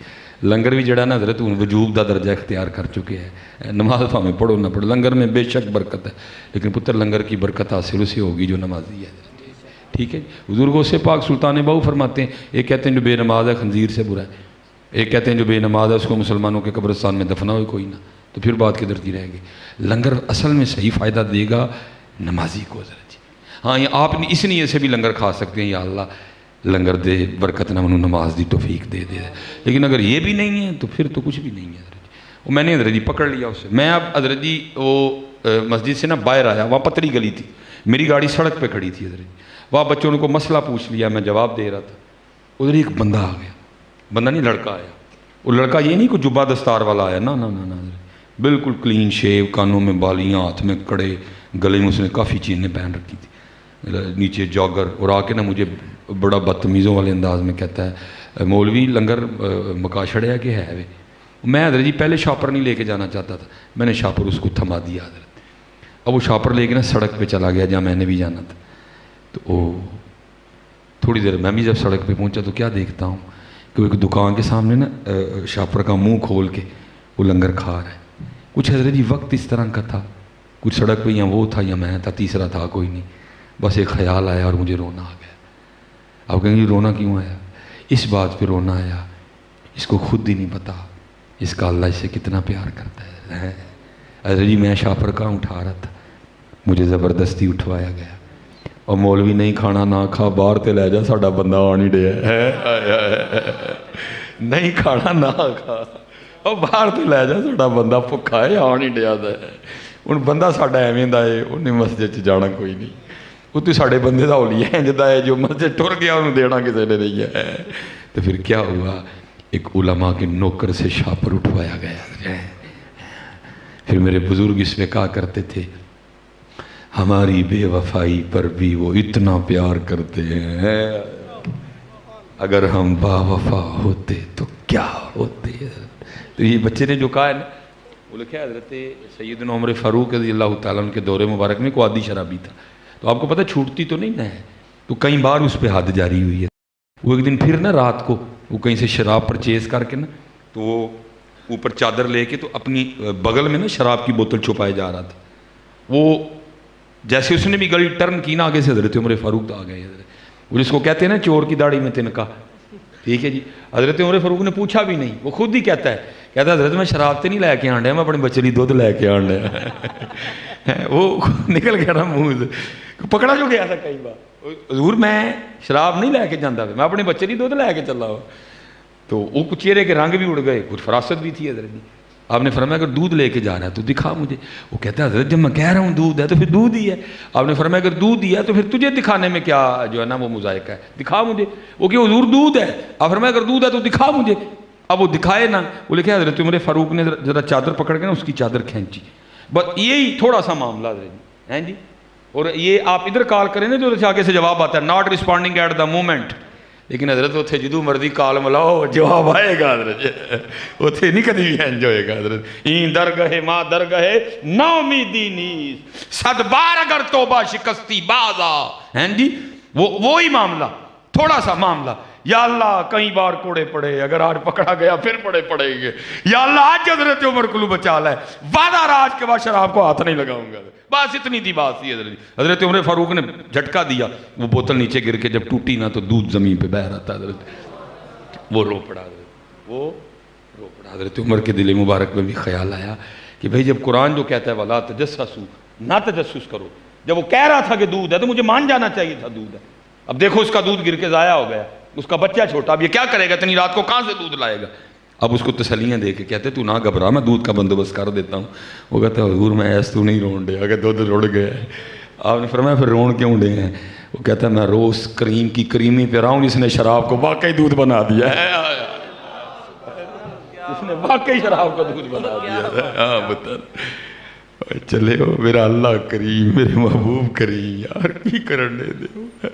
لنگر بھی جڑا نا حضرت وجوب دا درجہ اختیار کر چکے ہیں. نماز پاویں پڑھو نہ پڑھو لنگر میں بے شک برکت ہے, لیکن پتر لنگر کی برکت حاصل اسے ہوگی جو نمازی ہے. ٹھیک ہے. حضور غوث پاک سلطان باؤ فرماتے ہیں ایک کہتے ہیں جو بے نماز ہے خنزیر سے برا ہے, ایک کہتے ہیں جو بے نماز ہے اس کو مسلمانوں کے قبرستان میں دفنا ہوئے کوئی نہ. تو پھر بات کدھر کی رہ گئی. لنگر اصل میں صحیح فائدہ دے گا نمازی کو حضرت جی. ہاں یہ آپ اس نیت سے بھی لنگر کھا سکتے ہیں یا اللہ لنگر دے برکت نہ منو نماز دی توفیق دے دے. لیکن اگر یہ بھی نہیں ہے تو پھر تو کچھ بھی نہیں ہے حضرت جی. وہ میں نے حضرت جی پکڑ لیا اسے. میں اب حضرت جی وہ مسجد سے نا باہر آیا, وہاں پتری گلی تھی, میری گاڑی سڑک پہ کھڑی تھی حضرت جی. وہاں بچوں نے کو مسئلہ پوچھ لیا, میں جواب دے رہا تھا. ادھر ایک بندہ آ گیا, بندہ نہیں لڑکا آیا. وہ لڑکا یہ نہیں کوئی جبہ دستار والا آیا, نہ بالکل کلین شیو, کانوں میں بالیاں, ہاتھ میں کڑے, گلے میں اس نے کافی چینیں پہن رکھی تھی, نیچے جاگر. اور آ کے نا مجھے بڑا بدتمیزوں والے انداز میں کہتا ہے مولوی لنگر مکا چھڑیا کہ ہے وے. میں حضرت جی پہلے شاپر نہیں لے کے جانا چاہتا تھا, میں نے شاپر اس کو تھما دیا حضرت. اب وہ شاپر لے کے نا سڑک پہ چلا گیا جہاں میں نے بھی جانا تھا. تو وہ تھوڑی دیر میں بھی جب سڑک پہ پہنچا تو کیا دیکھتا ہوں کہ وہ ایک دکان کے سامنے نا شاپر کا منہ کھول کے وہ لنگر کھا رہا ہے. کچھ حضرت جی وقت اس طرح کا تھا, کچھ سڑک پہ یا وہ تھا یا میں تھا, تیسرا تھا کوئی نہیں. بس ایک خیال آیا اور مجھے رونا آ گیا. آپ کہیں گے رونا کیوں آیا؟ اس بات پہ رونا آیا اس کو خود ہی نہیں پتا اس کا اللہ اسے کتنا پیار کرتا ہے. حضرت جی میں شاپر کا اٹھا رہا تھا, مجھے زبردستی اٹھوایا گیا اور مولوی نہیں کھانا نہ کھا باہر تے لے جا ساڈا بندہ آ نہیں ڈیا. نہیں کھانا نہ کھا اور باہر تے لے جا ساڈا بندہ بھکا ہے آ نہیں ڈیا. ہوں بندہ ساڈا ایویں دا ہے انہیں مسجد چ جانا کوئی نہیں. وہ تو ساڈے بندے دا ہولی ہے جدا ہے جو مسجد ٹر گیا انہوں دینا کسی نے نہیں ہے. تو پھر کیا ہوا, ایک علماء کے نوکر سے شاپر اٹھوایا گیا. پھر میرے بزرگ اس پہ کہا کرتے تھے ہماری بے وفائی پر بھی وہ اتنا پیار کرتے ہیں, اگر ہم با وفا ہوتے تو کیا ہوتے. تو یہ بچے نے جو کہا ہے نا وہ لکھا حضرت سیدنا عمر فاروق رضی اللہ تعالیٰ عنہ کے دور مبارک میں کوئی عادی شرابی تھا. تو آپ کو پتہ چھوٹتی تو نہیں نہ ہے, تو کئی بار اس پہ حد جاری ہوئی ہے. وہ ایک دن پھر نا رات کو وہ کہیں سے شراب پرچیز کر کے نا تو وہ اوپر چادر لے کے تو اپنی بغل میں نا شراب کی بوتل چھپائے جا رہا تھا. وہ جیسے اس نے بھی گلی ٹرن کی نا آگے سے حضرت عمر فاروق آ گئے. وہ جس کو کہتے ہیں نا چور کی داڑھی میں تنکا, ٹھیک ہے جی. حضرت عمر فاروق نے پوچھا بھی نہیں, وہ خود ہی کہتا ہے حضرت میں شراب تے نہیں لے کے آن ڈیا, میں اپنے بچے لی دودھ لے کے آن ڈیا. وہ نکل گیا نا منہ, پکڑا جو گیا تھا کئی بار حضور میں شراب نہیں لے کے جانا, میں اپنے بچے لی دودھ لے کے چلا ہوں. تو وہ کچھ چہرے کے رنگ بھی اڑ گئے, کچھ فراست بھی تھی حضرت جی. آپ نے فرمایا اگر دودھ لے کے جا رہا ہے تو دکھا مجھے. وہ کہتا ہے حضرت جب میں کہہ رہا ہوں دودھ ہے تو پھر دودھ ہی ہے. آپ نے فرمایا اگر دودھ ہی ہے تو پھر تجھے دکھانے میں کیا جو ہے نا وہ مذائقہ ہے, دکھا مجھے. وہ کہ حضور دودھ ہے. آپ فرمایا اگر دودھ ہے تو دکھا مجھے. اب وہ دکھائے نا, وہ لکھے حضرت عمر فاروق نے ذرا چادر پکڑ کے نا اس کی چادر کھینچی. بس یہی تھوڑا سا معاملہ حضرت جی, جی. اور یہ آپ ادھر کال کریں نا جو آگے سے جواب آتا ہے not responding at the moment. لیکن حضرت اتنے جدو مرضی کال ملاؤ جواب آئے گا حضرت, اتنے نہیں کدی بھی انج ہوئے گا حضرت. این درگاہ ماں درگاہ نا امیدی نیز صد بار اگر توبہ شکستی بازا ہیں جی. وہی معاملہ, تھوڑا سا معاملہ. یا اللہ کئی بار کوڑے پڑے, اگر آج پکڑا گیا پھر پڑے پڑیں گے. یا اللہ آج حضرت عمر کو بچا لے, وعدہ راج کے بعد شراب کو ہاتھ نہیں لگاؤں گا. بس اتنی تھی بات تھی حضرت. حضرت عمر فاروق نے جھٹکا دیا, وہ بوتل نیچے گر کے جب ٹوٹی نا تو دودھ زمین پہ بہہ رہا تھا حضرت. وہ رو پڑا حضرت, وہ رو پڑا. حضرت عمر کے دل مبارک میں بھی خیال آیا کہ بھئی جب قرآن جو کہتا ہے وَلَا تَجَسَّسُوا, نہ تجسس کرو, جب وہ کہہ رہا تھا کہ دودھ ہے تو مجھے مان جانا چاہیے تھا دودھ ہے. اب دیکھو اس کا دودھ گر کے ضائع ہو گیا, اس کا بچہ چھوٹا, اب یہ کیا کرے گا, اتنی رات کو کہاں سے دودھ لائے گا. اب اس کو تسلیاں دے کے کہتے تو نہ گھبرا, میں دودھ کا بندوبست کر دیتا ہوں. وہ کہتا ہے حضور میں ایس تو نہیں رون دے, اگر دودھ رڑ گیا. آپ نے فرمایا پھر رون کیوں دے ہیں. وہ کہتا ہے میں روز کریم کی کریمی پہ رہا ہوں, جس نے شراب کو واقعی دودھ بنا دیا ہے, جس نے واقعی شراب کو دودھ بنا دیا ہے. ہاں بتا چلے ہو میرا اللہ کریم, میرے محبوب کریم, یار کی کرنے دے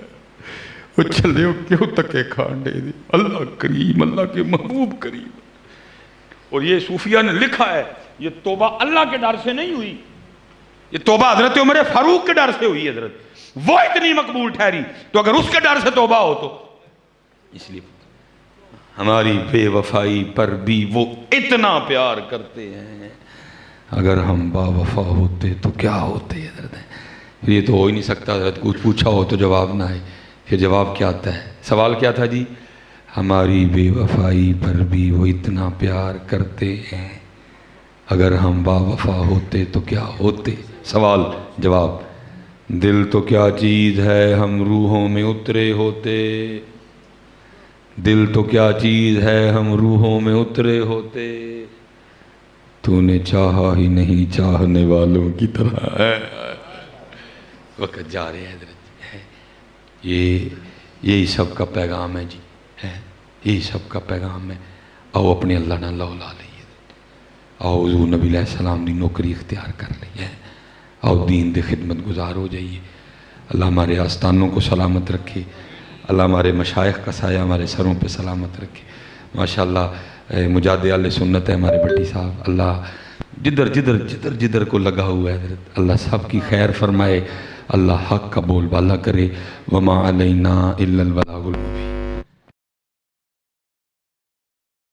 وہ چلے ہو کیوں تکے کھانڈے دے. اللہ کریم, اللہ کے محبوب کریم. اور یہ صوفیہ نے لکھا ہے یہ توبہ اللہ کے ڈر سے نہیں ہوئی، یہ توبہ حضرت عمر فاروق کے ڈر سے ہوئی حضرت، وہ اتنی مقبول ٹھہری، تو اگر اس کے ڈر سے توبہ ہو تو اس لیے ہماری بے وفائی پر بھی وہ اتنا پیار کرتے ہیں، اگر ہم با وفا ہوتے تو کیا ہوتے حضرت؟ پھر یہ تو ہو ہی نہیں سکتا حضرت، کچھ پوچھا ہو تو جواب نہ آئے، پھر جواب کیا آتا ہے؟ سوال کیا تھا جی؟ ہماری بے وفائی پر بھی وہ اتنا پیار کرتے ہیں، اگر ہم با وفا ہوتے تو کیا ہوتے؟ سوال جواب، دل تو کیا چیز ہے ہم روحوں میں اترے ہوتے، دل تو کیا چیز ہے ہم روحوں میں اترے ہوتے، تو نے چاہا ہی نہیں چاہنے والوں کی طرح ہے۔ وقت جا رہے ہیں حضرت، یہی سب کا پیغام ہے جی، یہی سب کا پیغام ہے۔ آؤ اپنے اللہ نہ لو لا لئیے، آؤ حضور نبی علیہ السلام دی نوکری اختیار کر لئیے، آؤ دین دے خدمت گزار ہو جائیے۔ اللہ ہمارے آستانوں کو سلامت رکھے، اللہ ہمارے مشائخ کا سایہ ہمارے سروں پہ سلامت رکھے۔ ماشاءاللہ مجاہد اہل سنت ہے ہمارے بٹی صاحب، اللہ جدھر جدھر جدھر جدھر کو لگا ہوا ہے حضرت، اللہ سب کی خیر فرمائے، اللہ حق کا بول بالا کرے۔ وما علینا الا البلاغ المبین۔